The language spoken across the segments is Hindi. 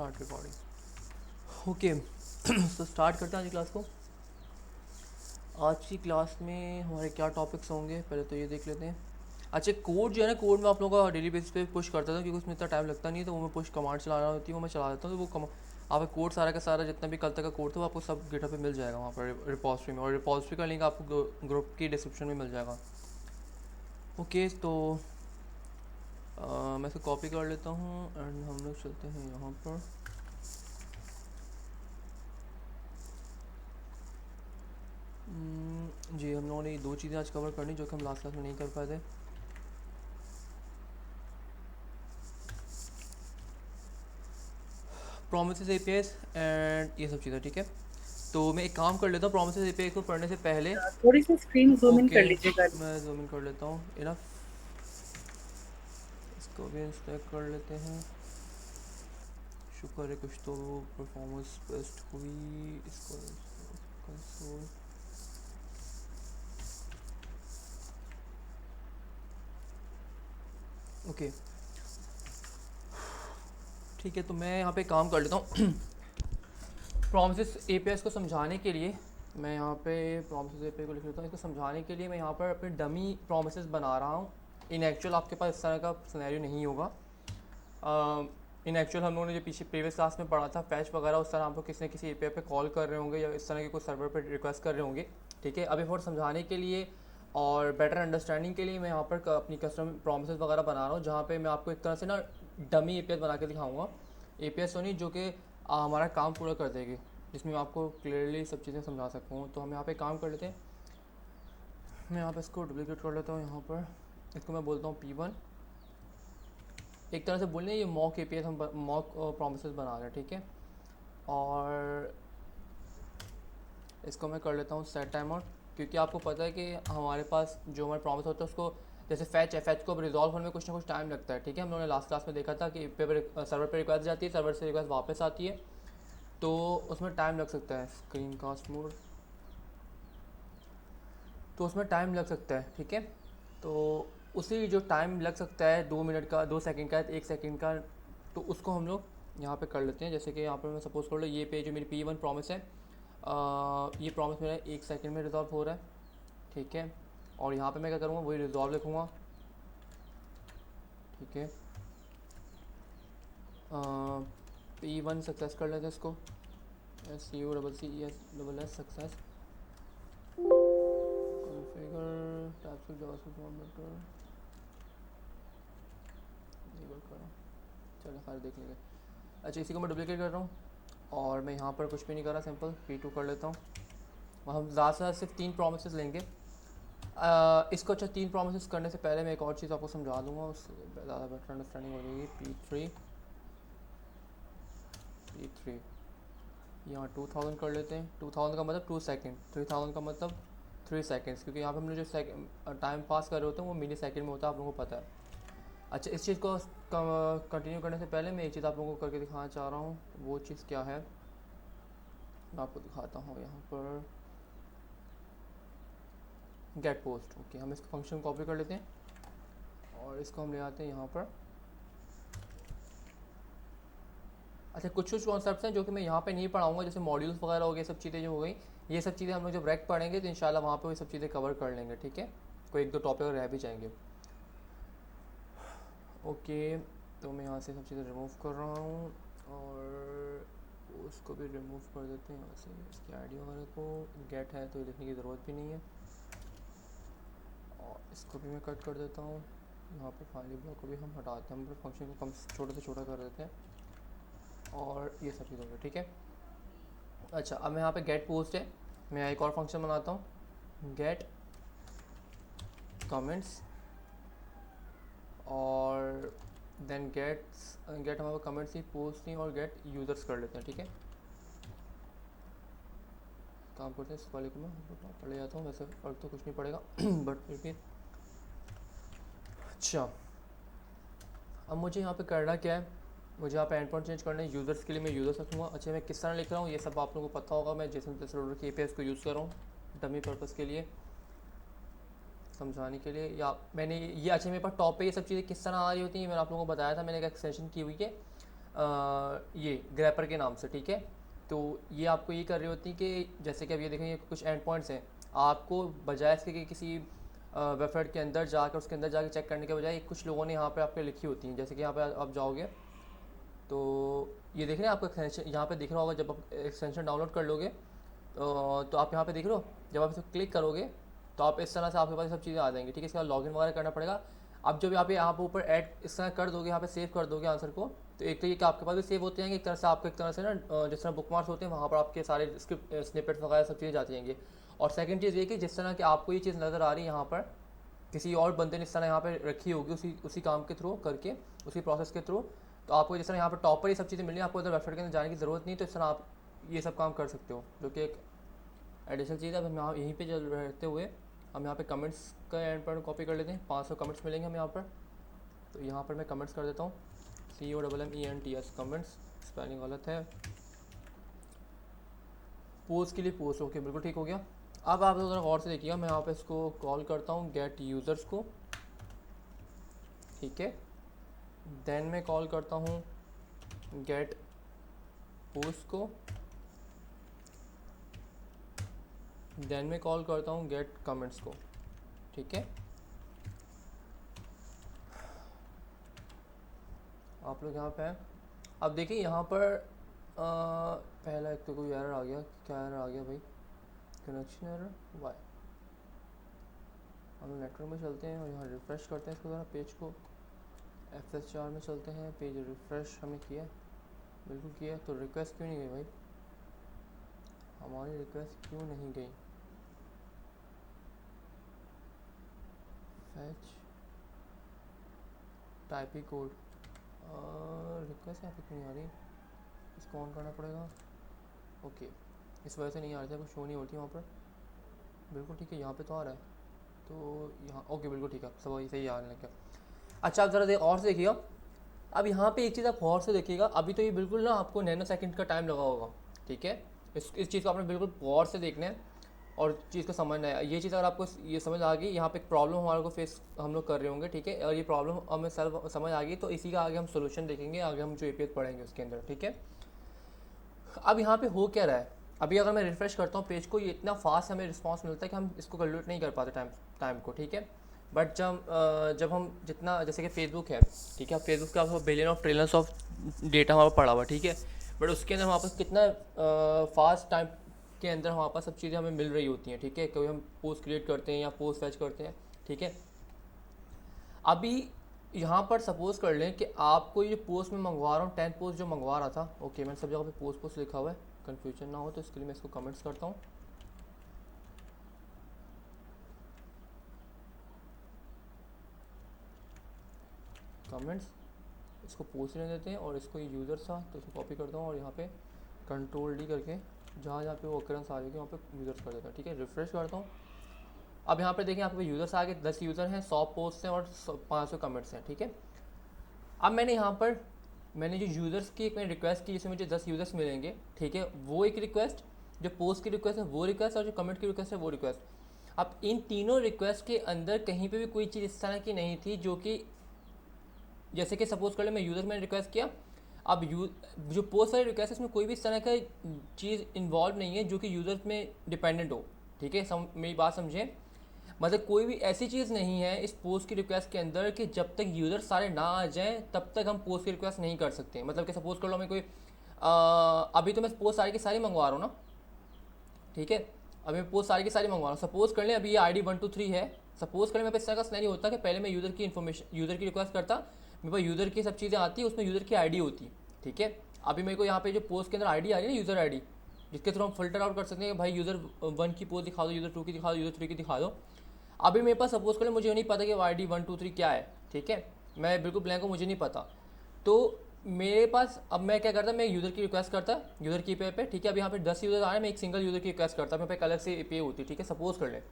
Start recording. ओके तो स्टार्ट करते हैं आज की क्लास को। आज की क्लास में हमारे क्या टॉपिक्स होंगे पहले तो ये देख लेते हैं। अच्छा, कोड जो है ना, कोड मैं आप लोगों का डेली बेसिस पे पुश करता था क्योंकि उसमें इतना टाइम लगता नहीं है, तो वो मैं पुश कमांड चलाना होती है वो मैं चला देता हूँ। तो वो आपका कोड सारा का सारा जितना भी कल तक का कोड था वो आपको सब गिटहब पे मिल जाएगा वहाँ पर रिपॉजिटरी में, और रिपॉजिटरी का लिंक आपको ग्रुप की डिस्क्रिप्शन में मिल जाएगा। ओके तो मैं इसको कॉपी कर लेता हूँ एंड हम लोग चलते हैं यहाँ पर। जी, हम लोगों ने ये दो चीज़ें आज कवर करनी जो कि हम लास्ट क्लास में नहीं कर पाए थे। प्रोमिसेस एपीआईज एंड ये सब चीज़ें, ठीक है। तो मैं एक काम कर लेता हूँ प्रोमिसेस एपीआई को पढ़ने से पहले। थोड़ी सी स्क्रीन जूम इन ओके कर लीजिएगा। मैं जूम इन कर लेता हूँ, इनफ। इसको भी इंस्टॉल कर लेते हैं। शुक्र है कुछ तो परफॉर्मेंस बेस्ट हुई। इसको कंसोल। ओके ठीक है, तो मैं यहाँ पे काम कर लेता हूँ। प्रोमिसेस एपीआईज को समझाने के लिए मैं यहाँ पे प्रोमिसेस एपीआई को लिख लेता हूँ। इसको समझाने के लिए मैं यहाँ पर अपने डमी प्रोमिसेस बना रहा हूँ। इन एक्चुअल आपके पास इस तरह का सिनेरियो नहीं होगा। इन एक्चुअल हम लोगों ने जो पीछे प्रीवियस क्लास में पढ़ा था फैच वगैरह, उस तरह आपको किसी न किसी एपीआई पे कॉल कर रहे होंगे या इस तरह के कोई सर्वर पे रिक्वेस्ट कर रहे होंगे, ठीक है। अभी फॉर समझाने के लिए और बेटर अंडरस्टैंडिंग के लिए मैं यहाँ पर अपनी कस्टम प्रोमिसेस वगैरह बना रहा हूँ, जहाँ पे मैं आपको एक तरह से ना डमी एपीआई बना के दिखाऊंगा। एपीआई तो नहीं जो कि हमारा काम पूरा कर देगी, जिसमें मैं आपको क्लियरली सब चीज़ें समझा सकूँ। तो हम यहाँ पे काम कर लेते हैं। मैं यहाँ पे इसको डुप्लीकेट कर लेता हूँ। यहाँ पर इसको मैं बोलता हूँ P1। एक तरह से बोलने ये मॉक एपीआई हम मॉक प्रोमिसेस बना रहे हैं, ठीक है। और इसको मैं कर लेता हूँ सेट टाइम आउट, क्योंकि आपको पता है कि हमारे पास जो हमारे प्रॉमिस होता है उसको जैसे फैच है, फैच को रिजॉल्व होने में कुछ ना कुछ टाइम लगता है, ठीक है। हम लोगों ने लास्ट क्लास में देखा था कि सर्वर पे रिक्वेस्ट जाती है, सर्वर से रिक्वेस्ट वापस आती है, तो उसमें टाइम लग सकता है। स्क्रीन कास्ट मोड, तो उसमें टाइम लग सकता है, ठीक है। तो उसी जो टाइम लग सकता है 2 मिनट का, 2 सेकंड का, 1 सेकंड का, तो उसको हम लोग यहाँ पे कर लेते हैं। जैसे कि यहाँ पर मैं सपोज कर लो ये पे जो मेरी P1 प्रॉमिस है, ये प्रॉमिस मेरा 1 सेकंड में रिजॉल्व हो रहा है, ठीक है। और यहाँ पे मैं क्या करूँगा, वही रिजॉल्व लिखूँगा, ठीक है। P1 सक्सेस कर लेते हैं इसको, SUCCES success. Configure types of JavaScript monitor enable करो, चलो खैर देख लेंगे। अच्छा, इसी को मैं डुप्लीकेट कर रहा हूँ और मैं यहाँ पर कुछ भी नहीं कर रहा, सिंपल P2 कर लेता हूँ। और हम ज़्यादा से ज़्यादा सिर्फ 3 प्रोमिस लेंगे। इसको अच्छा 3 प्रोमिस करने से पहले मैं एक और चीज़ आपको समझा दूँगा, उससे ज़्यादा बेटर अंडरस्टैंडिंग हो जाएगी। P3 यहाँ 2000 कर लेते हैं। 2000 का मतलब 2 सेकेंड, 3000 का मतलब 3 सेकेंड्स, क्योंकि यहाँ पे हमने जो टाइम पास कर रहे होते हैं वो मिली सेकेंड में होता है, आप लोगों को पता है। अच्छा, इस चीज़ को कंटिन्यू करने से पहले मैं एक चीज़ आप लोगों को करके दिखाना चाह रहा हूँ। वो चीज़ क्या है मैं आपको दिखाता हूँ। यहाँ पर गेट पोस्ट, ओके, हम इसका फंक्शन कॉपी कर लेते हैं और इसको हम ले आते हैं यहाँ पर। अच्छा, कुछ कुछ कॉन्सेप्ट्स हैं जो कि मैं यहाँ पे नहीं पढ़ाऊँगा, जैसे मॉड्यूल्स वगैरह हो गए, सब चीज़ें जो हो गई, ये सब चीज़ें हम लोग जब रैक पढ़ेंगे तो इंशाल्लाह वहाँ पे वो सब चीज़ें कवर कर लेंगे, ठीक है। कोई एक दो टॉपिक रह भी जाएंगे। ओके, तो मैं यहाँ से सब चीज़ें रिमूव कर रहा हूँ और उसको भी रिमूव कर देते हैं यहाँ से। इसकी आईडी वगैरह को गेट है तो ये लिखने की ज़रूरत भी नहीं है, और इसको भी मैं कट कर देता हूँ। यहाँ पर फाइनली ब्लॉक को भी हम हटाते हैं, हम फंक्शन को कम छोटे से छोटा कर देते हैं और ये सब चीज़ हो गई, ठीक है। अच्छा, अब मैं यहाँ पे गेट पोस्ट है, मैं एक और फंक्शन बनाता हूँ, गेट कमेंट्स, और देन गेट हमारे कमेंट्स ही, पोस्ट नहीं, और गेट यूज़र्स कर लेते हैं, ठीक है। काम करते हैं, इस वाले को मैं पढ़ ले जाता हूँ, वैसे फर्क तो कुछ नहीं पड़ेगा बट फिर भी। अच्छा, अब मुझे यहाँ पे करना क्या है, मुझे यहाँ पे एंड पॉइंट चेंज करना है। यूज़र्स के लिए मैं यूज़र्स रखूँगा। अच्छा, मैं किस तरह लिख रहा हूँ ये सब आप लोगों को पता होगा। मैं जेसन प्लस लोडर की एपीआई को यूज़ कर रहा हूँ डमी पर्पज़ के लिए, समझाने के लिए। या मैंने ये अच्छा, मेरे पास टॉप पे ये सब चीज़ें किस तरह आ रही होती हैं, मैंने आप लोगों को बताया था, मैंने एक एक्सटेंशन की हुई है ये ग्रैपर के नाम से, ठीक है। तो ये आपको ये कर रही होती है कि जैसे कि अब ये देखेंगे कुछ एंड पॉइंट्स हैं, आपको बजाय इसके कि किसी वेबसाइट के अंदर जाकर उसके अंदर जाकर चेक करने के बजाय कुछ लोगों ने यहाँ पे आपके लिखी होती हैं। जैसे कि यहाँ पे आप जाओगे तो ये देख रहे हैं आपको एक्सटेंशन यहाँ पे दिख रहा होगा, जब आप एक्सटेंशन डाउनलोड कर लोगे तो आप यहाँ पे देख रहे हो, जब आप इसे क्लिक करोगे तो आप इस तरह से आपके पास सब चीज़ें आ जाएंगी, ठीक है। इसके बाद लॉगिन वगैरह करना पड़ेगा। अब जब आप यहाँ पे ऊपर ऐड इस तरह कर दोगे, यहाँ पे सेव कर दोगे आंसर को, तो एक तो ये कि आपके पास भी सेव होते जाएंगे, एक तरह से आपको एक तरह से ना जिस तरह बुकमार्क्स होते हैं वहाँ पर आपके सारे स्क्रिप्ट स्निपेट्स वगैरह सब चीज़ें जाती जाएंगी। और सेकंड चीज़ ये कि जिस तरह कि आपको ये चीज़ नज़र आ रही है यहाँ पर, किसी और बंदे ने इस तरह यहाँ पे रखी होगी उसी काम के थ्रू करके, उसी प्रोसेस के थ्रू, तो आपको जिस तरह यहाँ पर टॉप पर ये सब चीज़ें मिल रही हैं, आपको इधर वेबसाइट के अंदर जाने की ज़रूरत नहीं, तो इस तरह आप ये सब काम कर सकते हो, जो कि एक एडिशनल चीज़ है। अब हम यहाँ यहीं पे चल रहते हुए हम यहाँ पे कमेंट्स का एंड पर कॉपी कर लेते हैं। 500 कमेंट्स मिलेंगे हमें यहाँ पर, तो यहाँ पर मैं कमेंट्स कर देता हूँ, COMMENTS कमेंट्स, स्पेलिंग गलत है। पोस्ट के लिए पोस्ट, ओके बिल्कुल ठीक हो गया। अब आप ज़रा गौर से देखिएगा, मैं यहाँ पे इसको कॉल करता हूँ गेट यूज़र्स को, ठीक है। देन मैं कॉल करता हूँ गेट पोस्ट को, देन मैं कॉल करता हूँ गेट कमेंट्स को, ठीक है। आप लोग यहाँ पे हैं। अब देखिए यहाँ पर पहला एक तो कोई एरर आ गया, क्या एरर आ गया भाई, कनेक्शन एरर, वाई। हम नेटवर्क में चलते हैं और यहाँ रिफ़्रेश करते हैं इसको ज़रा, पेज को FS4 में चलते हैं, पेज रिफ़्रेश हमने किया, बिल्कुल किया। तो रिक्वेस्ट क्यों नहीं गई भाई, हमारी रिक्वेस्ट क्यों नहीं गई, फैच टाइपिंग कोड, रिक्वेस्ट यहाँ पे क्यों नहीं आ रही, इसको ऑन करना पड़ेगा, ओके। इस वजह से नहीं आ रही थी, कुछ शो नहीं होती वहाँ पर, बिल्कुल ठीक है। यहाँ पे तो आ रहा है, तो यहाँ ओके बिल्कुल ठीक है, सब सही आने लग गया। अच्छा आप ज़रा और से देखिएगा, अब यहाँ पे एक चीज़ आप और से देखिएगा, अभी तो ये बिल्कुल ना आपको नैनो सेकंड का टाइम लगा होगा, ठीक है। इस चीज़ को आपने बिल्कुल गौर से देखना है और चीज़ को समझना है। ये चीज़ अगर आपको ये समझ आ गई, यहाँ पे एक प्रॉब्लम हमारे को फेस हम लोग कर रहे होंगे, ठीक है। और ये प्रॉब्लम हमें समझ आ गई तो इसी का आगे हम सोल्यूशन देखेंगे, आगे हम जो API पढ़ेंगे उसके अंदर, ठीक है। अब यहाँ पे हो क्या रहा है, अभी अगर मैं रिफ़्रेश करता हूँ पेज को, ये इतना फास्ट हमें रिस्पांस मिलता है कि हम इसको कैलकुलेट नहीं कर पाते टाइम को, ठीक है। बट जब हम जितना, जैसे कि फेसबुक है, ठीक है, फेसबुक का billion of trillions of data हमारा पड़ा हुआ, ठीक है। बट उसके अंदर हमारे पास कितना फास्ट टाइम के अंदर हमारे पास सब चीज़ें हमें मिल रही होती हैं, ठीक है। कभी हम पोस्ट क्रिएट करते हैं या पोस्ट फैच करते हैं, ठीक है। अभी यहाँ पर सपोज कर लें कि आपको ये पोस्ट में मंगवा रहा हूँ, 10 पोस्ट जो मंगवा रहा था, ओके। मैंने सब जगह पे पोस्ट लिखा हुआ है, कन्फ्यूजन ना हो तो इसके लिए मैं इसको कमेंट्स करता हूँ, कमेंट्स, इसको पोस्ट लेने देते हैं और इसको यूज़र्स था तो इसको कॉपी करता हूँ और यहाँ पे Ctrl+D करके जहाँ जहाँ पे वो occurrence आ जाएगी वहाँ पे यूज़र्स कर देता हूँ, ठीक है। रिफ्रेश करता हूँ, अब यहाँ पे देखें आपके यूज़र्स आ गए, 10 यूज़र हैं, 100 पोस्ट हैं और 500 कमेंट्स हैं, ठीक है। अब मैंने यहाँ पर जो यूज़र्स की एक मैंने रिक्वेस्ट की जिसमें मुझे 10 यूज़र्स मिलेंगे, ठीक है, वो एक रिक्वेस्ट, जो पोस्ट की रिक्वेस्ट है वो रिक्वेस्ट, और जो कमेंट की रिक्वेस्ट है वो रिक्वेस्ट। अब इन तीनों रिक्वेस्ट के अंदर कहीं पे भी कोई चीज़ इस तरह की नहीं थी जो कि, जैसे कि सपोज कर ले मैं यूज़र मैंने रिक्वेस्ट किया, अब जो पोस्ट वाली रिक्वेस्ट है उसमें कोई भी इस तरह का चीज़ इन्वॉल्व नहीं है जो कि यूज़र में डिपेंडेंट हो, ठीक है। मेरी बात समझें, मतलब कोई भी ऐसी चीज़ नहीं है इस पोस्ट की रिक्वेस्ट के अंदर कि जब तक यूज़र सारे ना आ जाएं तब तक हम पोस्ट की रिक्वेस्ट नहीं कर सकते। मतलब कि सपोज कर लो मैं कोई अभी तो मैं पोस्ट सारी की सारी मंगवा रहा हूँ ना, ठीक है, अभी मैं पोस्ट सारी की सारी मंगवा रहा हूँ। सपोज कर लें अभी ये ID 1 2 3 है, सपोज कर लें मेरे पास इस तरह का सिनेरियो होता कि पहले मैं यूज़र की इन्फॉर्मेशन, यूज़र की रिक्वेस्ट करता, मेरे पास यूज़र की सब चीज़ें आती, उसमें यूज़र की ID होती, ठीक है। अभी मेरे को यहाँ पे जो पोस्ट के अंदर ID आ रही है ना, यूज़र ID, जिसके थ्रू हम फिल्टर आउट कर सकते हैं कि भाई यूज़र 1 की पोस्ट दिखा दो, यूज़र 2 की दिखा दो, यूज़र 3 की दिखा दो। अभी मेरे पास सपोज करें मुझे नहीं पता कि ID 1 2 3 क्या है, ठीक है, मैं बिल्कुल ब्लैंक हूँ, मुझे नहीं पता। तो मेरे पास अब मैं क्या करता, मैं यूज़र की रिक्वेस्ट करता, यूज़र की API पे, ठीक है। अब यहाँ पे 10 यूज़र आ रहे हैं, मैं एक सिंगल यूज़र की रिक्वेस्ट करता, मेरे पे एक अलग से API होती है, ठीक है, सपोज कर लें।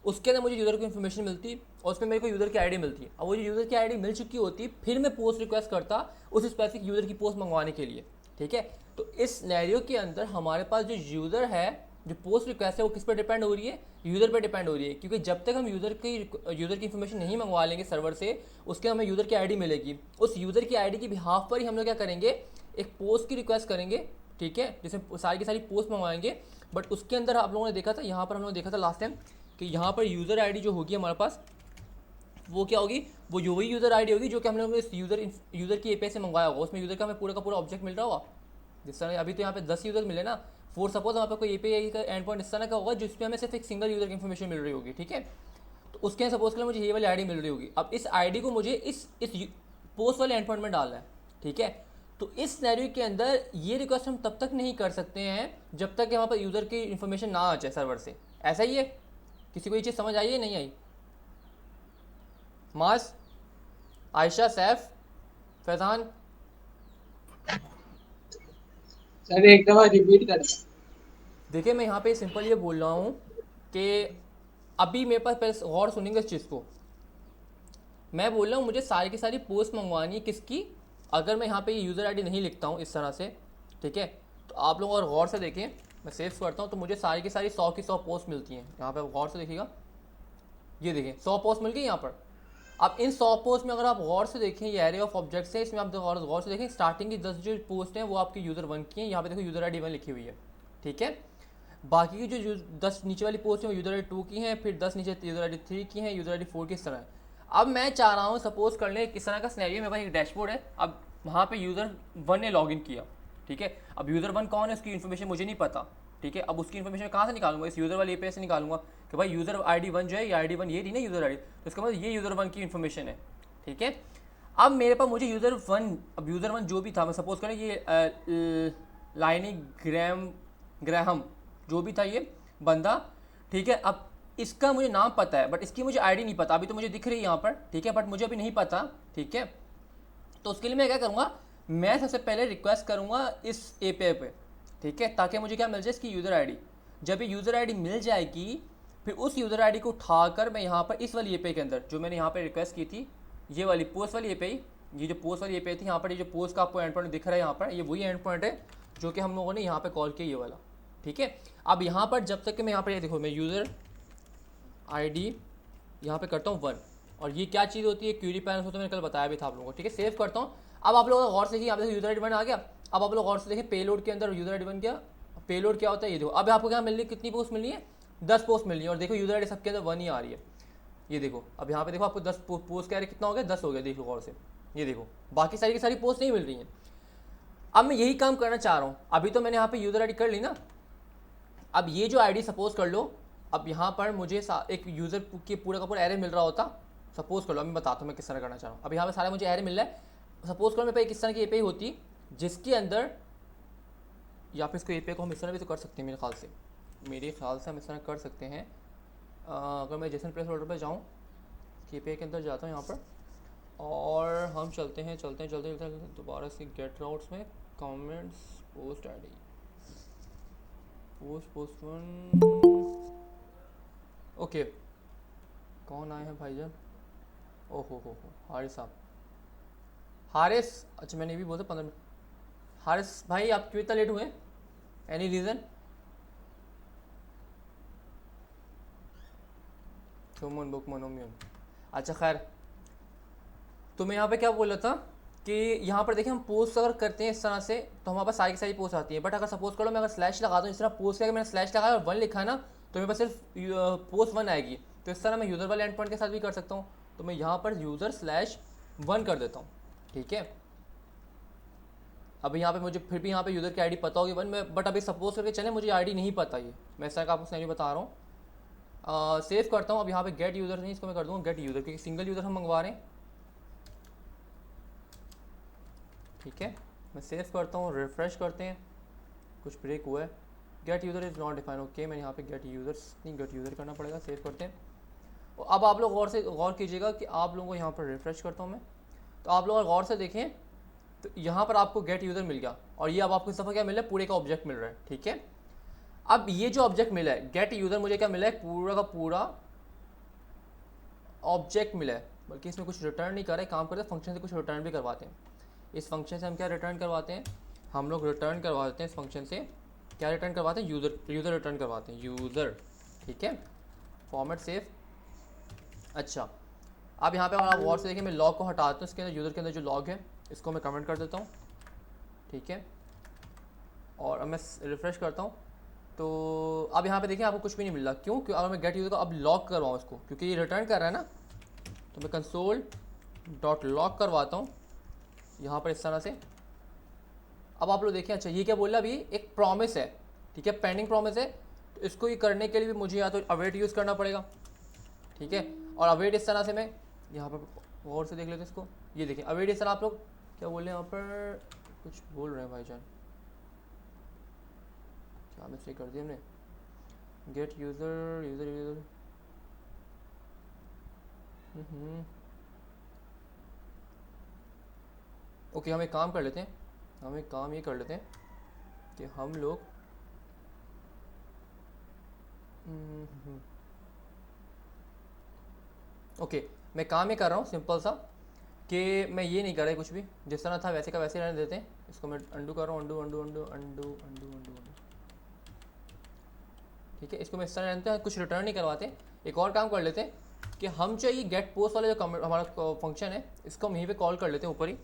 उसके अंदर मुझे यूज़र की इन्फॉर्मेशन मिलती और उसमें मेरे को यूज़र की ID मिलती है। अब वो जो यूज़र की ID मिल चुकी होती, फिर मैं पोस्ट रिक्वेस्ट करता उस स्पेसिफिक यूज़र की पोस्ट मंगवाने के लिए, ठीक है। तो इस सिनेरियो के अंदर हमारे पास जो यूज़र है जो पोस्ट रिक्वेस्ट है वो किस पर डिपेंड हो रही है, यूज़र पर डिपेंड हो रही है, क्योंकि जब तक हम यूज़र की इन्फॉर्मेशन नहीं मंगवा लेंगे सर्वर से, उसके हमें यूज़र की आईडी मिलेगी, उस यूज़र की आईडी की बिहाफ पर ही हम लोग क्या करेंगे, एक पोस्ट की रिक्वेस्ट करेंगे, ठीक है, जिसमें सारी की सारी पोस्ट मंगवाएंगे। बट उसके अंदर आप लोगों ने देखा था, यहाँ पर हम लोग देखा था लास्ट टाइम कि यहाँ पर यूज़र आईडी जो होगी हमारे पास, वो क्या होगी, वो वही यूज़र आईडी होगी जो कि हम लोगों ने इस यूज़र की एपीआई से मंगवाया होगा, उसमें यूज़र का हमें पूरा का पूरा ऑब्जेक्ट मिल रहा होगा। जिस तरह अभी तो यहाँ पे 10 यूज़र मिले ना, फॉर सपोज हमारे पास कोई एपीआई का एंड पॉइंट इस तरह का होगा जिसमें हमें सिर्फ एक सिंगल यूज़र की इन्फॉर्मेशन मिल रही होगी, ठीक है। तो उसके सपोज के लिए मुझे ये वाली आईडी मिल रही होगी, अब इस आईडी को मुझे इस पोस्ट वाले एंड पॉइंट में डालना है, ठीक है। तो इस सिनेरियो के अंदर ये रिक्वेस्ट हम तब तक नहीं कर सकते हैं जब तक कि हमारे पास यूज़र की इन्फॉर्मेशन ना आ जाए सर्वर से। ऐसा ही है, किसी को ये चीज़ समझ आई है नहीं आई? मास, आयशा, सैफ, फैजान, सर एक दफा रिपीट कर। देखिए मैं यहाँ पे सिंपल ये बोल रहा हूँ कि अभी मेरे पास पहले गौर सुनेंगे इस चीज़ को, मैं बोल रहा हूँ मुझे सारी की सारी पोस्ट मंगवानी है किसकी, अगर मैं यहाँ पे ये यूज़र आईडी नहीं लिखता हूँ इस तरह से, ठीक है, तो आप लोग और गौर से देखें, मैं सेव करता हूँ तो मुझे सारी की सारी 100 की 100 पोस्ट मिलती हैं। यहाँ पे गौर से देखिएगा, ये देखें 100 पोस्ट मिल गई यहाँ पर। अब इन 100 पोस्ट में अगर आप गौर से देखें, ये एरे ऑफ ऑब्जेक्ट्स है, इसमें आप गौर से देखें, स्टार्टिंग की 10 जो पोस्ट हैं वो आपकी यूज़र 1 की हैं, यहाँ पे देखो यूज़र आईडी 1 लिखी हुई है, ठीक है। बाकी की जो 10 नीचे वाली पोस्ट है वो यूज़र आईडी 2 की हैं, फिर 10 नीचे यूज़र आईडी 3 की हैं, यूज़र आईडी 4 की, इस तरह है। अब मैं चाह रहा हूँ सपोज कर लें किस तरह का सिनेरियो, मेरे पास एक डैशबोर्ड है, अब वहाँ पे यूज़र 1 ने लॉगिन किया, ठीक है। अब यूज़र 1 कौन है उसकी इन्फॉर्मेशन मुझे नहीं पता, ठीक है। अब उसकी इन्फॉर्मेशन कहाँ से निकालूंगा, इस यूज़र वाले एपीआई से निकालूंगा कि भाई यूज़र आईडी 1 जो है, ये आईडी 1 ये थी ना यूज़र आईडी, तो इसका मतलब ये यूज़र 1 की इन्फॉर्मेशन है, ठीक है। अब मेरे पास मुझे यूज़र 1, अब यूज़र 1 जो भी था, मैं सपोज करें ये लाइनी ग्रैहम जो भी था ये बंदा, ठीक है। अब इसका मुझे नाम पता है बट इसकी मुझे आईडी नहीं पता, अभी तो मुझे दिख रही है यहाँ पर, ठीक है, बट मुझे अभी नहीं पता, ठीक है। तो उसके लिए मैं क्या करूँगा, मैं सबसे पहले रिक्वेस्ट करूँगा इस एपीआई पे, ठीक है, ताकि मुझे क्या मिल जाए, इसकी यूज़र आईडी। जब ये यूज़र आईडी मिल जाएगी, फिर उस यूज़र आईडी को उठाकर मैं यहाँ पर इस वाली एपीआई के अंदर जो मैंने यहाँ पर रिक्वेस्ट की थी, ये वाली पोस्ट वाली एपीआई, ये जो पोस्ट वाली एपीआई थी, यहाँ पर ये जो पोस्ट का आपको एंड पॉइंट दिख रहा है यहाँ पर, ये वही एंड पॉइंट है जो कि हम लोगों ने यहाँ पर कॉल किया, ये वाला, ठीक है। अब यहाँ पर जब तक कि मैं यहाँ पर ये देखो, मैं यूज़र आईडी यहाँ पे करता हूँ 1, और ये क्या चीज़ होती है, क्यूरी पैनल होता है, मैंने कल बताया भी था आप लोगों को, ठीक है। सेव करता हूँ। अब आप लोग गौर से देखिए, यहाँ पे यूज़र आईडी 1 आ गया। अब आप लोग गौर से देखें, पेलोड के अंदर यूज़र आईडी 1 क्या, पेलोड क्या होता है, ये देखो। अब आपको क्या मिल रही है, कितनी पोस्ट मिल रही है, 10 पोस्ट मिल रही है, और देखो यूज़र आईडी सबके अंदर 1 ही आ रही है, ये देखो। अब यहाँ पे देखो आपको 10 पोस्ट कह रहे कितना हो गया, 10 हो गया, देखो गौर से, ये देखो। बाकी सारी की सारी पोस्ट नहीं मिल रही हैं। अब मैं यही काम करना चाह रहा हूँ, अभी तो मैंने यहाँ पे यूज़र आईडी कर ली ना, अब ये जो आईडी सपोज कर लो, अब यहाँ पर मुझे एक यूज़र के पूरा का पूरा एरे मिल रहा होता, सपोज कर लो, अब मैं बताता हूँ मैं किस तरह करना चाह रहा हूँ। अब यहाँ पे सारा मुझे एरे मिल रहा है, सपोज करो मेरे पे किस तरह की एपीआई होती जिसके अंदर, या फिर इसको एपीआई को हम इस तरह भी तो कर सकते हैं, मेरे ख्याल से हम इस तरह कर सकते हैं। अगर मैं जेसन प्लेस होल्डर पर जाऊँ, एपीआई के अंदर जाता हूँ यहाँ पर, और हम चलते हैं दोबारा से गेट राउट्स में, comments, post ID, post 1, okay. कौन आए हैं भाईजान, ओहो हो हारिस साहब, हारिस, अच्छा मैंने भी बोला 15 मिनट। हारिस भाई आप क्यों इतना लेट हुए, एनी रीज़न? क्योमन बुकमन ओम्यून, अच्छा खैर। तो मैं यहाँ पे क्या बोल रहा था कि यहाँ पर देखिए हम पोस्ट अगर करते हैं इस तरह से तो हमारे पास सारी की सारी पोस्ट आती है, बट अगर सपोज करो मैं अगर स्लैश लगाता हूँ, इस तरह पोस्ट करके मैंने स्लैश लगाया और 1 लिखा है ना, तो मेरे पास सिर्फ पोस्ट 1 आएगी। तो इस तरह मैं यूज़र वाले एंड पॉइंट के साथ भी कर सकता हूँ, तो मैं यहाँ पर यूज़र/1 कर देता हूँ, ठीक है। अब यहाँ पे मुझे फिर भी यहाँ पे यूज़र की आईडी पता होगी 1 में, बट अभी सपोज करके चले मुझे आईडी नहीं पता, ये मैं इस तरह का आपको सिनेरियो बता रहा हूँ। सेव करता हूँ। अब यहाँ पे गेट यूज़र नहीं, इसको मैं कर दूँगा गेट यूज़र, क्योंकि सिंगल यूज़र हम मंगवा रहे हैं, ठीक है। मैं सेव करता हूँ, रिफ्रेश करते हैं, कुछ ब्रेक हुआ है, gate user is not define, okay. मैंने यहाँ पे गेट यूज़र करना पड़ेगा, सेव करते हैं। और अब आप लोग गौर कीजिएगा कि आप लोगों को यहाँ पर रिफ्रेश करता हूँ मैं, तो आप लोग गौर से देखें तो यहाँ पर आपको गेट यूज़र मिल गया, और ये अब आपको इस दफ़ा क्या मिल रहा है, पूरे का ऑब्जेक्ट मिल रहा है, ठीक है। अब ये जो ऑब्जेक्ट मिला है गेट यूज़र, मुझे क्या मिला है, पूरा का पूरा ऑब्जेक्ट मिला है, बल्कि इसमें कुछ रिटर्न नहीं कर रहा है, काम करते हैं फंक्शन से कुछ रिटर्न भी करवाते हैं। इस फंक्शन से हम क्या रिटर्न करवाते हैं, हम लोग रिटर्न करवा देते हैं इस फंक्शन से क्या रिटर्न करवाते हैं, यूज़र रिटर्न करवाते हैं, यूज़र, ठीक है, फॉर्मेट सेव। अच्छा, अब यहाँ पे अगर आप गौर से देखिए मैं लॉग को हटाता हूँ, इसके अंदर यूज़र के अंदर जो लॉग है इसको मैं कमेंट कर देता हूँ, ठीक है, और अब मैं रिफ़्रेश करता हूँ तो अब यहाँ पे देखिए आपको कुछ भी नहीं मिल रहा। क्यों? क्योंकि अगर मैं गेट यूज़र को अब लॉक करवाऊँ इसको, क्योंकि ये रिटर्न कर रहा है ना, तो मैं कंसोल डॉट लॉक करवाता हूँ यहाँ पर इस तरह से। अब आप लोग देखें, अच्छा ये क्या बोल रहा है, अभी एक प्रॉमिस है, ठीक है, पेंडिंग प्रॉमिस है, तो इसको ये करने के लिए भी मुझे या तो अवेट यूज़ करना पड़ेगा, ठीक है, और अवेट इस तरह से मैं यहाँ पर और से देख लेते इसको, ये देखें अवेट इस तरह, आप लोग क्या बोल रहे हैं यहाँ पर, कुछ बोल रहे हैं भाईजान, क्या मिस्टेक कर दी हमने, gate user user user, okay, हम एक काम कर लेते हैं, हम एक काम ये कर लेते हैं कि हम लोग ओके, मैं काम ये कर रहा हूँ सिंपल सा कि मैं ये नहीं कर रहा कुछ भी, जिस तरह था वैसे का वैसे रहने देते हैं। इसको मैं अंडू कर रहा हूँ, undo undo undo undo undo undo undo, ठीक है, इसको मैं इस तरह रहते हैं, कुछ रिटर्न नहीं करवाते। एक और काम कर लेते हैं कि हम जो ये गेट पोस्ट वाले जो हमारा फंक्शन है इसको हम यहीं पे कॉल कर लेते हैं ऊपर ही,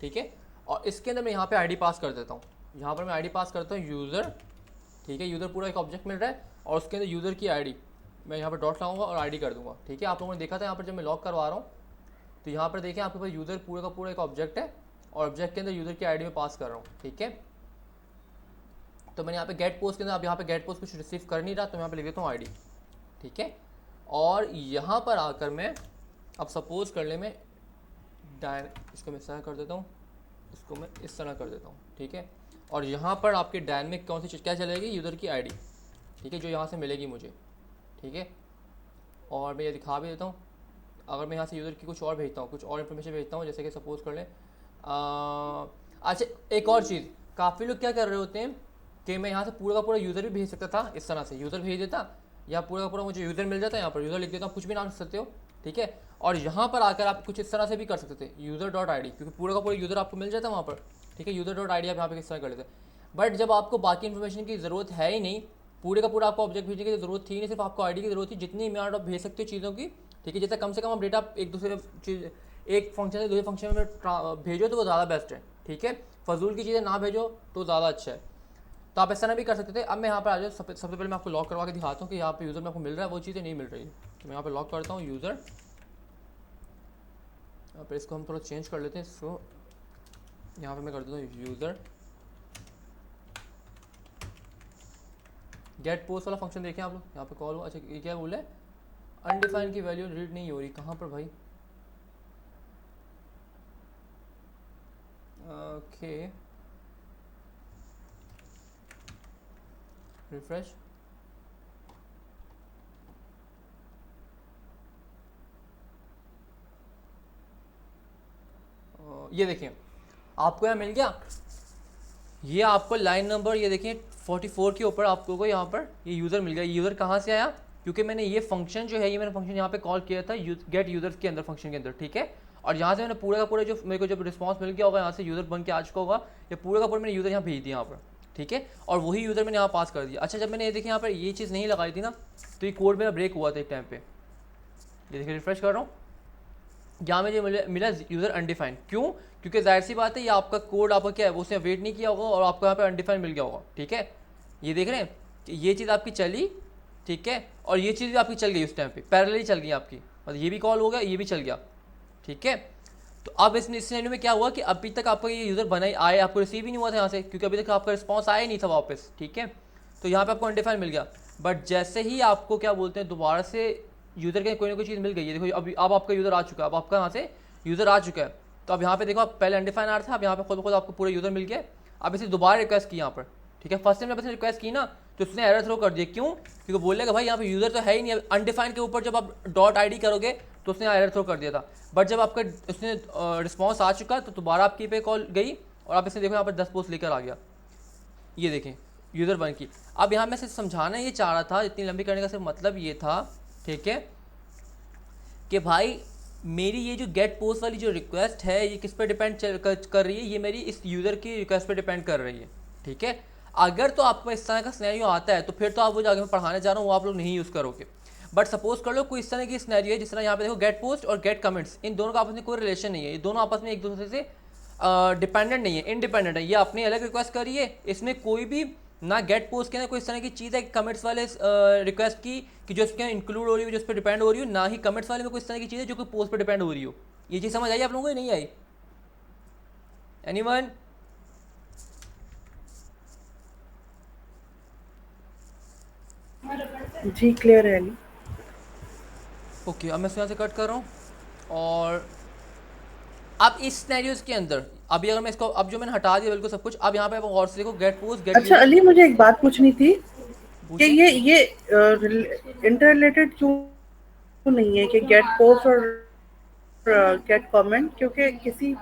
ठीक है, और इसके अंदर मैं यहाँ पे आईडी पास कर देता हूँ। यहाँ पर मैं आईडी पास करता हूँ यूज़र, ठीक है, यूज़र पूरा एक ऑब्जेक्ट मिल रहा है और उसके अंदर यूज़र की आईडी मैं यहाँ पर डॉट लगाऊंगा और आईडी कर दूंगा, ठीक है। आप लोगों ने देखा था यहाँ पर जब मैं लॉक करवा रहा हूँ तो यहाँ पर देखें आपके पास यूज़र पूरे का पूरा एक ऑब्जेक्ट है और ऑब्जेक्ट के अंदर यूज़र की आईडी में पास कर रहा हूँ, ठीक है। तो मैंने यहाँ पे गेट पोस्ट के अंदर, अब यहाँ पे गेट पोस्ट कुछ रिसीव कर नहीं रहा तो मैं यहाँ पे लिख देता हूँ आईडी, ठीक है। और यहाँ पर आकर मैं अब सपोज कर ले मैं इसको मैं इस तरह कर देता हूँ, इसको मैं इस तरह कर देता हूँ, ठीक है। और यहाँ पर आपके डायनेमिक कौन सी चीज़ क्या चलेगी, यूज़र की आईडी, ठीक है, जो यहाँ से मिलेगी मुझे, ठीक है। और मैं ये दिखा भी देता हूँ, अगर मैं यहाँ से यूज़र की कुछ और भेजता हूँ, कुछ और इन्फॉर्मेशन भेजता हूँ, जैसे कि सपोज कर लें अच्छा एक और चीज़, काफ़ी लोग क्या कर रहे होते हैं कि मैं यहाँ से पूरा का पूरा यूज़र भी भेज सकता था, इस तरह से यूज़र भेज देता या पूरा का पूरा मुझे यूज़र मिल जाता है, यहाँ पर यूज़र लिख देता हूँ, कुछ भी नाम लिख सकते हो, ठीक है। और यहाँ पर आकर आप कुछ इस तरह से भी कर सकते थे, यूज़र डॉट आई डी, क्योंकि पूरा का पूरा यूज़र आपको मिल जाता है वहाँ पर, ठीक है, यूज़र डॉट आई डी आप यहाँ पर किस तरह कर लेते हैं। बट जब आपको बाकी इन्फॉर्मेशन की ज़रूरत है ही नहीं, पूरे का पूरा आपको ऑब्जेक्ट भेजने की ज़रूरत थी नहीं, सिर्फ आपको आईडी की ज़रूरत थी, जितनी अमाउंट आप भेज सकते हो चीज़ों की, ठीक है, जैसे कम से कम आप डेटा एक दूसरे चीज़, एक फंक्शन से दूसरे फंक्शन में भेजो तो वो ज़्यादा बेस्ट है, ठीक है। फजूल की चीज़ें ना भेजो तो ज़्यादा अच्छा है, तो आप इस तरह भी कर सकते थे। अब मैं यहाँ पर आ जाऊँ, सबसे पहले मैं आपको लॉक करवा के दिखाता हूँ कि यहाँ पे यूज़र में आपको मिल रहा है, वो चीज़ें नहीं मिल रही है। तो मैं यहाँ पे लॉक करता हूँ यूज़र, यहाँ पर इसको हम थोड़ा चेंज कर लेते हैं, इसको यहाँ पे मैं कर देता हूँ यूज़र गेट पोस्ट वाला फंक्शन देखें आप लोग, यहाँ पे कॉल हो। अच्छा ये क्या बोल रहे हैं, अनडिफाइंड की वैल्यू रीड नहीं हो रही, कहाँ पर भाई, ओके रिफ्रेश, ये देखिए आपको यहाँ मिल गया, ये आपको लाइन नंबर ये देखिए 44 के ऊपर आपको को यहाँ पर ये यूज़र मिल गया। यूज़र कहाँ से आया, क्योंकि मैंने ये फंक्शन जो है ये मैंने फंक्शन यहाँ पे कॉल किया था गेट यूज़र्स के अंदर, फंक्शन के अंदर, ठीक है। और यहाँ से मैंने पूरा का पूरा जो मेरे को जब रिस्पॉन्स मिल गया होगा यहाँ से यूज़र बन के आ चुका होगा, ये पूरा का पूरा मैंने यूज़र यहाँ भेज दिया यहाँ पर, ठीक है, और वही यूज़र मैंने यहाँ पास कर दिया। अच्छा जब मैंने ये देखिए यहाँ पर ये चीज़ नहीं लगाई थी ना, तो ये कोड मेरा ब्रेक हुआ था एक टाइम पर, ये देखिए रिफ्रेश कर रहा हूँ, यहाँ मुझे मिला यूज़र अनडिफाइंड। क्यों? क्योंकि जाहिर सी बात है ये आपका कोड आपका क्या है, वो उसने वेट नहीं किया होगा और आपको यहाँ पे अनडिफाइंड मिल गया होगा, ठीक है। ये देख रहे हैं कि ये चीज़ आपकी चली, ठीक है, और ये चीज़ भी आपकी चल गई उस टाइम पे, पैरेलली चल गई आपकी, मतलब ये भी कॉल हो गया, ये भी चल गया, ठीक है। तो अब इस सिनेरियो में क्या हुआ कि अभी तक आपका ये यूज़र बनाई आए, आपको रिसीव ही नहीं हुआ था यहाँ से, क्योंकि अभी तक आपका रिस्पॉन्स आया ही नहीं था वापस, ठीक है। तो यहाँ पर आपको अनडिफाइंड मिल गया, बट जैसे ही आपको क्या बोलते हैं दोबारा से यूज़र के कोई ना कोई चीज़ मिल गई है, देखो अभी अब आपका यूज़र आ चुका है, अब आपका यहाँ से यूज़र आ चुका है। तो अब यहाँ पे देखो आप पहले अनडिफाइन आ रहा था, अब यहाँ पे खुद खुद आपको पूरा यूज़र मिल गया। अब इसे दोबारा रिक्वेस्ट की यहाँ पर, ठीक है, फर्स्ट टाइम जब इसने रिक्वेस्ट की ना तो उसने एरर थ्रो कर दिया। क्यों? क्योंकि बोलेगा भाई यहाँ पे यूज़र तो है ही नहीं, अनडिफाइंड के ऊपर जब आप डॉट आई डी करोगे तो उसने एरर थ्रो कर दिया था। बट जब आपका उसने रिस्पॉन्स आ चुका तो दोबारा आपकी पे कॉल गई और आप इसने देखो यहाँ पर 10 पोस्ट लेकर आ गया, ये देखें यूज़र बन की। अब यहाँ मैं सिर्फ समझाना ये चाह रहा था, इतनी लंबी करने का सिर्फ मतलब ये था, ठीक है, कि भाई मेरी ये जो गेट पोस्ट वाली जो रिक्वेस्ट है ये किस पे डिपेंड कर रही है, ये मेरी इस यूज़र की रिक्वेस्ट पे डिपेंड कर रही है, ठीक है। अगर तो आपको इस तरह का सिनेरियो आता है तो फिर तो आप वो जाके मैं पढ़ाने जा रहा हूँ वो आप लोग नहीं यूज़ करोगे। बट सपोज कर लो कोई इस तरह की सिनेरियो है, जिस तरह यहाँ पे देखो गेट पोस्ट और गेट कमेंट्स, इन दोनों का आपस में कोई रिलेशन नहीं है, ये दोनों आपस में एक दूसरे से डिपेंडेंट नहीं है, इंडिपेंडेंट है। ये अपनी अलग रिक्वेस्ट करिए, इसमें कोई भी ना गेट पोस्ट के अंदर कोई इस तरह की चीज़ है कमेंट्स वाले रिक्वेस्ट की कि जो उसके इंक्लूड हो रही हो, जो उस पर डिपेंड हो रही हो, ना ही कमेंट्स वाले में कोई इस तरह की चीज़ है जो कि पोस्ट पर डिपेंड हो रही हो। ये चीज़ समझ आई आप लोगों को? नहीं आई? एनीवन? जी क्लियर है अली। ओके, अब मैं यहाँ से कट कर रहा हूँ। और अब इस सिनेरियोज के अंदर अभी अगर मैं इसको, अब जो मैंने हटा दिया बिल्कुल सब कुछ, अब यहाँ पे आप गौर से देखो गेट पोस्ट गेट अच्छा अली, मुझे एक बात पूछनी थी कि ये इंटर रिलेटेड क्यों नहीं है कि गेट पोस्ट और गेट कमेंट, क्योंकि किसी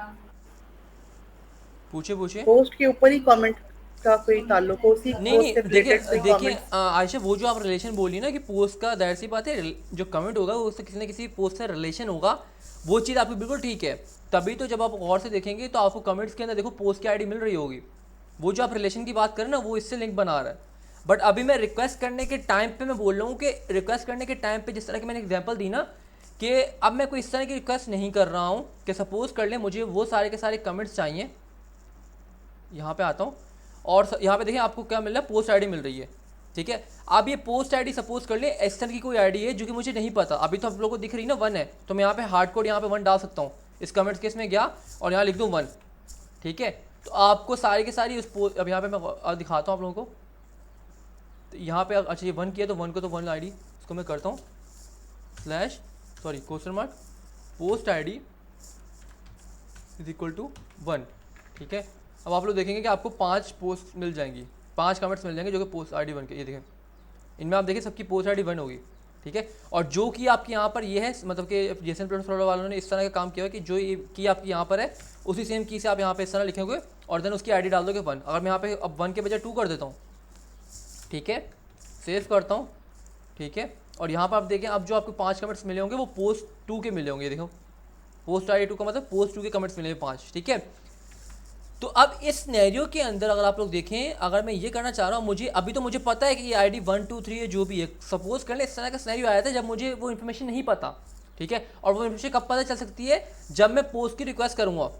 पूछे पोस्ट के ऊपर ही कमेंट का कोई ताल्लुक हो, उसी नहीं पोस्ट से नहीं, देखिए रिलेटेड कोई देखिए कमेंट। आयशा, वो जो आप रिलेशन बोली ना कि पोस्ट का, दैट सी बात है, जो कमेंट होगा वो उससे किसी न किसी पोस्ट से रिलेशन होगा, वो चीज़ आपकी बिल्कुल ठीक है। तभी तो जब आप गौर से देखेंगे तो आपको कमेंट्स के अंदर देखो पोस्ट की आईडी मिल रही होगी, वो जो आप रिलेशन की बात करें ना वो इससे लिंक बना रहा है। बट अभी मैं रिक्वेस्ट करने के टाइम पे मैं बोल रहा हूँ कि रिक्वेस्ट करने के टाइम पे जिस तरह की मैंने एग्जांपल दी ना, कि अब मैं कोई इस तरह की रिक्वेस्ट नहीं कर रहा हूँ कि सपोज कर ले मुझे वो सारे के सारे कमेंट्स चाहिए। यहाँ पे आता हूँ और यहाँ पे देखिए आपको क्या मिल रहा है, पोस्ट आईडी मिल रही है, ठीक है। अब ये पोस्ट आईडी सपोज कर ले इस तरह की कोई आईडी है जो कि मुझे नहीं पता, अभी तो आप लोगों को दिख रही ना 1 है, तो मैं यहाँ पे हार्ड कोड यहाँ पे 1 डाल सकता हूँ, इस कमेंट्स केस में गया और यहाँ लिख दूँ 1, ठीक है। तो आपको सारी की सारी उस पोस्ट, अब यहाँ पे मैं दिखाता हूँ आप लोगों को, तो यहाँ पे अच्छा ये 1 किया तो 1 को तो 1 आईडी इसको मैं करता हूँ question mark post ID is equal to 1, ठीक है। अब आप लोग देखेंगे कि आपको 5 पोस्ट मिल जाएंगी, 5 कमेंट्स मिल जाएंगे जो कि पोस्ट आईडी 1 के, ये देखें इनमें आप देखिए सबकी पोस्ट आईडी 1 होगी, ठीक है। और जो कि आपके यहाँ पर ये है, मतलब कि जेसन प्लेटफॉर्म वालों ने इस तरह का काम किया है कि जो ये की आपकी यहाँ पर है उसी सेम की से आप यहाँ पे इस तरह लिखेंगे और देन उसकी आईडी डाल दोगे 1। अगर मैं यहाँ पे अब 1 के बजाय 2 कर देता हूँ, ठीक है, सेव करता हूँ, ठीक है। और यहाँ पर आप देखें अब जो आपको 5 कमेंट्स मिले होंगे वो पोस्ट 2 के मिले होंगे, देखो पोस्ट आईडी 2 का मतलब पोस्ट 2 के कमेंट्स मिले 5, ठीक है। तो अब इस सिनेरियो के अंदर अगर आप लोग देखें, अगर मैं ये करना चाह रहा हूँ, मुझे अभी तो मुझे पता है कि ये आईडी 1 2 3 है जो भी है, सपोज कर ले इस तरह का सिनेरियो आया था जब मुझे वो इन्फॉर्मेशन नहीं पता, ठीक है। और वो इन्फॉर्मेशन कब पता चल सकती है, जब मैं पोस्ट की रिक्वेस्ट करूँगा,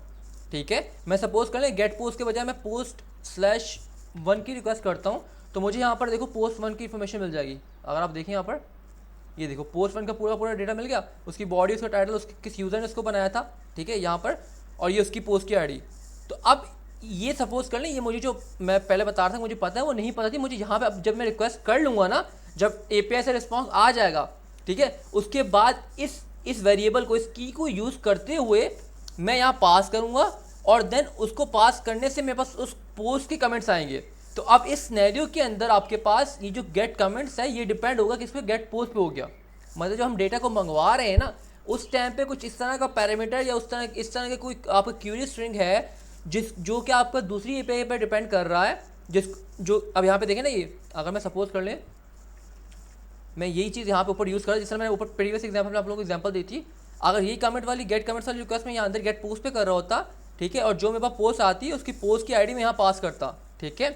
ठीक है। मैं सपोज कर ले गेट पोस्ट के बजाय मैं post/1 की रिक्वेस्ट करता हूँ, तो मुझे यहाँ पर देखो पोस्ट 1 की इन्फॉर्मेशन मिल जाएगी। अगर आप देखें यहाँ पर, ये देखो पोस्ट 1 का पूरा पूरा डेटा मिल गया, उसकी बॉडी, उसका टाइटल, उसके किस यूज़र ने उसको बनाया था, ठीक है, यहाँ पर, और ये उसकी पोस्ट की आईडी। तो अब ये सपोज कर लें, ये मुझे जो मैं पहले बता रहा था मुझे पता है वो नहीं पता थी, मुझे यहाँ पे अब जब मैं रिक्वेस्ट कर लूँगा ना, जब API से रिस्पॉन्स आ जाएगा, ठीक है, उसके बाद इस वेरिएबल को, इस की को यूज़ करते हुए मैं यहाँ पास करूँगा और देन उसको पास करने से मेरे पास उस पोस्ट के कमेंट्स आएंगे। तो अब इस सिनेरियो के अंदर आपके पास ये जो गेट कमेंट्स है ये डिपेंड होगा किस पे, गेट पोस्ट पे हो गया। मतलब जो हम डेटा को मंगवा रहे हैं ना उस टाइम पे कुछ इस तरह का पैरामीटर या इस तरह के कोई आपका क्यूरी स्ट्रिंग है जो कि आपका दूसरी API पर डिपेंड कर रहा है, जो अब यहाँ पे देखें ना, ये अगर मैं सपोज कर लें मैं यही चीज़ यहाँ पे ऊपर यूज़ कर, जिस तरह मैंने ऊपर प्रीवियस एग्जाम्पल में आप लोगों को एग्जाम्पल दी थी, अगर यही कमेंट वाली गेट कमेंट्स वाली रिक्वेस्ट में यहाँ अंदर गेट पोस्ट पे कर रहा होता, ठीक है, और जो मेरे पास पोस्ट आती है उसकी पोस्ट की आईडी में यहाँ पास करता, ठीक है।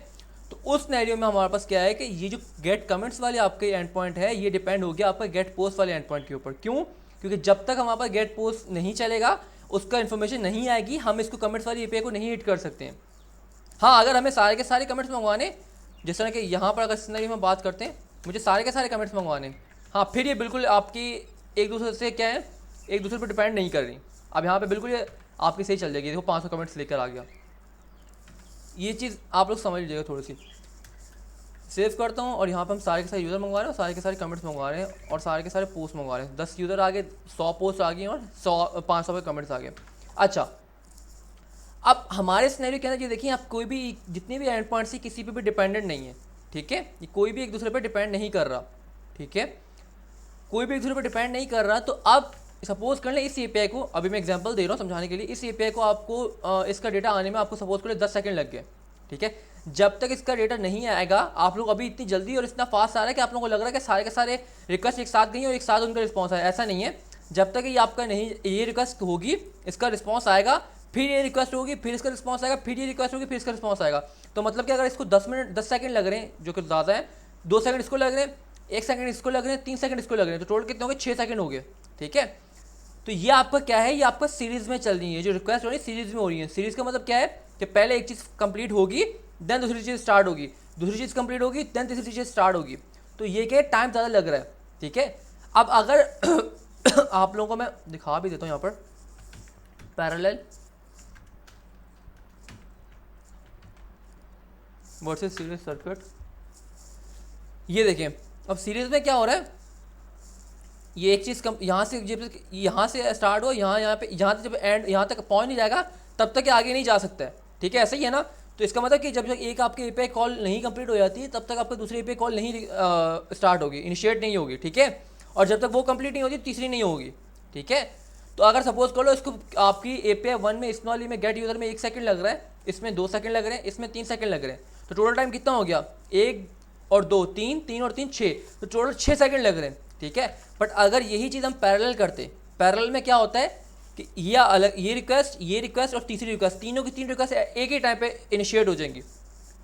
तो उस सिनेरियो में हमारे पास क्या है कि ये जो गेट कमेंट्स वाले आपके एंड पॉइंट है ये डिपेंड हो गया आपका गेट पोस्ट वाले एंड पॉइंट के ऊपर। क्यों? क्योंकि जब तक हमारे पास गेट पोस्ट नहीं चलेगा, उसका इन्फॉर्मेशन नहीं आएगी, हम इसको कमेंट्स वाली API को नहीं हिट कर सकते हैं। हाँ, अगर हमें सारे के सारे कमेंट्स मंगवाने, जिस तरह के यहाँ पर अगर सिनेरियो में बात करते हैं, मुझे सारे के सारे कमेंट्स मंगवाने, हाँ, फिर ये बिल्कुल आपकी एक दूसरे से क्या है, एक दूसरे पर डिपेंड नहीं कर रही। अब यहाँ पे बिल्कुल ये आपकी सही चल जाएगी, देखो 500 कमेंट्स लेकर आ गया। ये चीज़ आप लोग समझ लीजिएगा थोड़ी सी। सेव करता हूँ और यहाँ पर हम सारे के सारे यूज़र मंगवा रहे हैं और सारे के सारे कमेंट्स मंगवा रहे हैं और सारे के सारे पोस्ट मंगवा रहे हैं। 10 यूज़र आ गए, 100 पोस्ट आ गई और 500 पे कमेंट्स आ गए। अच्छा, अब हमारे सिनेरियो के अंदर ये देखिए, आप कोई भी जितने भी एंड पॉइंट्स किसी पे भी डिपेंडेंट नहीं है, ठीक है, ये कोई भी एक दूसरे पे डिपेंड नहीं कर रहा, ठीक है, कोई भी एक दूसरे पे डिपेंड नहीं कर रहा। तो अब सपोज कर लें इस API को, अभी मैं एग्जांपल दे रहा हूँ समझाने के लिए, इस API को आपको इसका डेटा आने में आपको सपोज कर ले 10 सेकंड लग गए, ठीक है। जब तक इसका डेटा नहीं आएगा, आप लोग अभी इतनी जल्दी और इतना फास्ट आ रहा है कि आप लोगों को लग रहा है कि सारे के सारे रिक्वेस्ट एक साथ गई और एक साथ उनका रिस्पॉन्स आया, ऐसा नहीं है। जब तक ये आपका नहीं, ये रिक्वेस्ट होगी, इसका रिस्पॉन्स आएगा, फिर ये रिक्वेस्ट होगी, फिर इसका रिस्पॉन्स आएगा, फिर ये रिक्वेस्ट होगी, फिर इसका रिस्पॉन्स आएगा। तो मतलब कि अगर इसको 10 सेकंड लग रहे हैं जो कि ज़्यादा है, 2 सेकंड इसको लग रहे हैं, 1 सेकंड इसको लग रहे हैं, 3 सेकंड इसको लग रहे हैं, तो टोटल कितने हो गए, 6 सेकंड हो गए। ठीक है, तो ये आपका क्या है, ये आपका सीरीज़ में चल रही है, जो रिक्वेस्ट हो रही है सीरीज़ में हो रही है। सीरीज़ का मतलब क्या है कि पहले एक चीज़ कंप्लीट होगी, देन दूसरी चीज़ स्टार्ट होगी, दूसरी चीज़ कंप्लीट होगी, देन तीसरी चीज़ स्टार्ट होगी। तो ये क्या है, टाइम ज़्यादा लग रहा है। ठीक है, अब अगर आप लोगों को मैं दिखा भी देता हूँ यहाँ पर पैरेलल वर्सेस सीरीज सर्किट, ये देखें अब सीरीज में क्या हो रहा है, ये एक चीज़ कम यहाँ से स्टार्ट हो, यहाँ पे यहाँ तक जब एंड यहाँ तक पहुँच नहीं जाएगा तब तक आगे नहीं जा सकता है। ठीक है, ऐसा ही है ना। तो इसका मतलब कि जब तक एक आपके एपीआई कॉल नहीं कंप्लीट हो जाती तब तक आपका दूसरी एपीआई कॉल नहीं स्टार्ट होगी, इनिशिएट नहीं होगी। ठीक है, और जब तक वो कंप्लीट नहीं होती तीसरी नहीं होगी। ठीक है, तो अगर सपोज कर लो इसको आपकी एपीआई 1 में इस वाली में गेट यूज़र में 1 सेकंड लग रहा है, इसमें 2 सेकंड लग रहे हैं, इसमें 3 सेकंड लग रहे हैं, तो टोटल टाइम कितना हो गया, 1 और 2 3, 3 और 3 6, तो टोटल 6 सेकंड लग रहे हैं। ठीक है, बट अगर यही चीज़ हम पैरेलल करते, पैरेलल में क्या होता है कि ये अलग, ये रिक्वेस्ट और तीसरी रिक्वेस्ट, तीनों की 3 रिक्वेस्ट एक ही टाइम पे इनिशिएट हो जाएंगी।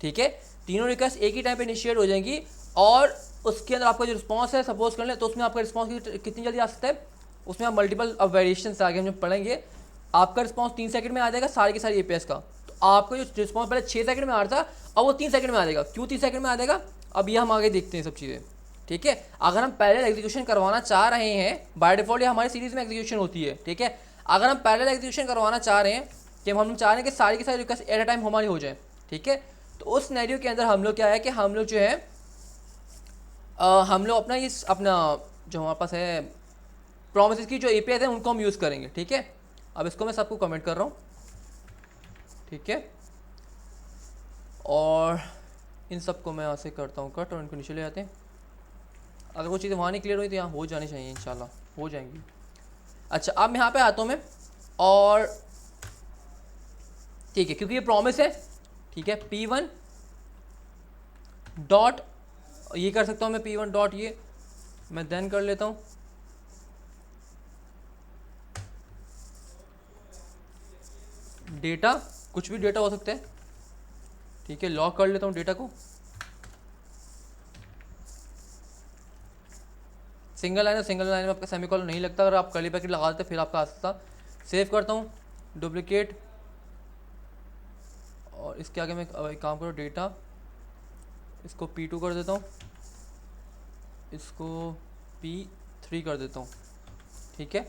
ठीक है, तीनों रिक्वेस्ट एक ही टाइम पे इनिशिएट हो जाएंगी, और उसके अंदर आपका जो रिस्पॉन्स है सपोज कर लें, तो उसमें आपका रिस्पॉन्स कितनी जल्दी आ सकता है, उसमें आप मल्टीपल अब वेरिएशन आगे हम जब पढ़ेंगे, आपका रिस्पॉन्स 3 सेकंड में आ जाएगा सारी की सारी एपीएस का। तो आपका जो रिस्पॉन्स पहले 6 सेकंड में आ रहा था, अब वो 3 सेकंड में आ जाएगा। क्यों 3 सेकंड में आ जाएगा, अब ये हम आगे देखते हैं सब चीज़ें। ठीक है, अगर हम पैरेलल एग्जीक्यूशन करवाना चाह रहे हैं, बाय डिफॉल्ट ये हमारी सीरीज में एग्जीक्यूशन होती है। ठीक है, अगर हम पैरेलल एग्जीक्यूशन करवाना चाह रहे हैं कि हम चाह रहे हैं कि सारी की सारी रिक्वेस्ट एट अ टाइम हमारी हो जाए। ठीक है, तो उस सिनेरियो के अंदर हम लोग क्या है कि हम लोग जो है हम लोग अपना जो हमारे पास है प्रॉमिसेस की जो एपीआई है उनको हम यूज़ करेंगे। ठीक है, अब इसको मैं सबको कमेंट कर रहा हूँ। ठीक है, और इन सबको मैं यहाँ से करता हूँ कट और इनको नीचे ले आते हैं। अगर वो चीज़ें वहाँ नहीं क्लियर हुई तो यहाँ हो जानी चाहिए, इंशाल्लाह हो जाएंगी। अच्छा, अब यहाँ पे आता हूँ मैं, और ठीक है क्योंकि ये प्रॉमिस है। ठीक है, P1 डॉट ये कर सकता हूँ मैं, P1 डॉट ये मैं देन कर लेता हूँ डेटा, कुछ भी डेटा हो सकता है। ठीक है, लॉक कर लेता हूँ डेटा को, सिंगल लाइन में आपका सेमीकोलन नहीं लगता, अगर आप कर्ली ब्रैकेट लगा देते फिर आपका आ सकता। सेव करता हूँ, डुप्लीकेट, और इसके आगे मैं एक काम करो, डेटा इसको P2 कर देता हूँ, इसको P3 कर देता हूँ। ठीक है,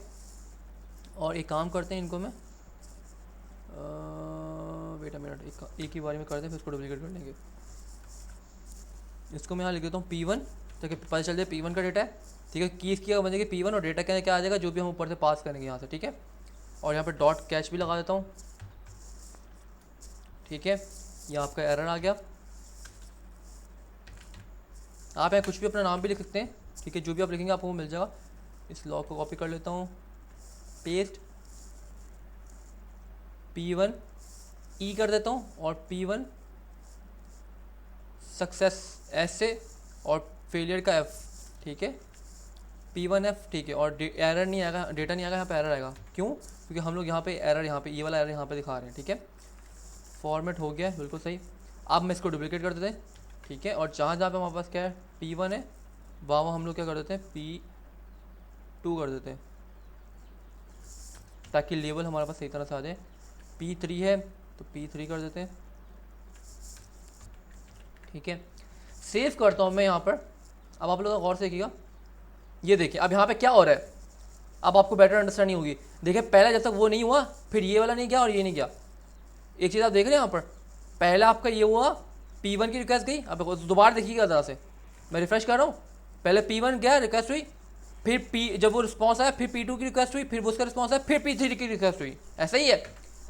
और एक काम करते हैं, इनको मैं वेट अ मिनट, एक ही बारी में करते हैं, फिर इसको डुप्लीकेट कर लेंगे। इसको मैं यहाँ लिख देता हूँ P1, ताकि पता चल जाए P1 का डेटा है। ठीक है, की इसकी बन जाएगी P1 और डेटा के क्या आ जाएगा, जो भी हम ऊपर से पास करेंगे यहाँ से। ठीक है, और यहाँ पर डॉट कैच भी लगा देता हूँ। ठीक है, ये आपका एरर आ गया। आप यहाँ कुछ भी अपना नाम भी लिख सकते हैं। ठीक है, जो भी आप लिखेंगे आपको वो मिल जाएगा। इस लॉग को कॉपी कर लेता हूँ, पेस्ट, P1 ई कर देता हूँ, और P1 सक्सेस ऐसे, और फेलियर का F। ठीक है, P1 F। ठीक है, और एरर नहीं आएगा, डेटा नहीं आएगा, यहाँ पे एरर आएगा। क्यों, क्योंकि हम लोग यहाँ पे एरर, यहाँ पे ये वाला एरर यहाँ पे दिखा रहे हैं। ठीक है, फॉर्मेट हो गया बिल्कुल सही। अब मैं इसको डुप्लीकेट कर देते हैं। ठीक है, और जहाँ जहाँ पे हमारे पास क्या है P1 है, वहाँ हम लोग क्या कर देते हैं, P2 कर देते हैं, ताकि लेवल हमारे पास सही तरह से आ जाए। P3 है तो P3 कर देते हैं। ठीक है, सेव करता हूँ मैं यहाँ पर। अब आप लोग गौर से देखिएगा, ये देखिए अब यहाँ पे क्या हो रहा है, अब आपको बेटर अंडरस्टैंडिंग होगी। देखिए पहले जब तक वो नहीं हुआ, फिर ये वाला नहीं गया और ये नहीं गया। एक चीज़ आप देख रहे हैं यहाँ पर, पहले आपका ये हुआ, P1 की रिक्वेस्ट गई। अब दोबारा देखिएगा ज़रा से, मैं रिफ्रेश कर रहा हूँ। पहले P1 गया, रिक्वेस्ट हुई, फिर जब वो रिस्पॉन्स आया, फिर P2 की रिक्वेस्ट हुई, फिर उसका रिस्पॉन्स आया, फिर P3 की रिक्वेस्ट हुई। ऐसा ही है।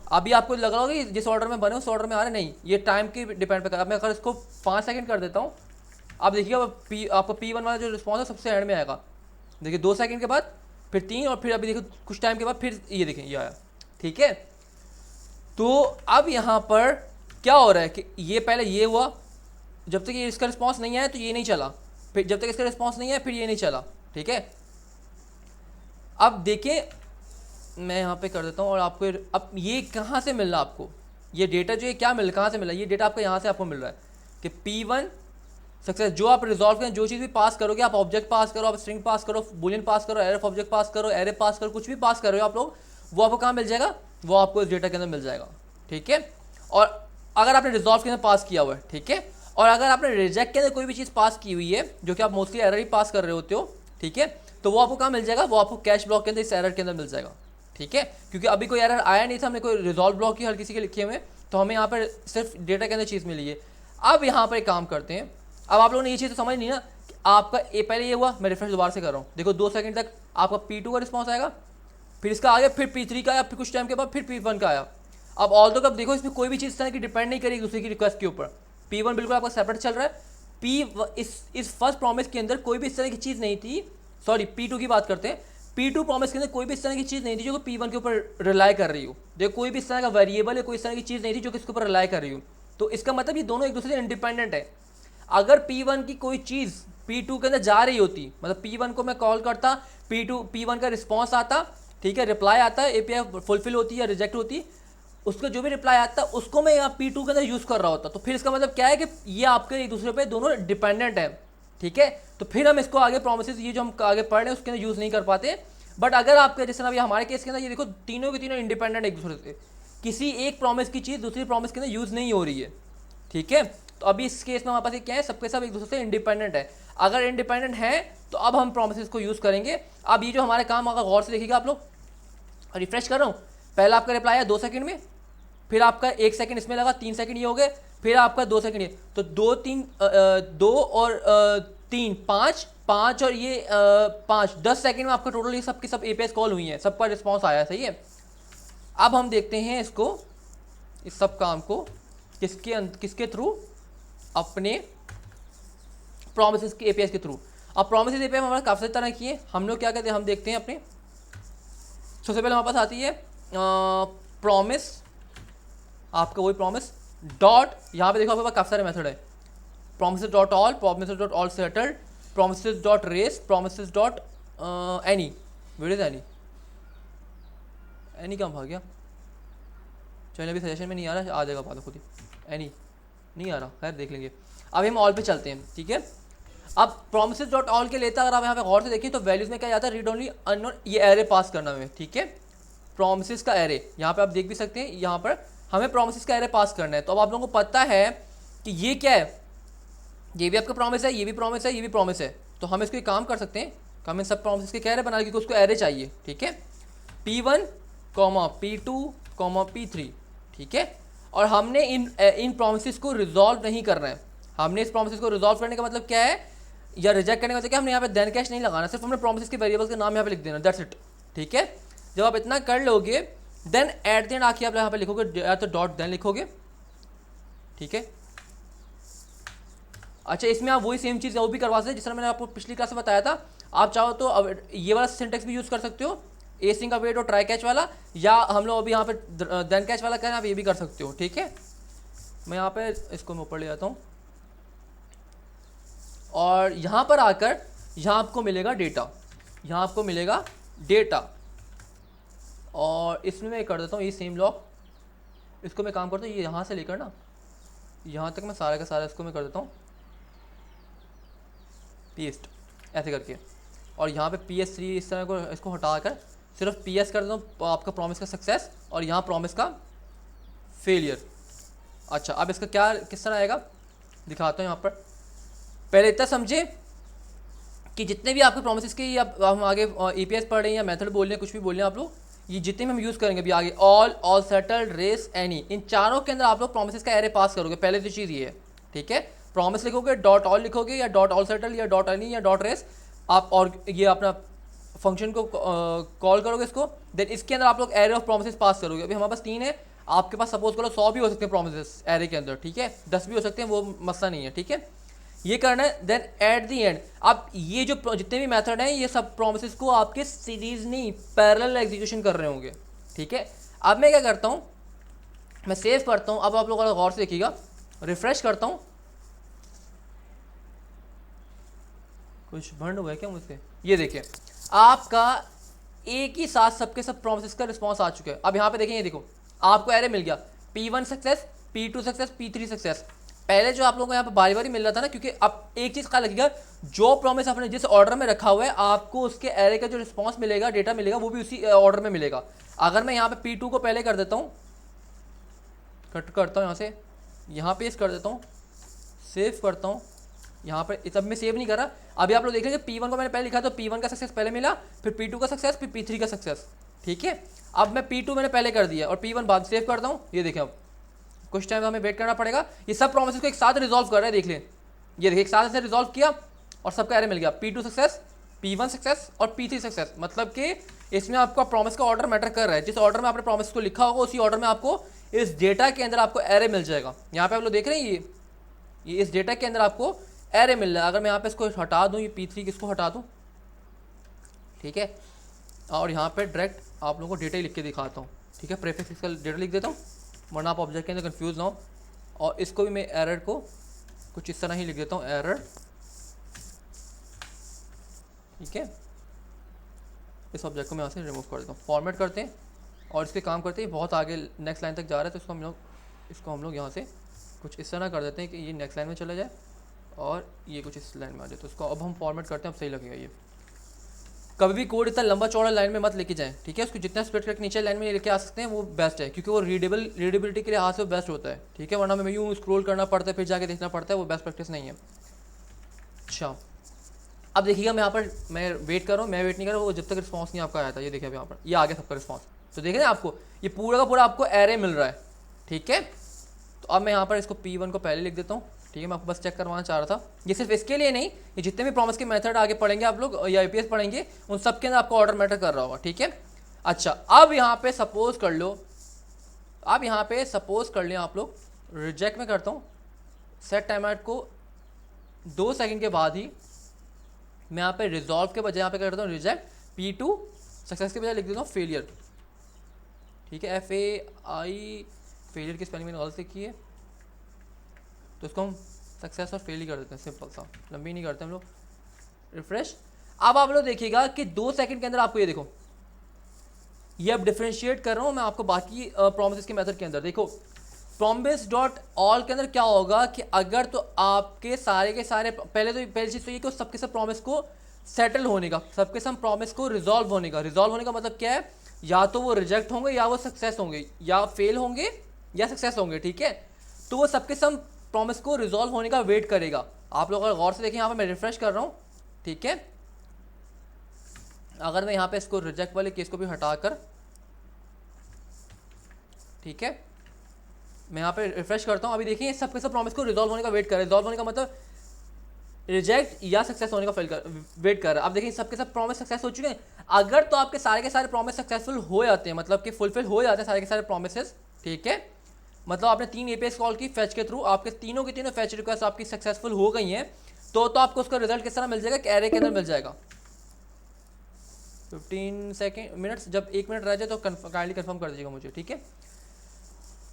अभी आपको लग रहा होगा कि जिस ऑर्डर में बने उस ऑर्डर में आ रहे, नहीं, ये टाइम की डिपेंड पे कर। अब मैं अगर इसको 5 सेकंड कर देता हूँ, आप देखिएगा आपका P1 वाला जो रिस्पॉन्स है सबसे एंड में आएगा। देखिए 2 सेकंड के बाद, फिर 3, और फिर अभी देखिए कुछ टाइम के बाद फिर ये देखें ये आया। ठीक है, तो अब यहाँ पर क्या हो रहा है कि ये पहले ये हुआ, जब तक ये इसका रिस्पॉन्स नहीं आया तो ये नहीं चला, फिर जब तक इसका रिस्पॉन्स नहीं आया फिर ये नहीं चला। ठीक है, अब देखिए मैं यहाँ पे कर देता हूँ और आपको अब ये कहाँ से मिल रहा है आपको, ये डेटा जो है क्या मिल कहाँ से मिल रहा है, ये डेटा आपका यहाँ से आपको मिल रहा है कि P1 सक्सेस जो आप रिजॉल्व करें, जो चीज़ भी पास करोगे, आप ऑब्जेक्ट पास करो, आप स्ट्रिंग पास करो, बुलियन पास करो, एरे ऑफ ऑब्जेक्ट पास करो, एरे पास करो, कुछ भी पास कर रहे हो आप लोग, वो आपको कहाँ मिल जाएगा, वो आपको इस डेटा के अंदर मिल जाएगा। ठीक है, और अगर आपने रिजॉल्व के अंदर पास किया हुआ है, ठीक है, और अगर आपने रिजेक्ट के अंदर कोई भी चीज़ पास की हुई है, जो कि आप मोस्टली एरर ही पास कर रहे होते हो, ठीक है, तो वो आपको कहाँ मिल जाएगा, वो आपको कैश ब्लॉक के अंदर इस एरर के अंदर मिल जाएगा। ठीक है, क्योंकि अभी कोई एरर आया नहीं था, हमने कोई रिजॉल्व ब्लॉक की हर किसी के लिखे हुए, तो हमें यहाँ पर सिर्फ डेटा के अंदर चीज़ मिली है। अब यहाँ पर एक काम करते हैं, अब आप लोगों ने ये चीज़ तो समझ नहीं ना कि आपका पहले ये हुआ, मैं रिफ्रेश दोबारा से कर रहा हूँ, देखो 2 सेकंड तक आपका P2 का रिस्पॉन्स आएगा, फिर इसका आगे, फिर P3 का आया, फिर कुछ टाइम के बाद फिर P1 का आया। अब ऑल तो कब देखो इसमें कोई भी चीज़ इस तरह की डिपेंड नहीं करेगी दूसरे की रिक्वेस्ट के ऊपर, P1 बिल्कुल आपका सेपरेट चल रहा है। इस फर्स्ट प्रॉमिस के अंदर कोई भी इस तरह की चीज़ नहीं थी, सॉरी P2 की बात करते हैं, P2 प्रॉमिस के अंदर कोई भी इस तरह की चीज़ नहीं थी जो कि P1 के ऊपर रिलाई कर रही हो। देखो कोई भी इस तरह का वेरिएबल है, कोई इस तरह की चीज़ नहीं थी जो कि इसके ऊपर रिलाई कर रही हो, तो इसका मतलब ये दोनों एक दूसरे से इंडिपेंडेंट है। अगर P1 की कोई चीज़ P2 के अंदर जा रही होती, मतलब P1 को मैं कॉल करता, P1 का रिस्पॉन्स आता, ठीक है, रिप्लाई आता है, API फुलफिल होती है या रिजेक्ट होती, उसका जो भी रिप्लाई आता है उसको मैं यहाँ P2 के अंदर यूज़ कर रहा होता, तो फिर इसका मतलब क्या है कि ये आपके एक दूसरे पे दोनों डिपेंडेंट है। ठीक है, तो फिर हम इसको आगे प्रोमिसेस ये जो हम आगे पढ़ रहे हैं उसके अंदर यूज़ नहीं कर पाते। बट अगर आपके जैसे अभी हमारे केस के अंदर ये देखो तीनों के तीनों इंडिपेंडेंट एक दूसरे से, किसी एक प्रॉमिस की चीज़ दूसरी प्रॉमिस के अंदर यूज़ नहीं हो रही है। ठीक है, तो अभी इस केस में हमारे पास क्या है, सबके सब एक दूसरे से इंडिपेंडेंट है। अगर इंडिपेंडेंट है तो अब हम प्रोमिसेस को यूज़ करेंगे। अब ये जो हमारे काम अगर गौर से देखिएगा आप लोग, रिफ्रेश कर रहा हूँ, पहला आपका रिप्लाई है 2 सेकंड में, फिर आपका 1 सेकंड इसमें लगा, 3 सेकंड ये हो गए, फिर आपका 2 सेकंड ये, तो 2 और 3 5 और ये 5 10 सेकंड में आपका टोटल ये सब की सब APIs कॉल हुई हैं, सबका रिस्पॉन्स आया है। सही है, अब हम देखते हैं इसको, इस सब काम को किसके थ्रू, अपने प्रोमिसेस के APIs के थ्रू। अब प्रोमिसेस API हमारे काफ़ी सारी तरह की है, हम लोग क्या कहते हैं, हम देखते हैं अपने, सबसे पहले हमारे पास आती है प्रॉमिस, आपका वही प्रॉमिस डॉट, यहाँ पे देखो आपके पास काफ़ी सारे मेथड है, promises dot all, promises dot all settled, promises dot race, promises dot any, where is any कहाँ भाग गया, चलिए अभी सजेशन में नहीं आ रहा, आ जाएगा बाद में खुद ही, एनी नहीं आ रहा, खैर देख लेंगे। अब हम ऑल पे चलते हैं। ठीक है, अब promises डॉट ऑल के लेता अगर आप यहाँ पे गौर से देखिए तो वैल्यूज में क्या जाता है, रीड ओनली अननोन, ये एरे पास करना है। ठीक है, promises का एरे यहाँ पे आप देख भी सकते हैं, यहाँ पर हमें promises का एरे पास करना है। तो अब आप लोगों को पता है कि ये क्या है, ये भी आपका प्रॉमिस है, ये भी प्रॉमिस है, ये भी प्रॉमिस है, तो हम इसको एक काम कर सकते हैं, हम इन सब प्रॉमिस के क्या एरे बना, क्योंकि उसको एरे चाहिए। ठीक है, P1, P2, P3। ठीक है, और हमने इन प्रॉमिसेस को रिजॉल्व नहीं करना है। हमने इस प्रॉमिसेस को रिजॉल्व करने का मतलब क्या है, या रिजेक्ट करने का मतलब क्या, हमने यहाँ पे देन कैश नहीं लगाना, सिर्फ हमने प्रॉमिसेस के वेरिएबल्स के नाम यहाँ पे लिख देना, दैट्स इट। ठीक है, जब आप इतना कर लोगे देन एट द एंड आके आप यहाँ पे लिखोगे, या तो डॉट देन लिखोगे। ठीक है, अच्छा इसमें आप वही सेम चीज़ वो भी करवा सकते हैं जिस तरह मैंने आपको पिछली क्लास में बताया था। आप चाहो तो अब ये वाला सिंटेक्स भी यूज़ कर सकते हो, एसिंग अवेट और ट्राई कैच वाला, या हम लोग अभी यहाँ पे देन कैच वाला करें, आप ये भी कर सकते हो। ठीक है, मैं यहाँ पे इसको मैं ऊपर ले जाता हूँ और यहाँ पर आकर यहाँ आपको मिलेगा डेटा, यहाँ आपको मिलेगा डेटा, और इसमें मैं कर देता हूँ ये सेम ब्लॉक, इसको मैं काम करता हूँ, ये यहाँ से लेकर ना यहाँ तक मैं सारा का सारा इसको मैं कर देता हूँ पेस्ट ऐसे करके, और यहाँ पे PS3 इस तरह को इसको हटाकर सिर्फ PS कर देता हूँ, आपका प्रॉमिस का सक्सेस और यहाँ प्रॉमिस का फेलियर। अच्छा अब इसका क्या किस तरह आएगा दिखाता हूँ यहाँ पर। पहले इतना समझे कि जितने भी आपके प्रोमिसेस के, या हम आगे APIs पढ़ रहे हैं या मेथड बोल रहे हैं, कुछ भी बोल रहे हैं आप लोग, ये जितने भी हम यूज़ करेंगे अभी आगे, ऑल सेटल्ड, रेस, एनी, इन चारों के अंदर आप लोग प्रोमिसेस का एरे पास करोगे। पहले तो चीज़ ये है। ठीक है, प्रॉमिस लिखोगे, डॉट ऑल लिखोगे, या डॉट ऑल सेटल, या डॉट एनी, या डॉट रेस, आप और ये अपना फंक्शन को कॉल करोगे इसको, देन इसके अंदर आप लोग एरे ऑफ प्रोमिसेस पास करोगे। अभी हमारे पास 3 है, आपके पास सपोज करो 100 भी हो सकते हैं प्रोमिसेस एरे के अंदर। ठीक है, 10 भी हो सकते हैं, वो मसला नहीं है। ठीक है, ये करना है। देन एट द एंड अब ये जो जितने भी मेथड हैं ये सब प्रोमिसेस को आपके सीरीज नहीं पैरेलल एग्जीक्यूशन कर रहे होंगे। ठीक है, अब मैं क्या करता हूँ, मैं सेव करता हूँ। अब आप लोग गौर से देखिएगा, रिफ्रेश करता हूँ, कुछ भंड हुआ है क्या मुझसे, ये देखिए आपका एक ही साथ सबके सब प्रोमिसेस का रिस्पॉन्स आ चुका है। अब यहाँ पे देखें, ये देखो आपको एरे मिल गया P1 success, P2 success, P3 success. पहले जो आप लोगों को यहाँ पे बारी बारी मिल रहा था ना, क्योंकि अब एक चीज़ क्या लगेगा, जो प्रॉमिस आपने जिस ऑर्डर में रखा हुआ है आपको उसके एरे का जो रिस्पॉन्स मिलेगा, डेटा मिलेगा, वो भी उसी ऑर्डर में मिलेगा। अगर मैं यहाँ पे P2 को पहले कर देता हूँ, कट करता हूँ यहाँ से, यहाँ पेस्ट कर देता हूँ, सेव करता हूँ, यहाँ पर तब मैं सेव नहीं कर रहा। अभी आप लोग देख रहे हैं P1 को मैंने पहले लिखा तो P1 का सक्सेस पहले मिला, फिर P2 का सक्सेस, फिर P3 का सक्सेस। ठीक है, अब मैं P2 मैंने पहले कर दिया और P1 बाद सेव करता हूँ। ये देखें, अब कुछ टाइम हमें वेट करना पड़ेगा। ये सब प्रोमिसेस को एक साथ रिजॉल्व कर रहे हैं, देख लें। ये देखिए एक साथ ऐसे रिजॉल्व किया और सबका एरे मिल गया, P2 सक्सेस, P1 सक्सेस और P3 सक्सेस। मतलब कि इसमें आपका प्रॉमिस का ऑर्डर मैटर कर रहा है। जिस ऑर्डर में आपने प्रॉमिस को लिखा होगा उसी ऑर्डर में आपको इस डेटा के अंदर आपको एरे मिल जाएगा। यहाँ पे आप लोग देख रहे हैं ये इस डेटा के अंदर आपको एरे मिल रहा है। अगर मैं यहाँ पे इसको हटा दूँ, ये P3 किसको हटा दूँ, ठीक है, और यहाँ पे डायरेक्ट आप लोगों को डेटा ही लिख के दिखाता हूँ। ठीक है, प्रीफिक्स इसका डेटा लिख देता हूँ वरना आप ऑब्जेक्ट के अंदर कंफ्यूज ना हो। और इसको भी मैं एरर को कुछ इस तरह ही लिख देता हूँ, एरर। ठीक है, इस ऑब्जेक्ट को मैं यहाँ से रिमूव कर देता हूँ। फॉर्मेट करते हैं और इस पर काम करते हैं। बहुत आगे नेक्स्ट लाइन तक जा रहा है तो इसको हम लोग यहाँ से कुछ इस तरह कर देते हैं कि ये नेक्स्ट लाइन में चला जाए और ये कुछ इस लाइन में आ जाए। तो इसको अब हम फॉर्मेट करते हैं, अब सही लगेगा। ये कभी भी कोड इतना लंबा चौड़ा लाइन में मत लेके जाएं। ठीक है, उसको जितना स्प्लिट करके नीचे लाइन में लेके आ सकते हैं वो बेस्ट है, क्योंकि वो रीडेबिलिटी के लिए हाथ से बेस्ट होता है। ठीक है, वरना हमें यूँ स्क्रॉल करना पड़ता है, फिर जाके देखना पड़ता है, वो बेस्ट प्रैक्टिस नहीं है। अच्छा, अब देखिएगा मैं यहाँ पर मैं वेट कर रहा हूँ, मैं वेट नहीं कर रहा, वो जब तक रिस्पॉन्स नहीं आपका आया था। ये देखिए अब यहाँ पर ये आ गया सबका रिस्पॉन्स। तो देखें आपको ये पूरा का पूरा आपको एरे मिल रहा है। ठीक है, तो अब मैं यहाँ पर इसको P1 को पहले लिख देता हूँ। ठीक है, मैं आपको बस चेक करवाना चाह रहा था। ये सिर्फ इसके लिए नहीं, ये जितने भी प्रॉमिस के मेथड आगे पढ़ेंगे आप लोग या APS पढ़ेंगे उन सब के अंदर आपको ऑर्डर मैटर कर रहा होगा। ठीक है, अच्छा अब यहाँ पे सपोज कर लो, अब यहाँ पे सपोज कर लें आप लोग, रिजेक्ट में करता हूँ, सेट टाइम आउट को 2 सेकंड के बाद ही मैं यहाँ पे रिजॉल्व के बजाय यहाँ पे करता हूँ रिजेक्ट, P2 सक्सेस के बजाय लिख देता हूँ फेलियर। ठीक है, FAI, फेलियर की स्पेलिंग मैंने गलत से की है तो इसको हम सक्सेस और फेल ही कर देते हैं, सिंपल सा, लंबी नहीं करते हम लोग। रिफ्रेश। अब आप लोग देखिएगा कि 2 सेकंड के अंदर आपको ये देखो, ये अब डिफरेंशिएट कर रहा हूँ मैं आपको बाकी प्रॉमिसेस के मेथड के अंदर। देखो प्रॉमिस डॉट ऑल के अंदर क्या होगा कि अगर तो आपके सारे के सारे पहली चीज़ तो ये कि सबके सब प्रॉमिस को सेटल होने का, सबके सब प्रॉमिस को रिजॉल्व होने का। रिजॉल्व होने का मतलब क्या है, या तो वो रिजेक्ट होंगे या वो सक्सेस होंगे, या फेल होंगे या सक्सेस होंगे। ठीक है, तो वो सबके सब प्रॉमिस को रिजॉल्व होने का वेट करेगा। आप लोग अगर गौर से देखें, यहाँ पे मैं रिफ्रेश कर रहा हूँ। ठीक है, अगर मैं यहाँ पे इसको रिजेक्ट वाले केस को भी हटाकर, ठीक है, मैं यहाँ पे रिफ्रेश करता हूँ, अभी देखिए सबके सब प्रॉमिस को रिजॉल्व होने का वेट कर रहा है। रिजॉल्व होने का मतलब रिजेक्ट या सक्सेस होने का वेट कर रहा है। अब देखिए सबके सब प्रॉमिस सक्सेस हो चुके हैं। अगर तो आपके सारे के सारे प्रॉमिस सक्सेसफुल हो जाते हैं, मतलब कि फुलफिल हो जाते हैं सारे के सारे प्रॉमिसेस। ठीक है, मतलब आपने 3 APS कॉल की फैच के थ्रू, आपके तीनों की तीनों फैच रिक्वेस्ट आपकी सक्सेसफुल हो गई हैं, तो आपको उसका रिजल्ट किस तरह मिल जाएगा, एरे के अंदर मिल जाएगा। 15 मिनट्स, जब 1 मिनट रह जाए तो काइंडली कंफर्म कर दीजिएगा मुझे। ठीक है,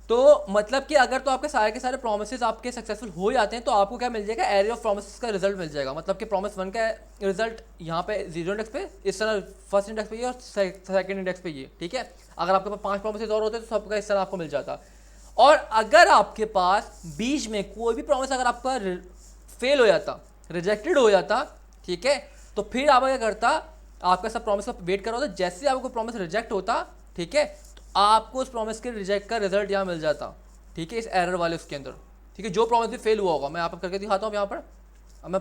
तो मतलब कि अगर तो आपके सारे के सारे प्रोमिसेस आपके सक्सेसफुल हो जाते हैं तो आपको क्या मिल जाएगा, एरे ऑफ प्रोमिसेस का रिजल्ट मिल जाएगा। मतलब कि प्रॉमिस 1 का रिजल्ट यहाँ पे 0 इंडेक्स पे, इस तरह फर्स्ट इंडेक्स पे ये और सेकंड इंडेक्स पे ये। ठीक है, अगर आपके पास 5 प्रोमिसेस और होते तो सबका इस तरह आपको मिल जाता। और अगर आपके पास बीच में कोई भी प्रॉमिस अगर आपका फेल हो जाता, रिजेक्टेड हो जाता, ठीक है, तो फिर आप क्या करता, आपका सब प्रॉमिस का वेट कर रहा होता, जैसे आपको प्रॉमिस रिजेक्ट होता, ठीक है, तो आपको उस प्रॉमिस के रिजेक्ट का रिजल्ट यहाँ मिल जाता। ठीक है, इस एरर वाले उसके अंदर। ठीक है, जो प्रॉमिस भी फेल हुआ होगा, मैं यहाँ पर करके दिखाता हूँ। यहाँ पर अब मैं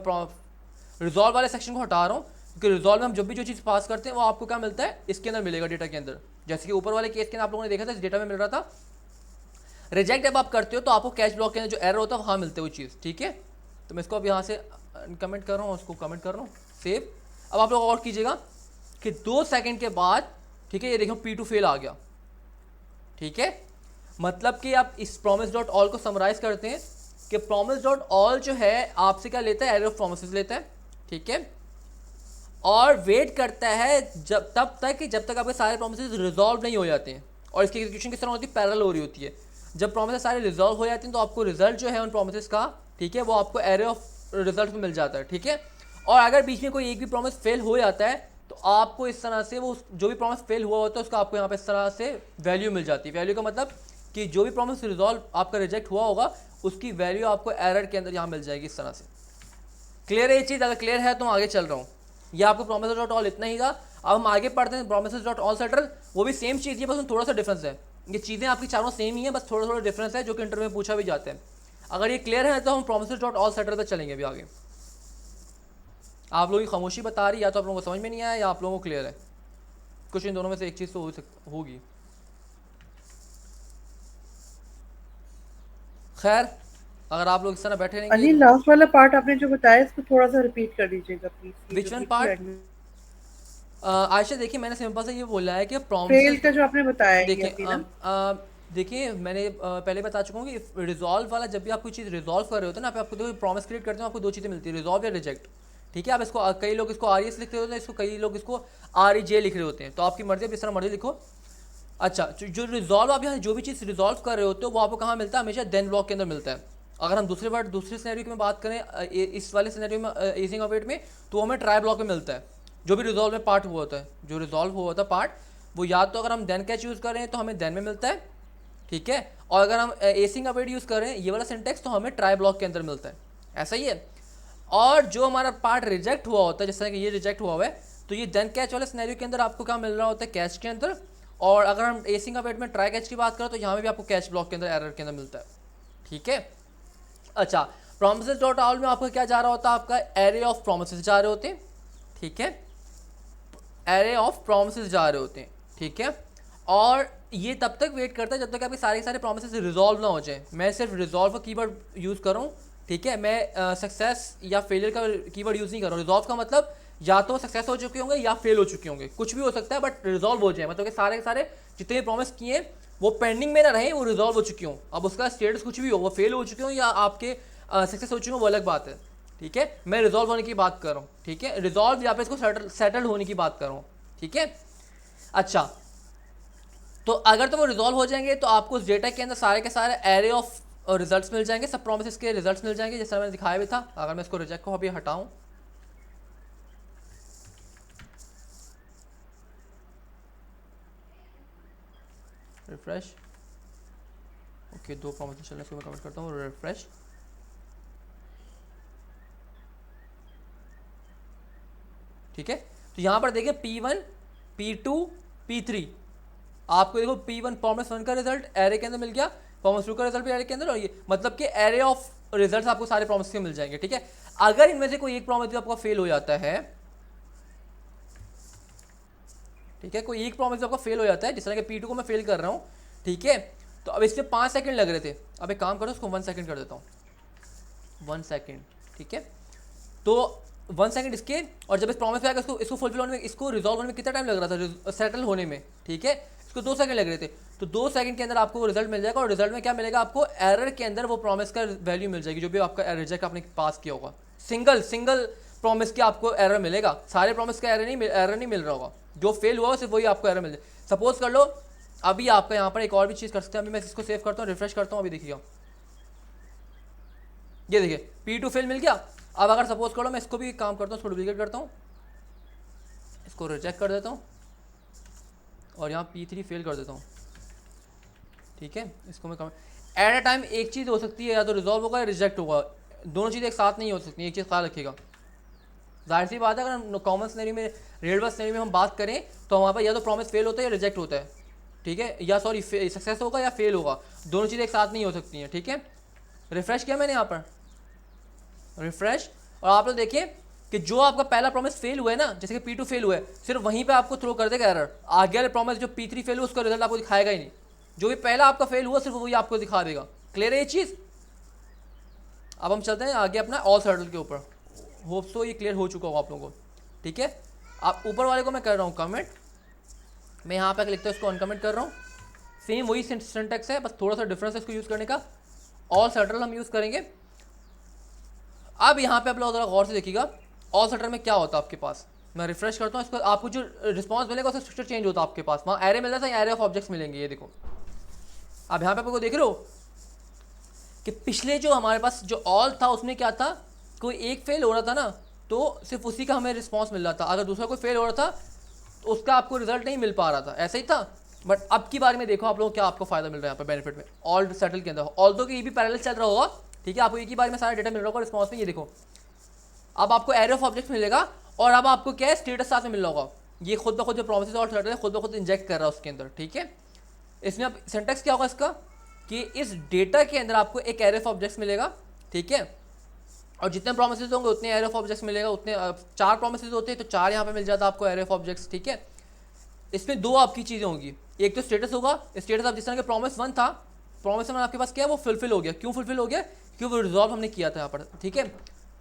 रिजॉल्व वाले सेक्शन को हटा रहा हूँ, क्योंकि रिजॉल्व में हम जब भी जो चीज़ पास करते हैं वो आपको क्या मिलता है, इसके अंदर मिलेगा, डेटा के अंदर। जैसे कि ऊपर वाले केस के अंदर आप लोगों ने देखा था, इस डेटा में मिल रहा था। रिजेक्ट जब आप करते हो तो आपको कैच ब्लॉक के अंदर जो एरर होता है वहाँ मिलते है वो चीज़। ठीक है, तो मैं इसको अब यहाँ से कमेंट कर रहा हूँ, उसको कमेंट कर रहा हूँ, सेव। अब आप लोग और कीजिएगा कि 2 सेकंड के बाद, ठीक है, ये देखो P2 फेल आ गया। ठीक है, मतलब कि आप इस प्रॉमिस डॉट ऑल को समराइज करते हैं कि प्रॉमिस डॉट ऑल जो है आपसे क्या लेता है, एरे ऑफ प्रॉमिसेस लेता है। ठीक है, और वेट करता है तब तक आपके सारे प्रॉमिसेस रिजॉल्व नहीं हो जाते हैं। और इसकी एग्जीक्यूशन किस तरह होती है, पैरेलल हो रही होती है। जब प्रॉमिसेस सारे रिजॉल्व हो जाते हैं तो आपको रिजल्ट जो है उन प्रॉमिसेस का, ठीक है, वो आपको एरे ऑफ रिजल्ट में मिल जाता है। ठीक है, और अगर बीच में कोई एक भी प्रॉमिस फेल हो जाता है तो आपको इस तरह से वो जो भी प्रॉमिस फेल हुआ होता है उसका आपको यहाँ पे इस तरह से वैल्यू मिल जाती है। वैल्यू का मतलब कि जो भी प्रॉमिस रिजॉल्व आपका रिजेक्ट हुआ होगा उसकी वैल्यू आपको एरर के अंदर यहाँ मिल जाएगी इस तरह से। क्लियर है ये चीज़? अगर क्लियर है तो मैं आगे चल रहा हूँ। ये आपको प्रोमिसेस डॉट ऑल इतना ही था। अब हम आगे पढ़ते हैं प्रोमिसेस डॉट ऑल सेटल। वो भी सेम चीज़ है, बस उसमें थोड़ा सा डिफरेंस है। ये चीज़ें आपकी चारों सेम ही है, बस थोड़ा थोड़ा डिफरेंस है जो कि इंटरव्यू में पूछा भी जाता है। अगर ये क्लियर है तो हम प्रोमिसेस डॉट ऑल सेटल पर चलेंगे अभी आगे। आप लोगों की खामोशी बता रही या तो आप लोगों को समझ में नहीं आया या आप लोगों को क्लियर है। कुछ इन दोनों में से एक चीज़ तो होगी। खैर अगर आप लोग इस तरह बैठे रहेंगे। अनिल, लास्ट वाला पार्ट आपने जो बताया इसको थोड़ा सा रिपीट कर दीजिएगा please. Which one part? Ayesha देखिए मैंने सिंपल से ये बोला है कि फेल प्रॉमिसेस का जो आपने बताया देखिए मैंने पहले बता चुका हूँ कि रिजॉल्व वाला जब भी आप कोई चीज़ रिजॉल्व कर रहे होते हैं ना, आपको दो प्रॉमिस क्रिएट करते हैं, आपको दो चीज़ें मिलती है, रिजॉल्व या रिजेक्ट। ठीक है, आप इसको कई लोग इसको RES लिखते होते हैं, इसको कई लोग इसको REJ लिख रहे होते हैं, तो आपकी मर्जी है जिस तरह मर्जी लिखो। अच्छा, जो रिजॉल्व आप यहाँ जो भी चीज़ रिजॉल्व कर रहे होते हो वो आपको कहाँ मिलता है? हमेशा देन ब्लॉक के अंदर मिलता है। अगर हम दूसरे सिनेरियो की में बात करें, इस वाले सिनेरियो में एजिंग ऑफ वेट में, तो हमें ट्राई ब्लॉक में मिलता है। जो भी रिजॉल्व में पार्ट हुआ होता है, जो रिजॉल्व हुआ होता है पार्ट, वो या तो अगर हम देन कैच यूज़ कर रहे हैं तो हमें देन में मिलता है, ठीक है, और अगर हम एसिंग ऑफ वेट यूज़ कर रहे हैं ये वाला सिंटेक्स तो हमें ट्राई ब्लॉक के अंदर मिलता है। ऐसा ही है। और जो हमारा पार्ट रिजेक्ट हुआ होता है, जैसा कि ये रिजेक्ट हुआ है, तो ये देन कैच वाले सिनेरियो के अंदर आपको क्या मिल रहा होता है? कैच के अंदर। और अगर हम एसिंग ऑफ वेट में ट्राई कैच की बात करें तो यहाँ में भी आपको कैच ब्लॉक के अंदर एरर के अंदर मिलता है। ठीक है। अच्छा, प्रोमिसेस डॉट ऑल में आपका क्या जा रहा होता है? आपका एरे ऑफ प्रोमिसेस जा रहे होते हैं। ठीक है, एरे ऑफ प्रोमिसेस जा रहे होते हैं। ठीक है, और ये तब तक वेट करता है जब तक आपके सारे प्रोमिसेस रिजॉल्व ना हो जाए। मैं सिर्फ रिजॉल्व का कीवर्ड यूज़ कर रहा हूँ। ठीक है, मैं सक्सेस या फेलियर का कीवर्ड यूज़ नहीं कर रहा हूँ। रिजॉल्व का मतलब या तो सक्सेस हो चुके होंगे या फेल हो चुके होंगे, कुछ भी हो सकता है, बट रिजॉल्व हो जाए, मतलब कि सारे जितने प्रॉमिस किए हैं वो पेंडिंग में ना रहे, वो रिजॉल्व हो चुकी हों। अब उसका स्टेटस कुछ भी हो, वो फेल हो चुके हों या आपके सक्सेस हो चुके हों, वो अलग बात है। ठीक है, मैं रिजॉल्व होने की बात कर रहा हूँ। ठीक है, रिजॉल्व या फिर इसको सेटल्ड होने की बात कर रहा हूँ। ठीक है, अच्छा, तो अगर तो वो रिजॉल्व हो जाएंगे तो आपको उस डेटा के अंदर सारे के सारे एरे ऑफ रिजल्ट्स मिल जाएंगे, सब प्रोमिसेस के रिजल्ट्स मिल जाएंगे, जैसा मैंने दिखाया भी था। अगर मैं इसको रिजेक्ट को अभी हटाऊं, रिफ्रेश, ओके, दो प्रोमिसेस चलने, इसको मैं कमेंट करता हूँ, रिफ्रेश। ठीक है, तो यहाँ पर देखिए P1, P2, P3, आपको देखो P1 प्रॉमिस 1 का रिजल्ट एरे के अंदर मिल गया, प्रॉमिस 2 का रिजल्ट भी एरे के अंदर, और ये मतलब कि एरे ऑफ रिजल्ट्स आपको सारे प्रॉमिस के मिल जाएंगे। ठीक है, अगर इनमें से कोई एक प्रॉमिस आपका फेल हो जाता है, ठीक है, कोई एक प्रॉमिस आपका फेल हो जाता है, जिस तरह के P2 को मैं फेल कर रहा हूँ, ठीक है, तो अब इसमें 5 सेकंड लग रहे थे, अब एक काम करो उसको 1 सेकंड कर देता हूँ, 1 सेकंड। ठीक है, तो 1 सेकंड इसके, और जब इस प्रॉमिस पे आएगा इसको फुलफिल होने में, इसको रिजॉल्व होने में कितना टाइम लग रहा था? सेटल होने में। ठीक है, इसको 2 सेकंड लग रहे थे, तो 2 सेकंड के अंदर आपको रिजल्ट मिल जाएगा, और रिजल्ट में क्या मिलेगा आपको? एरर के अंदर वो प्रॉमिस का वैल्यू मिल जाएगी, जो भी आपका रिजेक्ट आपने पास किया होगा। सिंगल प्रॉमिस के आपको एरर मिलेगा, सारे प्रॉमिस का एरर नहीं मिल रहा होगा, जो फेल हुआ सिर्फ वही आपको एरर मिल जाए। सपोज कर लो अभी आपका यहाँ पर एक और भी चीज़ कर सकते हैं, अभी मैं इसको सेव करता हूँ, रिफ्रेश करता हूँ, अभी देखिएगा, ये देखिए P2 फेल मिल गया। अब अगर सपोज करो मैं इसको भी काम करता हूँ, इसको डुप्लीकेट करता हूँ, इसको रिजेक्ट कर देता हूँ, और यहाँ P3 फेल कर देता हूँ। ठीक है, इसको मैं एट अ टाइम एक चीज़ हो सकती है, या तो रिजॉल्व होगा या रिजेक्ट होगा, दोनों चीज़ें एक साथ नहीं हो सकती, एक चीज़ ख्याल रखिएगा। जाहिर सी बात है, अगर हम कॉमन सिनेरियो में, रियल वर्ल्ड सिनेरियो में हम बात करें तो हमारे पास या तो प्रॉमिस फेल होता है या रिजेक्ट होता है। ठीक है, या सॉरी सक्सेस होगा या फेल होगा, दोनों चीज़ें एक साथ नहीं हो सकती हैं। ठीक है, रिफ्रेश किया मैंने यहाँ पर, रिफ्रेश, और आप लोग देखिए कि जो आपका पहला प्रॉमिस फेल हुआ है ना, जैसे कि P2 फेल हुआ है, सिर्फ वहीं पे आपको थ्रो कर देगा एरर। आगे वाले प्रॉमिस जो P3 फेल हुआ उसका रिजल्ट आपको दिखाएगा ही नहीं, जो भी पहला आपका फेल हुआ सिर्फ वही आपको दिखा देगा। क्लियर है ये चीज़? अब हम चलते हैं आगे अपना ऑल सेटल के ऊपर। होप सो ये क्लियर हो चुका होगा आप लोगों को। ठीक है, आप ऊपर वाले को मैं कर रहा हूँ कमेंट, मैं यहाँ पे लिखता हूँ उसको अनकमेंट कर रहा हूँ, सेम वही सिंटैक्स है, बस थोड़ा सा डिफरेंस है इसको यूज़ करने का। ऑल सेटल हम यूज़ करेंगे। अब यहाँ पे आप लोग ज़रा गौर से देखिएगा ऑल सेटल में क्या होता है आपके पास। मैं रिफ्रेश करता हूँ इसको, आपको जो रिस्पॉन्स मिलेगा उसका स्ट्रक्चर चेंज होता है आपके पास। वहाँ एरे मिल रहा था, एरे ऑफ ऑब्जेक्ट्स मिलेंगे। ये देखो अब यहाँ पे आपको देख रहे हो कि पिछले जो हमारे पास जो ऑल था उसमें क्या था, कोई एक फेल हो रहा था ना, तो सिर्फ उसी का हमें रिस्पॉन्स मिल रहा था, अगर दूसरा कोई फेल हो रहा था तो उसका आपको रिजल्ट नहीं मिल पा रहा था, ऐसा ही था। बट अब की बार में देखो आप लोग क्या आपको फायदा मिल रहा है यहाँ पर बेनिफिट में, ऑल सेटल के अंदर, ऑल्दो कि ये भी पैरेलल चल रहा होगा, ठीक है, आपको एक ही बार में सारा डेटा मिल रहा होगा रिस्पॉन्स में। ये देखो अब आपको एरे ऑफ ऑब्जेक्ट मिलेगा और अब आपको क्या है स्टेटस साथ में मिल रहा होगा, ये खुद ब खुद जो प्रोमिस और सेटल है खुद ब खुद इंजेक्ट कर रहा है उसके अंदर, ठीक है। इसमें अब सिंटैक्स क्या होगा इसका कि इस डेटा के अंदर आपको एक एरे ऑफ ऑब्जेक्ट्स मिलेगा, ठीक है, और जितने प्रोमिसेस होंगे उतने एरे ऑफ ऑब्जेक्ट्स मिलेगा, उतने 4 प्रोमिसेस होते हैं तो 4 यहाँ पे मिल जाता है आपको एरे ऑफ ऑब्जेक्ट्स, ठीक है। इसमें 2 आपकी चीज़ें होंगी, एक तो स्टेटस होगा, स्टेटस आप जिस तरह के प्रॉमिस 1 था, प्रॉमिस 1 आपके पास क्या है वो फुलफिल हो गया, क्यों फुलफिल हो गया, क्योंकि वो रिजॉल्व हमने किया था यहाँ पर, ठीक है,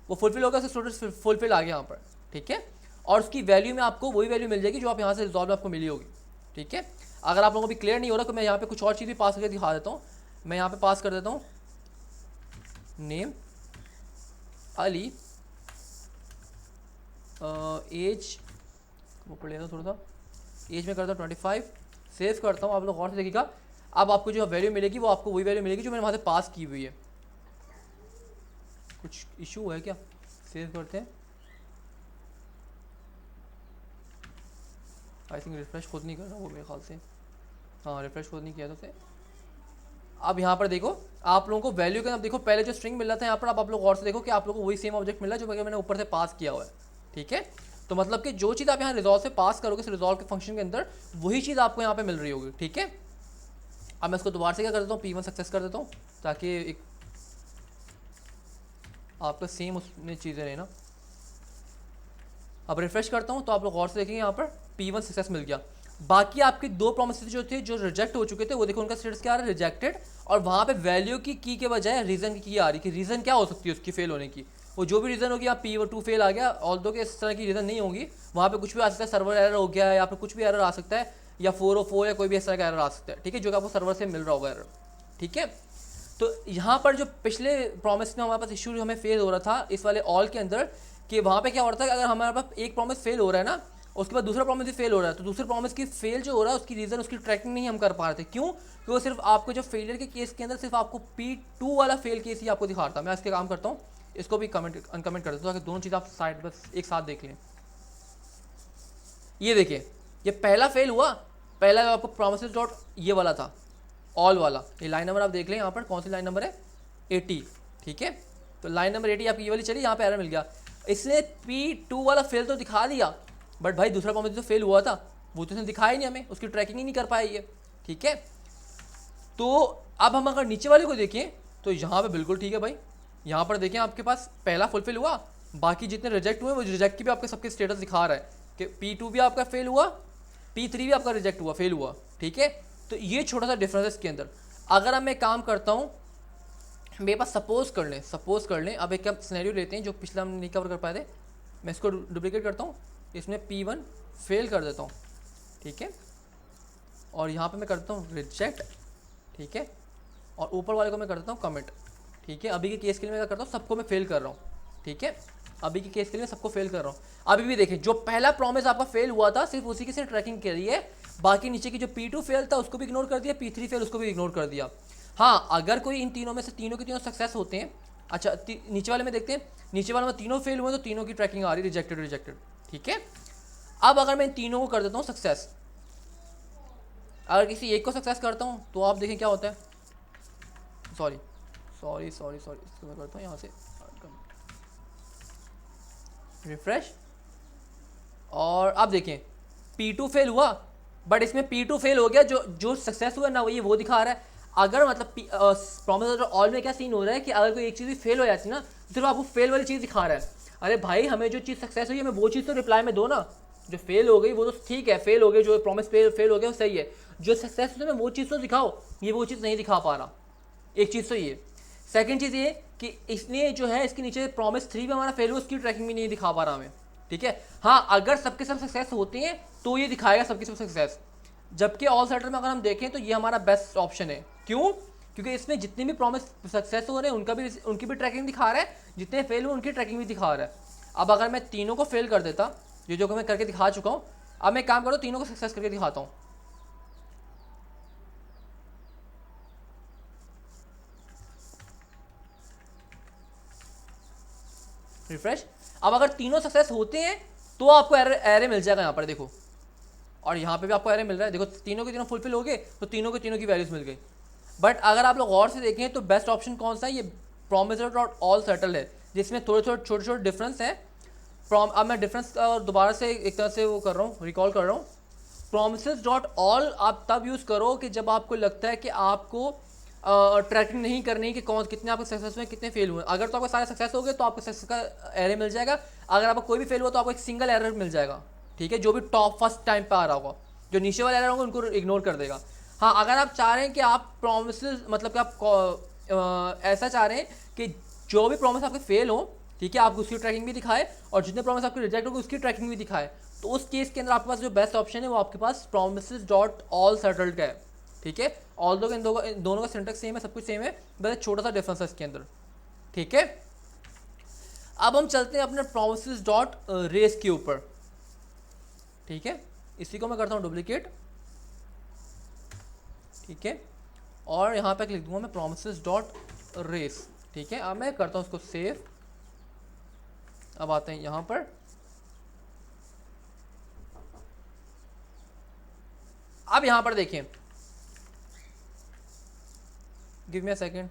वो फुलफिल हो गया, स्टेटस फुलफिल आ गया यहाँ पर, ठीक है। और उसकी वैल्यू में आपको वही वैल्यू मिल जाएगी जो आप यहाँ से रिजॉल्व में आपको मिली होगी, ठीक है। अगर आप लोगों को भी क्लियर नहीं हो रहा तो मैं यहाँ पे कुछ और चीज़ भी पास करके दिखा देता हूँ। मैं यहाँ पे पास कर देता हूँ नेम अली, एज वो पढ़ लेना थोड़ा सा, एज में करता हूँ 25, सेव करता हूँ, आप लोग गौर से देखिएगा। अब आपको जो वैल्यू मिलेगी वो आपको वही वैल्यू मिलेगी जो मैंने वहाँ से पास की हुई है। कुछ इशू है क्या, सेव करते हैं, आई थिंक रिफ्रेश खुद नहीं कर रहा वो मेरे ख्याल से, हाँ रिफ्रेश खुद नहीं किया था उसे। अब यहाँ पर देखो आप लोगों को वैल्यू के, अब देखो पहले जो स्ट्रिंग मिल रहा था यहाँ पर, अब आप लोग गौर से देखो कि आप लोगों को वही सेम ऑब्जेक्ट मिला जो मैंने ऊपर से पास किया हुआ है, ठीक है। तो मतलब कि जो चीज़ आप यहाँ रिजॉल्व से पास करोगे इस रिजॉल्व के फंक्शन के अंदर वही चीज़ आपको यहाँ पे मिल रही होगी, ठीक है। अब मैं इसको दोबारा से क्या कर देता हूँ, P1 सक्सेस कर देता हूँ ताकि एक आपका सेम उसमें चीज़ें रहे ना। अब रिफ्रेश करता हूँ तो आप लोग गौर से देखेंगे यहाँ पर P1 सक्सेस मिल गया। बाकी आपके 2 प्रोमिसेस जो थे जो रिजेक्ट हो चुके थे वो देखो उनका स्टेटस क्या आ रहा है, रिजेक्टेड, और वहाँ पे वैल्यू की के बजाय रीज़न की आ रही है कि रीज़न क्या हो सकती है उसकी फेल होने की, वो जो भी रीज़न होगी, यहाँ P2 फेल आ गया, ऑल्दो के इस तरह की रीज़न नहीं होगी, वहाँ पे कुछ भी आ सकता है, सर्वर एरर हो गया या फिर कुछ भी एरर आ सकता है, या 404 या कोई भी इस तरह का एरर आ सकता है, ठीक है, जो कि आपको सर्वर से मिल रहा होगा एरर, ठीक है। तो यहाँ पर जो पिछले प्रॉमिस में हमारे पास इशू हमें फेल हो रहा था इस वाले ऑल के अंदर, कि वहाँ पे क्या हो रहा था कि अगर हमारे पास एक प्रॉमिस फेल हो रहा है ना, उसके बाद दूसरा प्रॉमिस भी फेल हो रहा है, तो दूसरे प्रॉमिस की फेल जो हो रहा है उसकी रीज़न उसकी ट्रैकिंग नहीं हम कर पा रहे थे, क्यों, क्योंकि वो सिर्फ आपको जो फेलियर के केस के अंदर सिर्फ आपको P2 वाला फेल केस ही आपको दिखा रहा था। मैं इसके काम करता हूँ, इसको भी कमेंट अनकमेंट कर देता हूँ ताकि दोनों चीज़ आप साइड बस एक साथ देख लें। ये देखिए ये पहला फेल हुआ, पहला आपको प्रोमिस डॉट ये वाला था ऑल वाला, ये लाइन नंबर आप देख लें यहाँ पर कौन सी लाइन नंबर है 80, ठीक है। तो लाइन नंबर 80 आपकी ये वाली चली, यहाँ पे एरर मिल गया, इसने P2 वाला फेल तो दिखा दिया, बट भाई दूसरा प्रॉमिस जो फेल हुआ था वो तो इसने दिखाया ही नहीं हमें, उसकी ट्रैकिंग ही नहीं कर पाई ये, ठीक है। तो अब हम अगर नीचे वाले को देखें तो यहाँ पे बिल्कुल ठीक है भाई, यहाँ पर देखें आपके पास पहला फुलफिल हुआ, बाकी जितने रिजेक्ट हुए वो रिजेक्ट की भी आपके सबके स्टेटस दिखा रहा है कि P2 भी आपका फेल हुआ, P3 भी आपका रिजेक्ट हुआ, फेल हुआ, ठीक है। तो ये छोटा सा डिफरेंस है इसके अंदर। अगर अब मैं काम करता हूँ, मेरे पास सपोज कर लें अब एक सिनेरियो लेते हैं जो पिछला हम नहीं कवर कर पाए थे, मैं इसको डुप्लीकेट करता हूँ, इसमें P1 फेल कर देता हूँ, ठीक है, और यहाँ पे मैं करता हूँ रिजेक्ट, ठीक है, और ऊपर वाले को मैं कर देता हूँ कमिट, ठीक है। अभी के केस के लिए मैं क्या करता हूँ, सबको मैं फेल कर रहा हूँ, ठीक है, अभी के केस के लिए मैं सबको फेल कर रहा हूँ। अभी भी देखें जो पहला प्रॉमिस आपका फेल हुआ था सिर्फ उसी की सिर्फ ट्रैकिंग करी है, बाकी नीचे की जो P2 फेल था उसको भी इग्नोर कर दिया, P3 फेल उसको भी इग्नोर कर दिया। हाँ अगर कोई इन तीनों में से तीनों के तीनों सक्सेस होते हैं, अच्छा नीचे वाले में देखते हैं, नीचे वाले में तीनों फेल हुए तो तीनों की ट्रैकिंग आ रही है रिजेक्टेड, ठीक है। अब अगर मैं इन तीनों को कर देता हूँ सक्सेस, अगर किसी एक को सक्सेस करता हूँ तो आप देखें क्या होता है, सॉरी इसको मैं करता हूँ यहाँ से रिफ्रेश, और अब देखें P2 फेल हुआ, बट इसमें P2 फेल हो गया, जो सक्सेस हुआ ना वो दिखा रहा है। अगर मतलब प्रॉमिस ऑल में क्या सीन हो रहा है कि अगर कोई एक चीज़ भी फेल हो जाती है ना तो सिर्फ आपको फेल वाली चीज़ दिखा रहा है। अरे भाई हमें जो चीज़ सक्सेस हुई है हमें वो चीज़ तो रिप्लाई में दो ना, जो फेल हो गई वो तो ठीक है, फेल हो गई, जो प्रॉमिस फेल हो गया वो सही है, जो सक्सेस हुई वो चीज़ तो दिखाओ, ये वो चीज़ नहीं दिखा पा रहा, एक चीज़ तो ये। सेकंड चीज़ ये कि इसने जो है इसके नीचे प्रॉमिस 3 में हमारा फेल हुआ, उसकी ट्रैकिंग भी नहीं दिखा पा रहा हमें, ठीक है। हाँ अगर सबके सब सक्सेस होते हैं तो ये दिखाएगा सबके सब सक्सेस, जबकि ऑल सेटर में अगर हम देखें तो ये हमारा बेस्ट ऑप्शन है, क्यों, क्योंकि इसमें जितने भी प्रॉमिस सक्सेस हो रहे हैं उनकी भी ट्रैकिंग दिखा रहा है, जितने फेल हुए उनकी ट्रैकिंग भी दिखा रहा है। अब अगर मैं तीनों को फेल कर देता, ये जो मैं करके दिखा चुका हूँ, अब मैं काम करूँ तीनों को सक्सेस करके दिखाता हूँ। रिफ्रेश। अब अगर तीनों सक्सेस होते हैं तो आपको एरे मिल जाएगा यहाँ पर देखो, और यहाँ पे भी आपको एरे मिल रहा है देखो, तीनों के तीनों फुलफिल हो गए तो तीनों के तीनों की वैल्यूज मिल गई। बट अगर आप लोग गौर से देखें तो बेस्ट ऑप्शन कौन सा है, ये प्रोमिसर डॉट ऑल सेटल है, जिसमें थोड़े थोड़े छोटे छोटे डिफरेंस है। अब मैं डिफरेंस दोबारा से एक तरह से वो कर रहा हूँ, रिकॉल कर रहा हूँ। प्रोमिसेस डॉट ऑल आप तब यूज़ करो कि जब आपको लगता है कि आपको ट्रैकिंग नहीं करनी कि कौन कितने आपके सक्सेस हुए कितने फेल हुए। अगर तो आपके सारे सक्सेस हो गए तो आपको सक्सेस का एरे मिल जाएगा, अगर आपको कोई भी फेल हुआ तो आपको एक सिंगल एरर मिल जाएगा, ठीक है, जो भी टॉप फर्स्ट टाइम पे आ रहा होगा। जो नीचे वाले एरर होंगे उनको इग्नोर कर देगा। हाँ, अगर आप चाह रहे हैं कि आप प्रोमिसेस मतलब कि आप ऐसा चाह रहे हैं कि जो भी प्रॉमिस आपके फेल हो, ठीक है, आप उसकी ट्रैकिंग भी दिखाए और जितने प्रॉमिस आपके रिजेक्ट होंगे उसकी ट्रैकिंग भी दिखाए, तो उस केस के अंदर आपके पास जो बेस्ट ऑप्शन है वो आपके पास प्रोमिसेस डॉट ऑल सेटल्ड का है, ठीक है। ऑल दो इन दोनों का सिंटेक्स सेम है, सब कुछ सेम है, बस एक छोटा सा डिफरेंस है इसके अंदर, ठीक है। अब हम चलते हैं अपने प्रोमिसेस डॉट रेस के ऊपर, ठीक है। इसी को मैं करता हूँ डुप्लीकेट, ठीक है, और यहाँ पे लिख दूंगा मैं प्रोमिसेस डॉट रेस, ठीक है। अब मैं करता हूँ उसको सेव। अब आते हैं यहाँ पर, अब यहाँ पर देखें, give me a second.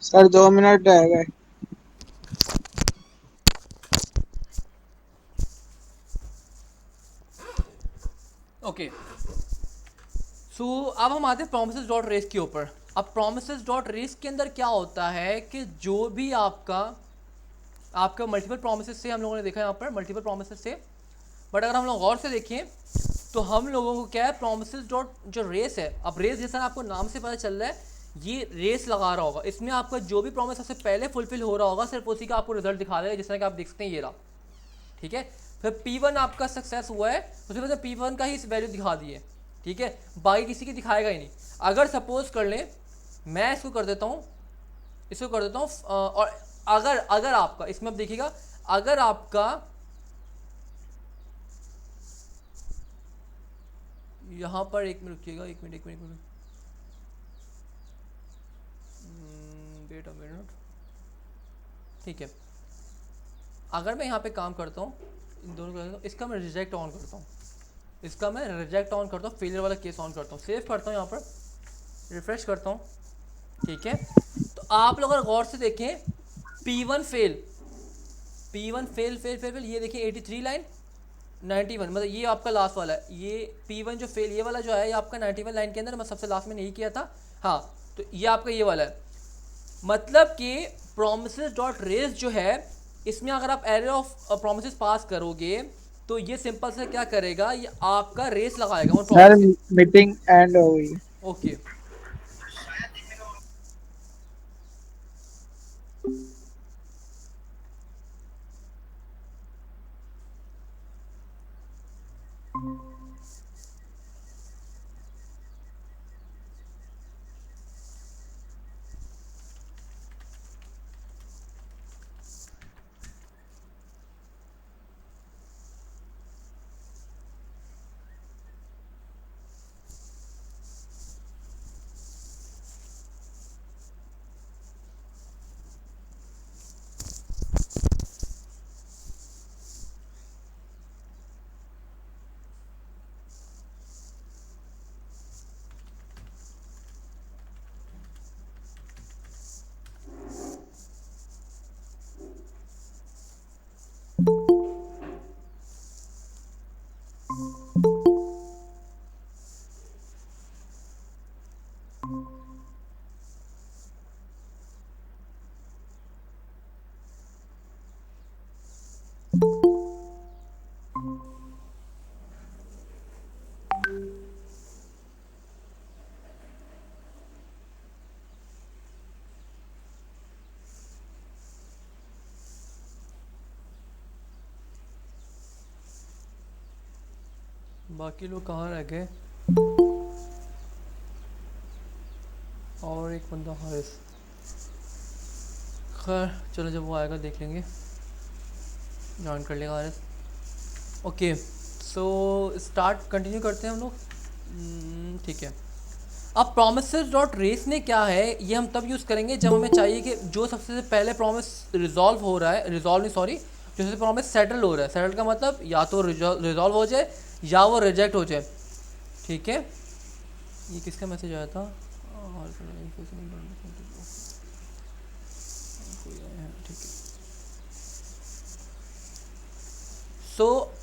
Sir 2 minute रह गए। ओके, सो अब हम आते हैं प्रोमिसेस डॉट रेस के ऊपर। अब प्रोमिसेस डॉट रेस के अंदर क्या होता है कि जो भी आपका मल्टीपल प्रोमिसेस से हम लोगों ने देखा यहाँ पर मल्टीपल प्रोमिसेस से, बट अगर हम लोग गौर से देखें तो हम लोगों को क्या है, प्रोमिसेस डॉट जो रेस है, अब रेस जैसा आपको नाम से पता चल रहा है ये रेस लगा रहा होगा, इसमें आपका जो भी प्रॉमिस सबसे पहले फुलफिल हो रहा होगा सिर्फ उसी का आपको रिजल्ट दिखा देगा, जिस तरह कि आप देख सकते हैं ये रहा, ठीक है। फिर P1 आपका सक्सेस हुआ है, उसकी वजह से P1 का ही वैल्यू दिखा दी है, ठीक है, बाकी किसी की दिखाएगा ही नहीं। अगर सपोज कर लें मैं इसको कर देता हूँ, इसको कर देता हूँ, और अगर आपका इसमें अब देखिएगा, अगर आपका यहाँ पर एक मिनट रुकिएगा, एक मिनट वेट अ मिनट, ठीक है। अगर मैं यहाँ पे काम करता हूँ इन दोनों का, इसका मैं रिजेक्ट ऑन करता हूँ, इसका मैं रिजेक्ट ऑन करता हूँ, फेलियर वाला केस ऑन करता हूँ, सेव करता हूँ, यहाँ पर रिफ्रेश करता हूँ, ठीक है। तो आप लोग अगर गौर से देखें P1 फेल, ये देखिए 83 लाइन 91, मतलब ये आपका लास्ट वाला है, ये P1 जो फेल ये वाला जो है ये आपका 91 लाइन के अंदर, मैं सबसे लास्ट में नहीं किया था, हाँ, तो ये आपका ये वाला है। मतलब कि प्रोमिसेस डॉट रेस जो है इसमें अगर आप एरे ऑफ प्रोमिसेस पास करोगे तो ये सिंपल से क्या करेगा, ये आपका रेस लगाएगा उन सर प्रोमिस के। मीटिंग एंड हो गई। ओके, बाकी लोग कहाँ रह गए, और एक बंदा हारिस, खैर चलो जब वो आएगा देख लेंगे, ज्वाइन कर लेगा आर। ओके सो स्टार्ट कंटिन्यू करते हैं हम लोग। ठीक है, अब प्रोमिसेस डॉट रेस में क्या है, ये हम तब यूज़ करेंगे जब हमें चाहिए कि जो सबसे पहले प्रॉमिस रिजॉल्व हो रहा है, रिजॉल्व नहीं सॉरी, जो सबसे प्रॉमिस सेटल हो रहा है, सेटल का मतलब या तो रिजॉल्व हो जाए या वो रिजेक्ट हो जाए। ठीक है, ये किसका मैसेज आया था? ठीक है, सो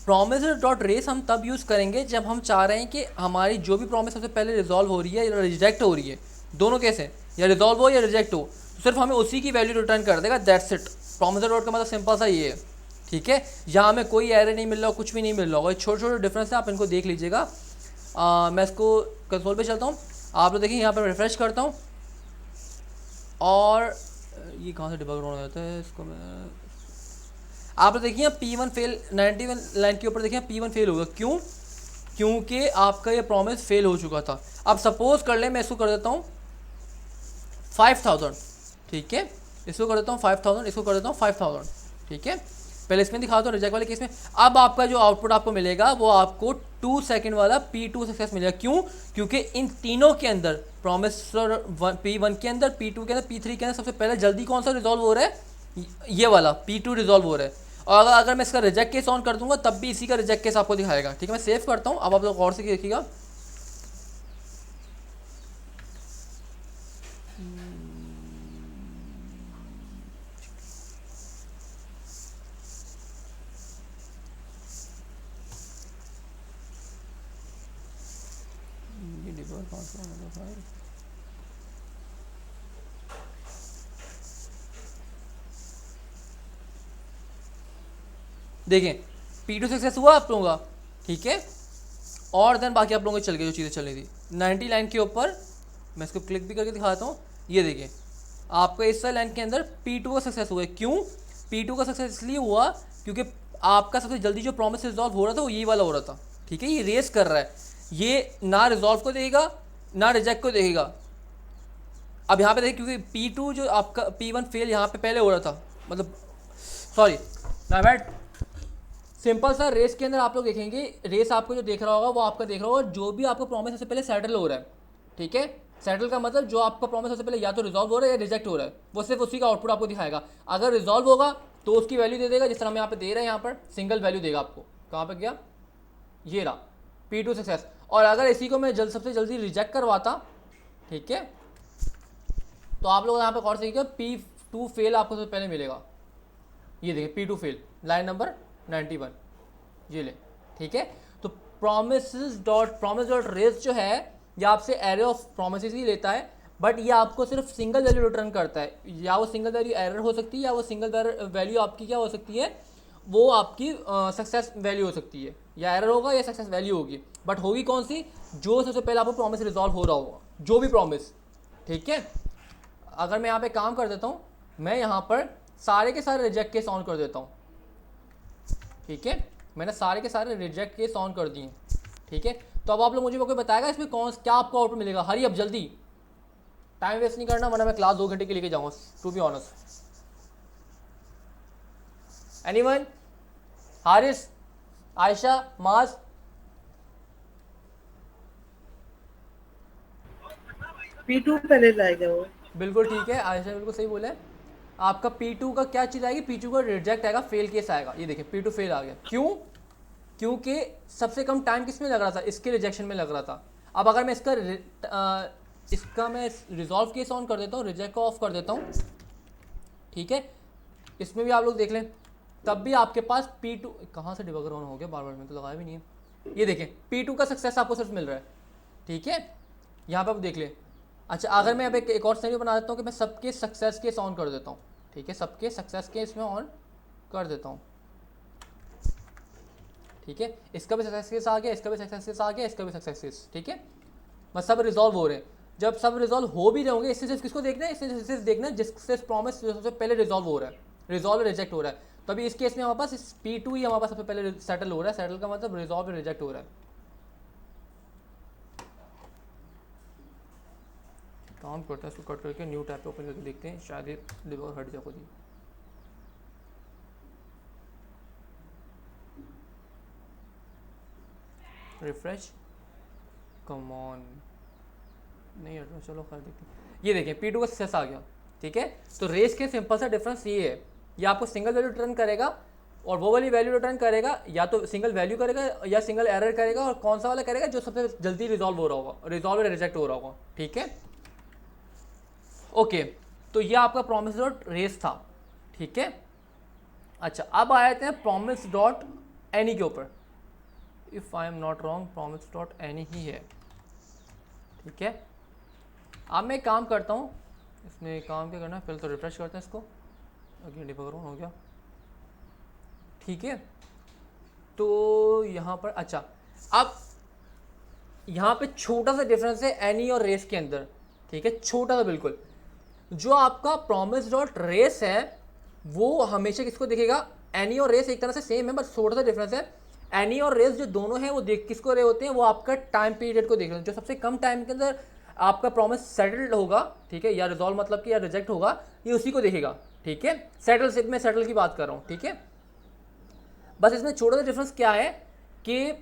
प्रॉमिस डॉट रेस हम तब यूज़ करेंगे जब हम चाह रहे हैं कि हमारी जो भी प्रॉमिस सबसे पहले रिजॉल्व हो रही है या रिजेक्ट हो रही है, दोनों कैसे, या रिजॉल्व हो या रिजेक्ट हो, तो सिर्फ हमें उसी की वैल्यू रिटर्न कर देगा, दैट्स इट। प्रॉमिस डॉट का मतलब सिंपल सा ये है। ठीक है, यहाँ हमें कोई एरर नहीं मिल रहा, कुछ भी नहीं मिल रहा होगा, छोटे छोटे डिफरेंस है, आप इनको देख लीजिएगा। मैं इसको कंसोल पे चलता हूँ, आप लोग देखिए यहाँ पर रिफ्रेश करता हूँ, और ये कहाँ से डिबग रन हो जाता है, इसको मैं, आप लोग देखिए P1 फेल 91 लाइन के ऊपर देखिए P1 फेल होगा, क्यों? क्योंकि आपका ये प्रॉमिस फेल हो चुका था। अब सपोज कर ले मैं इसको कर देता हूँ 5000, ठीक है, इसको कर देता हूँ 5000, इसको कर देता हूँ 5000, ठीक है। पहले इसमें दिखाता हूँ रिजेक्ट वाले केस में। अब आपका जो आउटपुट आपको मिलेगा वो आपको 2 सेकंड वाला P2 सक्सेस मिलेगा, क्यों? क्योंकि इन तीनों के अंदर प्रॉमिस P1 के अंदर, P2 के अंदर, P3 के अंदर सबसे पहले जल्दी कौन सा रिजॉल्व हो रहा है? ये वाला P2 रिजॉल्व हो रहा है। और अगर मैं इसका रिजेक्ट केस ऑन कर दूंगा तब भी इसी का रिजेक्ट केस आपको दिखाएगा। ठीक है, मैं सेव करता हूँ, अब आप लोग गौर से देखिएगा। देखें P2 सक्सेस हुआ आप लोगों का, ठीक है, और देन बाकी आप लोगों को चल गई जो चीज़ें चल रही थी 90 लाइन के ऊपर। मैं इसको क्लिक भी करके दिखाता हूँ, ये देखिए आपका इस लाइन के अंदर P2 का सक्सेस हुआ है। क्यों P2 का सक्सेस इसलिए हुआ क्योंकि आपका सबसे जल्दी जो प्रॉमिस रिजॉल्व हो रहा था वो ये वाला हो रहा था। ठीक है, ये रेस कर रहा है, ये ना रिजॉल्व को देखेगा ना रिजेक्ट को देखेगा। अब यहाँ पे देखिए क्योंकि P2 जो आपका P1 फेल यहाँ पे पहले हो रहा था, मतलब सॉरी ना बैट, सिंपल सा रेस के अंदर आप लोग देखेंगे, रेस आपको जो देख रहा होगा वो आपका देख रहा होगा जो भी आपका प्रॉमिस सबसे पहले सेटल हो रहा है। ठीक है, सेटल का मतलब जो आपका प्रॉमिस सबसे पहले या तो रिजॉल्व हो रहा है या रिजेक्ट हो रहा है, वो सिर्फ उसी का आउटपुट आपको दिखाएगा। अगर रिजॉल्व होगा तो उसकी वैल्यू दे देगा, जिस तरह हम यहाँ पे दे रहे हैं, यहाँ पर सिंगल वैल्यू देगा आपको। कहाँ पे गया, ये रहा P2 सक्सेस। और अगर इसी को मैं सबसे जल्दी रिजेक्ट करवाता, ठीक है, तो आप लोग यहाँ पे गौर से देखिए P2 फेल आपको सबसे पहले मिलेगा, ये देखिए P2 फेल लाइन नंबर 91, ये ले। ठीक है, तो प्रॉमिस डॉट रेस जो है ये आपसे एरे ऑफ प्रोमिसेस ही लेता है, बट ये आपको सिर्फ सिंगल वैल्यू रिटर्न करता है। या वो सिंगल वैल्यू एरर हो सकती है, या वो सिंगल वैल्यू आपकी क्या हो सकती है, वो आपकी सक्सेस वैल्यू हो सकती है, या एरर होगा या सक्सेस वैल्यू होगी, बट होगी कौन सी, जो सबसे पहले आपको प्रॉमिस रिजॉल्व हो रहा होगा, जो भी प्रॉमिस। ठीक है, अगर मैं यहाँ पे काम कर देता हूँ, मैं यहाँ पर सारे के सारे रिजेक्ट केस ऑन कर देता हूँ। ठीक है, मैंने सारे के सारे रिजेक्ट केस ऑन कर दिए। ठीक है, तो अब आप लोग मुझे कोई बताएगा इसमें क्या आपको आउटपुट मिलेगा? हरी अब जल्दी, टाइम वेस्ट नहीं करना वरना मैं क्लास 2 घंटे के लेके जाऊँगा, to be honest. Anyone? Haris, Ayesha, Maaz? P2 पहले लाएगा वो। बिल्कुल ठीक है, आयशा बिल्कुल सही बोले। आपका P2 का क्या चीज़ आएगी? P2 का रिजेक्ट आएगा, फेल केस आएगा। ये देखिए P2 फेल आ गया, क्यों? क्योंकि सबसे कम टाइम किस में लग रहा था, इसके रिजेक्शन में लग रहा था। अब अगर मैं इसका मैं रिजॉल्व केस ऑन कर देता हूँ, रिजेक्ट को ऑफ कर देता हूँ, ठीक है, इसमें भी आप लोग देख लें, तब भी आपके पास P2 कहाँ से डिबगर ऑन हो गया, बार बार में तो लगाया भी नहीं है। ये देखें P2 का सक्सेस आपको सिर्फ मिल रहा है। ठीक है, यहाँ पर आप देख लें। अच्छा, अगर मैं अब एक और सिनेरियो बना देता हूँ कि मैं सबके सक्सेस केस ऑन कर देता हूँ। ठीक है, सबके सक्सेस केस में ऑन कर देता हूँ। ठीक है, इसका भी सक्सेस केस आ गया, इसका भी सक्सेस केस आ गया, इसका भी सक्सेस केस। ठीक है, बस सब रिजॉल्व हो रहे हैं। जब सब रिजॉल्व हो भी रहे होंगे, इससे सिर्फ किसको देखना है, इससे सिर्फ देखना है जिससे प्रॉमिस सबसे पहले रिजॉल्व हो रहा है, रिजॉल्व रिजेक्ट हो रहा है। तो अभी इस केस में हमारे पास इस P2 ही हमारे पास सबसे पहले सेटल हो रहा है। सेटल का मतलब रिजॉल्व रिजेक्ट हो रहा है। काम करते हैं, इसको कट करके न्यू टैब पे ओपन करके देखते हैं, शायद ये डिबगर हट जाए खुद ही। रिफ्रेश, कम ऑन, नहीं हट रहा, चलो खैर देखते हैं। ये देखें P2 का सक्सेस आ गया, ठीक है। तो रेस के सिंपल सा डिफरेंस ये है, ये आपको सिंगल वैल्यू रिटर्न करेगा और वो वाली वैल्यू रिटर्न करेगा, या तो सिंगल वैल्यू करेगा या सिंगल एरर करेगा, और कौन सा वाला करेगा जो सबसे जल्दी रिजॉल्व हो रहा होगा, रिजॉल्व या रिजेक्ट हो रहा होगा, ठीक है। ओके, तो ये आपका प्रॉमिस डॉट रेस था, ठीक है। अच्छा, अब आ जाते हैं प्रॉमिस डॉट एनी के ऊपर। If I am not wrong promise dot any ही है, ठीक है। अब मैं एक काम करता हूँ, इसमें काम क्या करना है, पहले तो रिफ्रेश करते हैं इसको, अगेन डिबगर हो गया, ठीक है। तो यहाँ पर अच्छा, अब यहाँ पे छोटा सा डिफरेंस है एनी और रेस के अंदर, ठीक है, छोटा सा बिल्कुल। जो आपका प्रॉमिस डॉट रेस है वो हमेशा किसको देखेगा, एनी और रेस एक तरह से सेम है, बट छोटा सा डिफरेंस है। एनी और रेस जो दोनों हैं वो देख किसको रहे होते हैं, वो आपका टाइम पीरियड को देख रहे हैं। जो सबसे कम टाइम के अंदर आपका प्रॉमिस सेटल्ड होगा, ठीक है, या रिजॉल्व मतलब कि या रिजेक्ट होगा, ये उसी को देखेगा, ठीक है। सेटल से मैं सेटल की बात कर रहा हूँ, ठीक है। बस इसमें छोटा सा डिफरेंस क्या है कि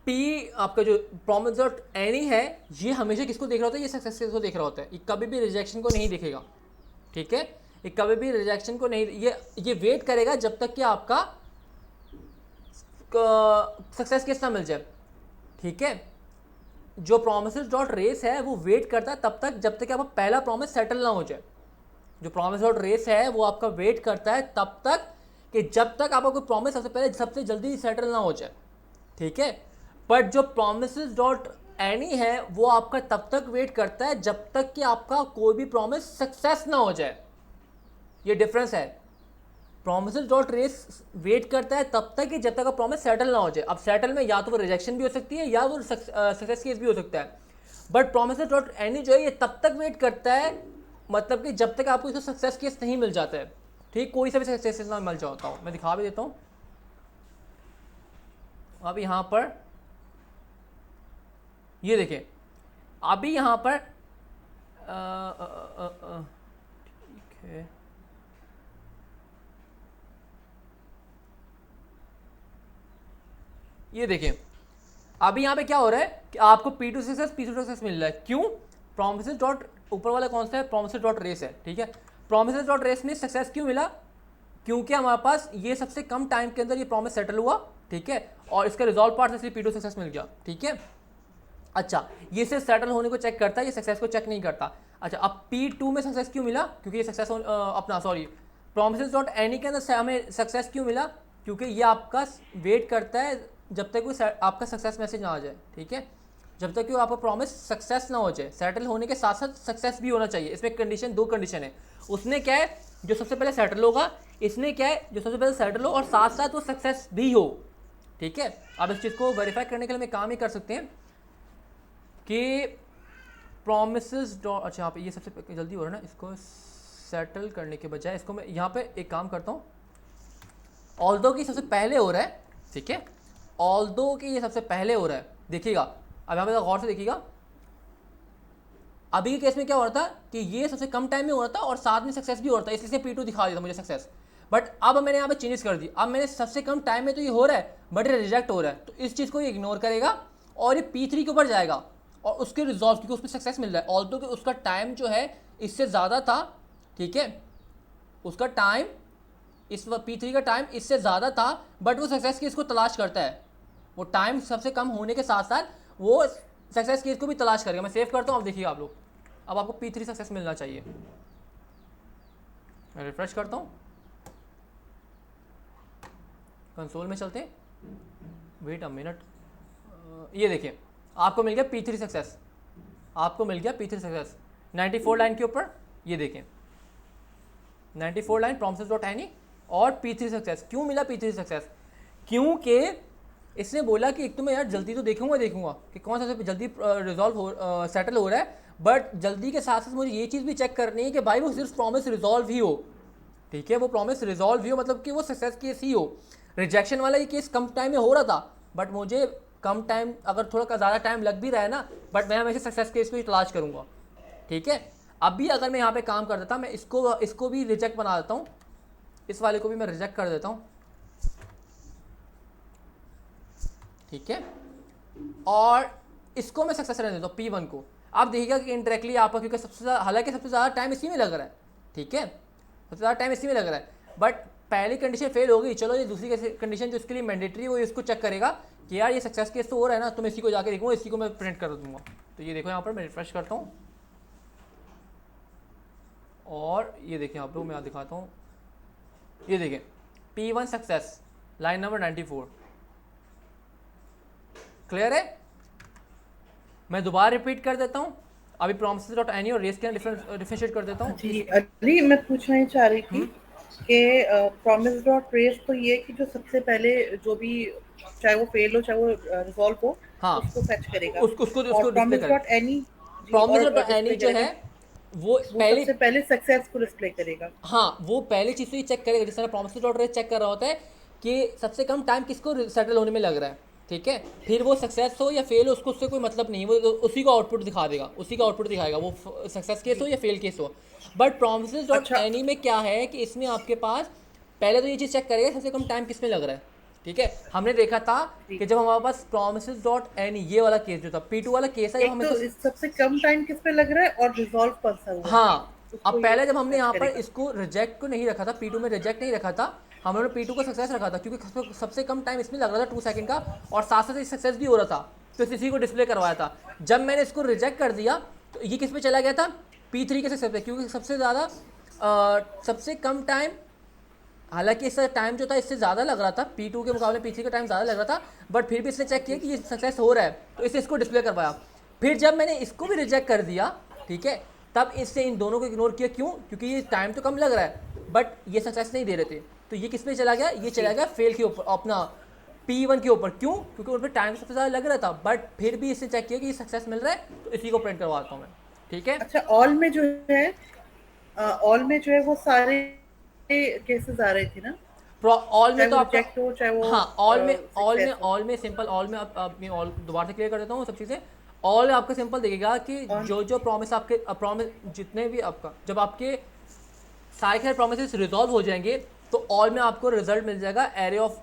पी आपका जो प्रॉमिस डॉट एनी है ये हमेशा किसको देख रहा होता है, ये सक्सेस को देख रहा होता है, ये कभी भी रिजेक्शन को नहीं देखेगा, ठीक है। ये कभी भी रिजेक्शन को नहीं, ये वेट करेगा जब तक कि आपका सक्सेस केस ना मिल जाए, ठीक है। जो प्रोमिसेस डॉट रेस है वो वेट करता है तब तक जब तक आपका पहला प्रॉमिस सेटल ना हो जाए। जो प्रॉमिस डॉट रेस है वो आपका वेट करता है तब तक कि जब तक आपका कोई प्रॉमिस सबसे पहले सबसे जल्दी सेटल ना हो जाए, ठीक है। बट जो प्रोमिसेस डॉट एनी है वो आपका तब तक वेट करता है जब तक कि आपका कोई भी प्रॉमिस सक्सेस ना हो जाए। ये डिफरेंस है। प्रोमिसेस डॉट रेस वेट करता है तब तक कि जब तक प्रॉमिस सेटल ना हो जाए। अब सेटल में या तो वो रिजेक्शन भी हो सकती है या वो सक्सेस केस भी हो सकता है, बट प्रोमिसेस डॉट एनी जो है ये तब तक वेट करता है, मतलब कि जब तक आपको इसको सक्सेस केस नहीं मिल जाता है, ठीक, कोई सा भी सक्सेस केस ना मिल जाता हूँ। मैं दिखा भी देता हूँ। अब यहाँ पर ये देखें, अभी यहाँ पर ठीक है, ये देखें अभी यहाँ पे क्या हो रहा है कि आपको P2 सक्सेस P2 सक्सेस मिल रहा है। क्यों? प्रोमिसेस डॉट ऊपर वाला कौन सा है, प्रोमिसेस डॉट रेस है, ठीक है। प्रोमिसेस डॉट रेस में सक्सेस क्यों मिला, क्योंकि हमारे पास ये सबसे कम टाइम के अंदर ये प्रॉमिस सेटल हुआ, ठीक है, और इसका रिजॉल्व पार्ट इसलिए P2 सक्सेस मिल गया, ठीक है। अच्छा, ये सिर्फ सेटल होने को चेक करता है, ये सक्सेस को चेक नहीं करता। अच्छा, अब P2 में सक्सेस क्यों मिला, क्योंकि ये सक्सेस अपना सॉरी प्रोमिसेस डॉट एनी के अंदर हमें सक्सेस क्यों मिला, क्योंकि ये आपका वेट करता है जब तक कोई आपका सक्सेस मैसेज ना आ जाए, ठीक है, जब तक कि आपका प्रॉमिस सक्सेस ना हो जाए। सेटल होने के साथ साथ सक्सेस भी होना चाहिए। इसमें कंडीशन, दो कंडीशन है। उसने क्या है, जो सबसे पहले सेटल होगा, इसने क्या है, जो सबसे पहले सेटल हो और साथ साथ वो सक्सेस भी हो, ठीक है। अब इस चीज़ को वेरीफाई करने के लिए हम काम ही कर सकते हैं कि प्रोमिसेस डॉट, अच्छा यहाँ पे ये सबसे जल्दी हो रहा है ना, इसको सेटल करने के बजाय इसको मैं यहाँ पे एक काम करता हूँ, ऑल्दो की सबसे पहले हो रहा है, ठीक है, ऑल्दो कि ये सबसे पहले हो रहा है। देखिएगा अब यहाँ पे गौर से देखिएगा, अभी के केस में क्या हो रहा था कि ये सबसे कम टाइम में हो रहा था और साथ में सक्सेस भी हो रहा था, इसलिए P2 दिखा दिया था मुझे सक्सेस। बट अब मैंने यहाँ पे चेंजेस कर दी, अब मैंने सबसे कम टाइम में तो ये हो रहा है बट ये रिजेक्ट हो रहा है, तो इस चीज़ को ये इग्नोर करेगा और ये P3 के ऊपर जाएगा और उसके रिजॉल्व, क्योंकि उसमें सक्सेस मिल रहा है, ऑल्दो कि उसका टाइम जो है इससे ज़्यादा था, ठीक है, उसका टाइम इस P3 का टाइम इससे ज़्यादा था, बट वो सक्सेस की इसको तलाश करता है। वो टाइम सबसे कम होने के साथ साथ वो सक्सेस केस को भी तलाश करेगा। मैं सेव करता हूँ, अब देखिए आप लोग, अब आपको P3 सक्सेस मिलना चाहिए। मैं रिफ्रेश करता हूँ, कंसोल में चलते हैं, वेट अ मिनट, ये देखिए आपको मिल गया P3 सक्सेस, आपको मिल गया P3 सक्सेस 94 लाइन के ऊपर। ये देखें 94 लाइन प्रोमिसेस डॉट एनी और P3 सक्सेस। क्यों मिला P3 सक्सेस, क्योंकि इसने बोला कि एक तो मैं यार जल्दी तो देखूंगा कि कौन सा सबसे जल्दी रिजॉल्व हो सेटल हो रहा है, बट जल्दी के साथ साथ मुझे ये चीज़ भी चेक करनी है कि भाई वो सिर्फ प्रॉमिस रिजॉल्व ही हो, ठीक है, वो प्रॉमिस रिजॉल्व ही हो, मतलब कि वो सक्सेस केस ही हो। रिजेक्शन वाला ये केस कम टाइम में हो रहा था, बट मुझे कम टाइम, अगर थोड़ा ज़्यादा टाइम लग भी रहा है ना, बट मैं हमेशा सक्सेस केस को ही तलाश करूँगा, ठीक है। अभी अगर मैं यहाँ पे काम कर देता, मैं इसको भी रिजेक्ट बना देता हूँ, इस वाले को भी मैं रिजेक्ट कर देता हूँ, ठीक है, और इसको मैं सक्सेस रहने देता हूँ P1 को। आप देखिएगा कि इंडायरेक्टली आपका, क्योंकि हालांकि सबसे ज़्यादा टाइम इसी में लग रहा है, ठीक है, सबसे ज़्यादा टाइम इसी में लग रहा है, बट पहली कंडीशन फेल हो गई। चलो ये दूसरी कंडीशन जो इसके लिए मैंडेटरी है वो इसको चेक करेगा कि यार ये सक्सेस केस तो हो रहा है ना, तो मैं इसी को जाके देखूँगा, इसी को मैं प्रिंट कर दूंगा। तो ये देखो यहाँ पर मैं रिफ्रेश करता हूँ और ये देखें आप लोग, मैं यहाँ दिखाता हूँ, ये देखें P1 success, line number 94। Clear है? मैं दोबारा रिपीट कर देता हूँ, अभी promises.any और रेस के डिफरेंशिएट कर देता हूँ। जी अली, मैं पूछना ही चाह रही थी कि प्रॉमिस डॉट रेस तो ये कि जो सबसे पहले जो भी, चाहे वो फेल हो चाहे वो रिजॉल्व हो, हाँ, उसको फेच करेगा। उसको और डिस्प्ले प्रॉमिस करेगा। डॉट एनी promises.any जो है वो वो पहली, सबसे पहले सक्सेस को डिस्प्ले करेगा। हाँ, वो पहली चीज़ तो ये चेक करेगा, जिस तरह promises.raise चेक कर रहा होता है कि सबसे कम टाइम किसको सेटल होने में लग रहा है, ठीक है। फिर वो सक्सेस हो या फेल हो उसको, उससे कोई मतलब नहीं है, वो उसी का आउटपुट दिखा देगा, उसी का आउटपुट दिखाएगा, वो सक्सेस केस हो या फेल केस हो। बट promises.any में क्या है कि इसमें आपके पास पहले तो ये चीज़ चेक करेगा सबसे कम टाइम किस में लग रहा है, ठीक है। हमने देखा था कि जब हमारे पास promises.any ये वाला केस जो था P2 वाला केस है, एक तो सबसे कम टाइम किस पे लग रहा है और रिजॉल्व कौन सा हुआ। हाँ, उसको अब ये पहले जब हमने fetch यहाँ पर करेगा। इसको रिजेक्ट को नहीं रखा था, P2 में रिजेक्ट नहीं रखा था, हम लोगों ने P2 को सक्सेस रखा था, क्योंकि सबसे कम टाइम इसमें लग रहा था 2 सेकंड का, और साथ साथ सक्सेस भी हो रहा था, तो इसी को डिस्प्ले करवाया था। जब मैंने इसको रिजेक्ट कर दिया तो ये किस पे चला गया था, P3 के सक्सेस पे, क्योंकि सबसे ज़्यादा सबसे कम टाइम, हालांकि इसका टाइम जो था इससे ज़्यादा लग रहा था, P2 के मुकाबले P3 का टाइम ज़्यादा लग रहा था, बट फिर भी इसने चेक किया कि ये सक्सेस हो रहा है, तो इसको डिस्प्ले करवाया। फिर जब मैंने इसको भी रिजेक्ट कर दिया, ठीक है, तब इससे इन दोनों को इग्नोर किया। क्यों? क्योंकि ये टाइम तो कम लग रहा है बट ये सक्सेस नहीं दे रहे थे, तो ये किस पे चला गया, ये चला गया फेल के ऊपर, अपना P1 के ऊपर। क्यों? क्योंकि उन पर टाइम सबसे ज़्यादा लग रहा था, बट फिर भी इसने चेक किया कि ये सक्सेस मिल रहा है, तो इसी को प्रिंट करवाता हूँ मैं, ठीक है। अच्छा, ऑल में जो है, ऑल में जो है वो सारे केसेस आ रहे थे ना, ऑल में चाहे तो वो आपका, रिजेक्ट हो चाहे वो हाँ, सक्सेस हो। ऑल में सिंपल, ऑल में आप मैं ऑल दोबारा से क्लियर कर देता हूँ सब चीज़ें। ऑल आपका सिंपल देखेगा कि जो प्रॉमिस आपके प्रॉमिस जितने भी आपका, जब आपके सारे के प्रॉमिसेस रिजॉल्व हो जाएंगे तो ऑल में आपको रिजल्ट मिल जाएगा एरे ऑफ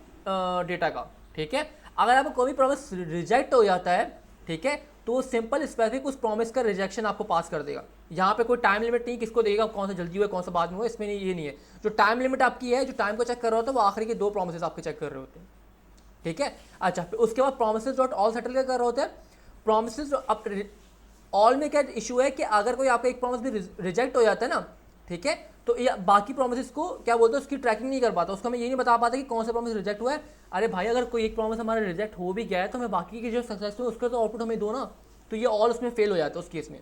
डेटा का, ठीक है। अगर आपको कोई भी प्रॉमिस रिजेक्ट हो जाता है, ठीक है, तो सिंपल स्पेसिफिक उस प्रॉमिस का रिजेक्शन आपको पास कर देगा। यहाँ पे कोई टाइम लिमिट नहीं किसको देगा, कौन सा जल्दी हुआ कौन सा बाद में हुआ, इसमें नहीं, ये नहीं है। जो टाइम लिमिट आपकी है, जो टाइम को चेक कर रहा होता है, वो आखिरी के 2 प्रॉमिसेस आपके चेक कर रहे होते हैं, ठीक है। अच्छा, फिर उसके बाद प्रोमिसेस डॉट ऑल सेटल क्या कर रहे होते हैं, प्रोमिसेस अब ऑल में क्या इशू है कि अगर कोई आपका एक प्रॉमिस भी रिजेक्ट हो जाता है ना, ठीक है, तो ये बाकी प्रोमिसेस को क्या बोलते हैं, उसकी ट्रैकिंग नहीं कर पाता, उसका मैं ये नहीं बता पाता कि कौन सा प्रॉमिस रिजेक्ट हुआ है। अरे भाई, अगर कोई एक प्रॉमिस हमारा रिजेक्ट हो भी गया है तो हमें बाकी की जो सक्सेस हुई उसका तो आउटपुट हमें दो ना, तो ये ऑल उसमें फेल हो जाता है उस केस में।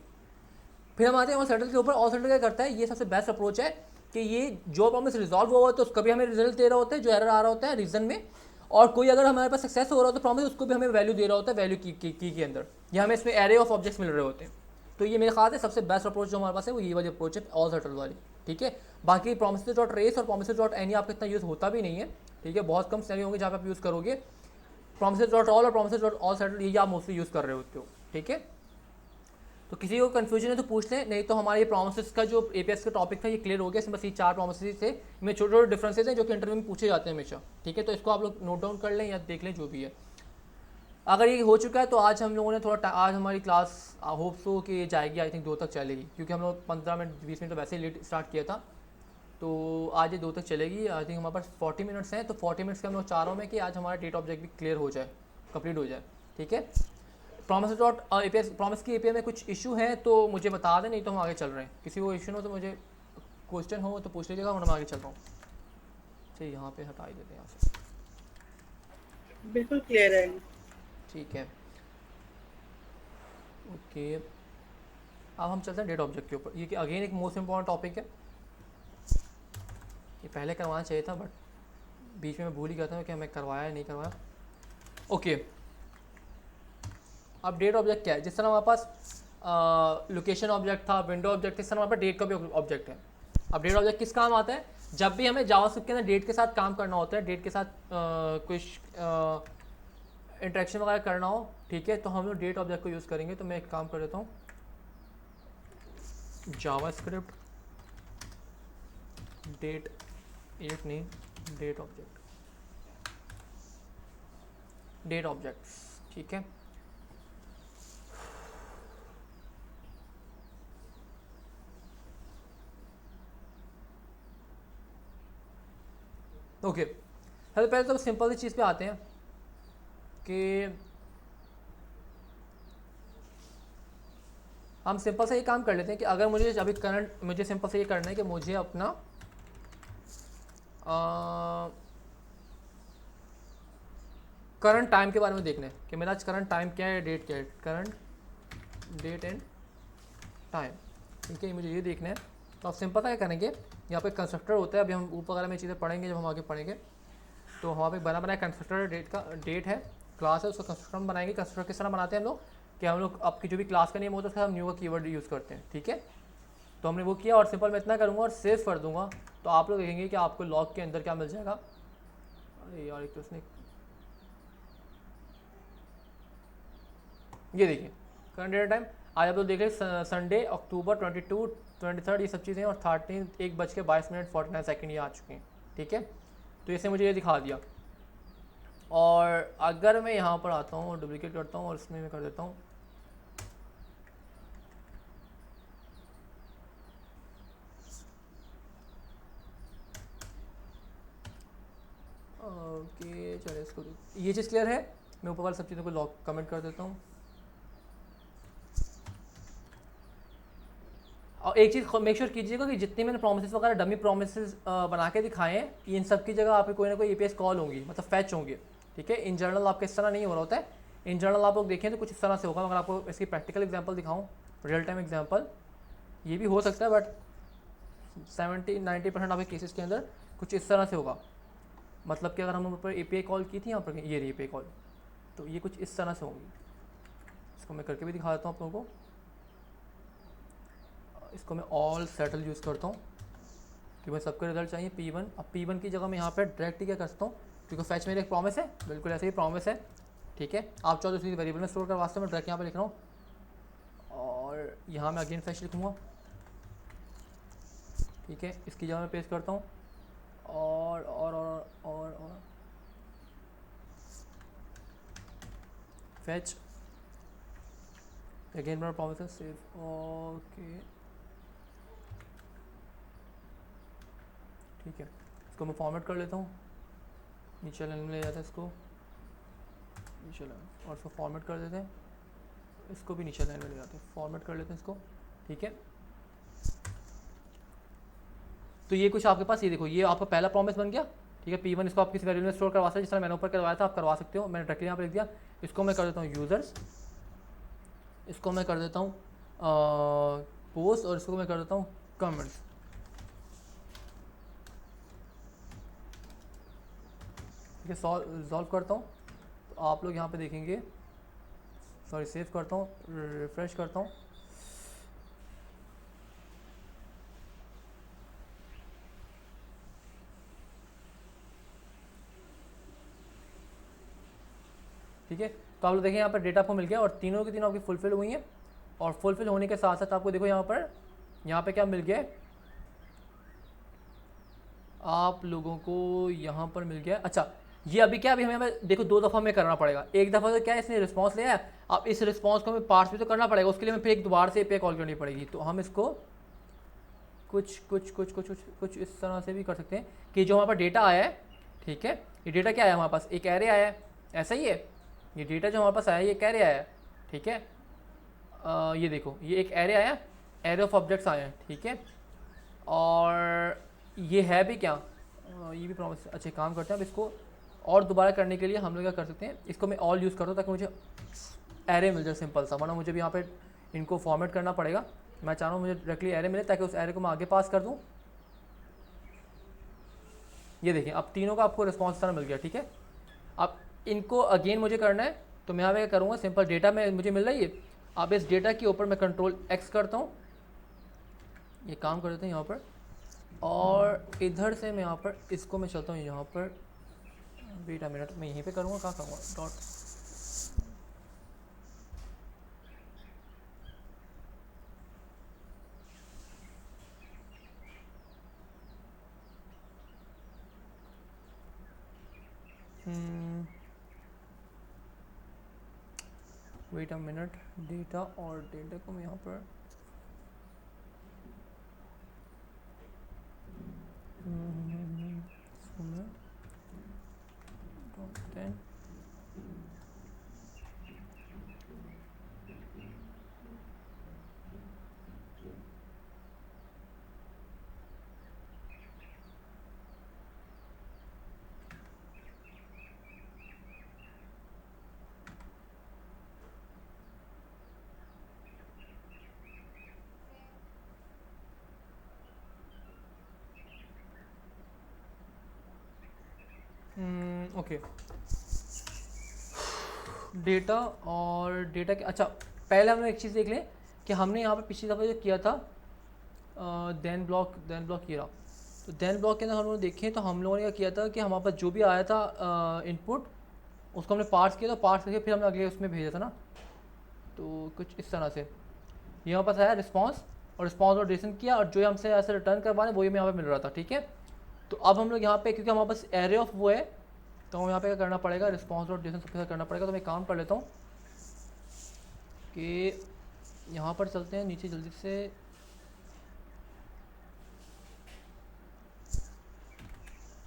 फिर हम आते हैं ऑल सेटल के ऊपर। ऑल सेटल क्या करता है, ये सबसे बेस्ट अप्रोच है कि ये जो प्रॉमिस रिजॉल्व हुआ होता है उसका भी हमें रिजल्ट दे रहा होता है, जो एरर आ रहा होता है रीजन में, और कोई अगर हमारे पास सक्सेस हो रहा हो तो प्रॉमिस उसको भी हमें वैल्यू दे रहा होता है, वैल्यू की के अंदर, या हमें इसमें एरे ऑफ ऑब्जेक्ट्स मिल रहे होते हैं। तो ये मेरे ख्याल से सबसे बेस्ट अप्रोच जो हमारे पास है वो ये वाली अप्रोच है, ऑल सेटल वाली, ठीक है। बाकी promises डॉट रेस और promises डॉट एनी आपका इतना यूज़ होता भी नहीं है, ठीक है, बहुत कम सिनेरियो होंगे जहाँ पे आप यूज़ करोगे। promises डॉट ऑल और promises डॉट ऑल सेटल ये आप मोस्टली यूज़ कर रहे होते हो, ठीक है। तो किसी को कन्फ्यूजन है तो पूछ लें, नहीं तो हमारे प्रॉमिसेस का जो एपीएस का टॉपिक था ये क्लियर हो गया। इसमें बस ये 4 प्रॉमिसेस थे, इनमें छोटे छोटे डिफरेंसेस हैं जो कि इंटरव्यू में पूछे जाते हैं हमेशा, ठीक है। तो इसको आप लोग नोट डाउन कर लें या देख लें जो भी है। अगर ये हो चुका है तो आज हम लोगों ने थोड़ा आज हमारी क्लास होप सो कि ये जाएगी, आई थिंक 2 तक चलेगी, क्योंकि हम लोग 15 मिनट 20 मिनट तो वैसे ही लेट स्टार्ट किया था, तो आज ये 2 तक चलेगी। आई थिंक हमारे पास 40 मिनट्स हैं, तो 40 मिनट्स के हम लोग चाह रहा हूँ मैं कि आज हमारा डेट ऑब्जेक्ट भी क्लियर हो जाए, कंप्लीट हो जाए, ठीक है। प्रॉमिस डॉट एपीएस, प्रॉमिस की एपीआई में कुछ इशू है तो मुझे बता दें, नहीं तो हम आगे चल रहे हैं। किसी को इशू हो तो मुझे क्वेश्चन हो तो पूछ लीजिएगा, वरना मैं आगे चल रहा हूँ। चलिए यहाँ पे हटा ही देते हैं यहाँ से, बिल्कुल क्लियर है। ठीक है, ओके। अब हम चलते हैं डेट ऑब्जेक्ट के ऊपर। ये कि अगेन एक मोस्ट इंपॉर्टेंट टॉपिक है, ये पहले करवाना चाहिए था बट बीच में मैं भूल ही गया था कि हमें करवाया या नहीं करवाया। ओके, अब डेट ऑब्जेक्ट क्या है, जिस तरह हमारे पास लोकेशन ऑब्जेक्ट था, विंडो ऑब्जेक्ट, इस तरह हमारे पास डेट का भी ऑब्जेक्ट है। अब डेट ऑब्जेक्ट किस काम आता है, जब भी हमें जावास्क्रिप्ट के अंदर डेट के साथ काम करना होता है, डेट के साथ कुछ इंटरेक्शन वगैरह करना हो, ठीक है, तो हम लोग डेट ऑब्जेक्ट को यूज़ करेंगे। तो मैं एक काम कर देता हूँ, JavaScript date 8 name date objects, ठीक है। ओके सबसे पहले तो सिंपल सी चीज़ पे आते हैं कि हम सिंपल से ये काम कर लेते हैं कि अगर मुझे अभी करंट मुझे सिंपल से ये करना है कि मुझे अपना करंट टाइम के बारे में देखना है कि मेरा आज करंट टाइम क्या है, डेट क्या है, करंट डेट एंड टाइम, ठीक है। मुझे ये देखना है तो आप सिंपल क्या करेंगे, यहाँ पे कंस्ट्रक्टर होता है, अभी हम ऊपर वगैरह में चीज़ें पढ़ेंगे जब हम आगे पढ़ेंगे। तो वहाँ पे बना बनाया कंस्ट्रक्टर डेट है, क्लास है, उसका कंस्ट्रक्टर हम बनाएंगे। कंस्ट्रक्टर किस तरह बनाते हैं हम लोग कि हम लोग आपकी जो भी क्लास का नेम होता है उसका हम न्यू का कीवर्ड यूज़ करते हैं, ठीक है। तो हमने वो किया और सिंपल मैं इतना करूँगा और सेव कर दूँगा, तो आप लोग देखेंगे कि आपको लॉग के अंदर क्या मिल जाएगा। अरे यार एक तो उसने ये देखिए करंट डेट टाइम आज आप लोग देख रहे संडे अक्टूबर 22 23 ये सब चीज़ें और 13 1:22 ये आ चुके हैं, ठीक है। तो इसने मुझे ये दिखा दिया। और अगर मैं यहाँ पर आता हूँ और डुप्लीकेट करता हूँ और इसमें मैं कर देता हूँ ओके चलिए इसको ये चीज़ क्लियर है। मैं ऊपर वाली सब चीज़ों को लॉक कमेंट कर देता हूँ। और एक चीज़ मेक श्योर कीजिएगा कि जितने मैंने प्रोमिसेस वगैरह डमी प्रोमिसेस बना के दिखाए हैं इन सब की जगह आप कोई ना कोई एपीएस कॉल होंगी, मतलब फैच होंगे, ठीक है। इन जनरल आपका इस तरह नहीं हो रहा होता है। इन जनरल आप लोग देखें तो कुछ इस तरह से होगा। अगर आपको इसकी प्रैक्टिकल एग्जांपल दिखाऊं, रियल टाइम एग्जांपल, ये भी हो सकता है बट 70-90% आपके केसेस के अंदर कुछ इस तरह से होगा। मतलब कि अगर हम ऊपर एपीआई कॉल की थी यहाँ पर, ये रही एपीआई कॉल, तो ये कुछ इस तरह से होंगी। इसको मैं करके भी दिखा देता हूँ आप लोगों को। इसको मैं ऑल सेटल यूज़ करता हूँ कि मैं सबका रिजल्ट चाहिए P1। अब P1 की जगह मैं यहाँ पे डायरेक्ट क्या कर सकता हूँ, क्योंकि फैच मेरे एक प्रॉमिस है, बिल्कुल ऐसे ही प्रॉमिस है, ठीक है। आप चाहो तो उसी वेरिएबल में स्टोर कर, वास्तव में डायरेक्ट यहाँ पे लिख रहा हूँ और यहाँ मैं अगेन फैच लिखूँगा, ठीक है। इसकी जगह मैं पेस्ट करता हूँ और फैच अगेन मेरा प्रॉमिस है सेव, ओके ठीक है। इसको मैं फॉर्मेट कर लेता हूँ, नीचे लाइन में ले जाता है इसको, नीचे लाइन, और इसको फॉर्मेट कर देते हैं, इसको भी नीचे लाइन में ले जाते हैं, फॉर्मेट कर लेते हैं इसको, ठीक है। तो ये कुछ आपके पास, ये देखो ये आपका पहला प्रॉमिस बन गया, ठीक है। P1 इसको आप किसी वैल्यू में स्टोर करवा सकते हैं, जिस तरह मैंने ऊपर करवाया था आप करवा सकते हो। मैंने डायरेक्टली यहाँ पर लिख दिया। इसको मैं कर देता हूँ यूज़र्स, इसको मैं कर देता हूँ पोस्ट, और इसको मैं कर देता हूँ कमेंट्स, ठीक है। सॉल्व करता हूँ तो आप लोग यहाँ पे देखेंगे, सॉरी सेव करता हूँ, रिफ्रेश करता हूँ, ठीक है। तो आप लोग देखें यहाँ पर डेटा आपको मिल गया और तीनों की तीनों आपकी फुलफिल हुई हैं। और फुलफिल होने के साथ साथ आपको देखो यहाँ पे क्या मिल गया है, आप लोगों को यहाँ पर मिल गया। अच्छा ये अभी क्या, अभी हमें देखो 2 दफ़ा हमें करना पड़ेगा। एक दफ़ा तो क्या है इसने रिस्पांस लिया है, अब इस रिस्पांस को हमें पार्स भी तो करना पड़ेगा, उसके लिए हमें फिर एक दोबारा से एपीआई कॉल करनी पड़ेगी। तो हम इसको कुछ इस तरह से भी कर सकते हैं कि जो हमारे पास डेटा आया है, ठीक है, ये डेटा क्या आया हमारे पास, एक एरे आया है, ऐसा ही है। ये डेटा जो हमारे पास आया है ये एक एरे आया है, ठीक है। ये देखो ये एक एरे आया, एरे ऑफ ऑब्जेक्ट्स आए हैं, ठीक है। और ये है भी क्या, ये भी प्रॉमिस। अच्छे काम करते हैं। अब इसको और दोबारा करने के लिए हम लोग क्या कर सकते हैं, इसको मैं ऑल यूज़ करता हूँ ताकि मुझे एरे मिल जाए सिंपल सा, वरना मुझे भी यहाँ पे इनको फॉर्मेट करना पड़ेगा। मैं चाह रहा हूँ मुझे डायरेक्टली एरे मिले ताकि उस एरे को मैं आगे पास कर दूँ। ये देखिए अब तीनों का आपको रिस्पॉन्स तरह मिल गया, ठीक है। अब इनको अगेन मुझे करना है तो मैं यहाँ पे क्या करूँगा, सिंपल डेटा में मुझे मिल रही है। अब इस डेटा के ऊपर मैं कंट्रोल X करता हूँ, ये काम कर देते हैं यहाँ पर, और इधर से मैं यहाँ पर इसको मैं चलता हूँ यहाँ पर, वेट अ मिनट, मैं यहीं पे करूँगा, कहाँ करूँगा, dot, wait a minute, data और डेटा को मैं यहाँ पर इसको मैं .10 ओके। डेटा और डेटा के, अच्छा पहले हम लोग एक चीज़ देख लें कि हमने यहाँ पे पिछली दफ़ा जो किया था देन ब्लॉक ये रहा। तो देन ब्लॉक के अंदर हम लोग देखें तो हम लोगों ने क्या किया था कि हमारे पास जो भी आया था इनपुट, उसको हमने पार्स किया था, पार्स करके फिर हमने अगले उसमें भेजा था ना। तो कुछ इस तरह से यहाँ पास आया रिस्पॉन्स, और रिस्पॉन्स और डिरेक्शन किया, और जो हमसे ऐसे रिटर्न करवा रहे हैं वही हमें यहाँ पे मिल रहा था। ठीक है, तो अब हम लोग यहाँ पे क्योंकि हमारे पास एरे ऑफ वो है, तो हम यहाँ पे क्या करना पड़ेगा, रिस्पॉन्स और डिरेक्शन सबके साथ करना पड़ेगा। तो मैं काम कर लेता हूँ कि यहाँ पर चलते हैं नीचे जल्दी से।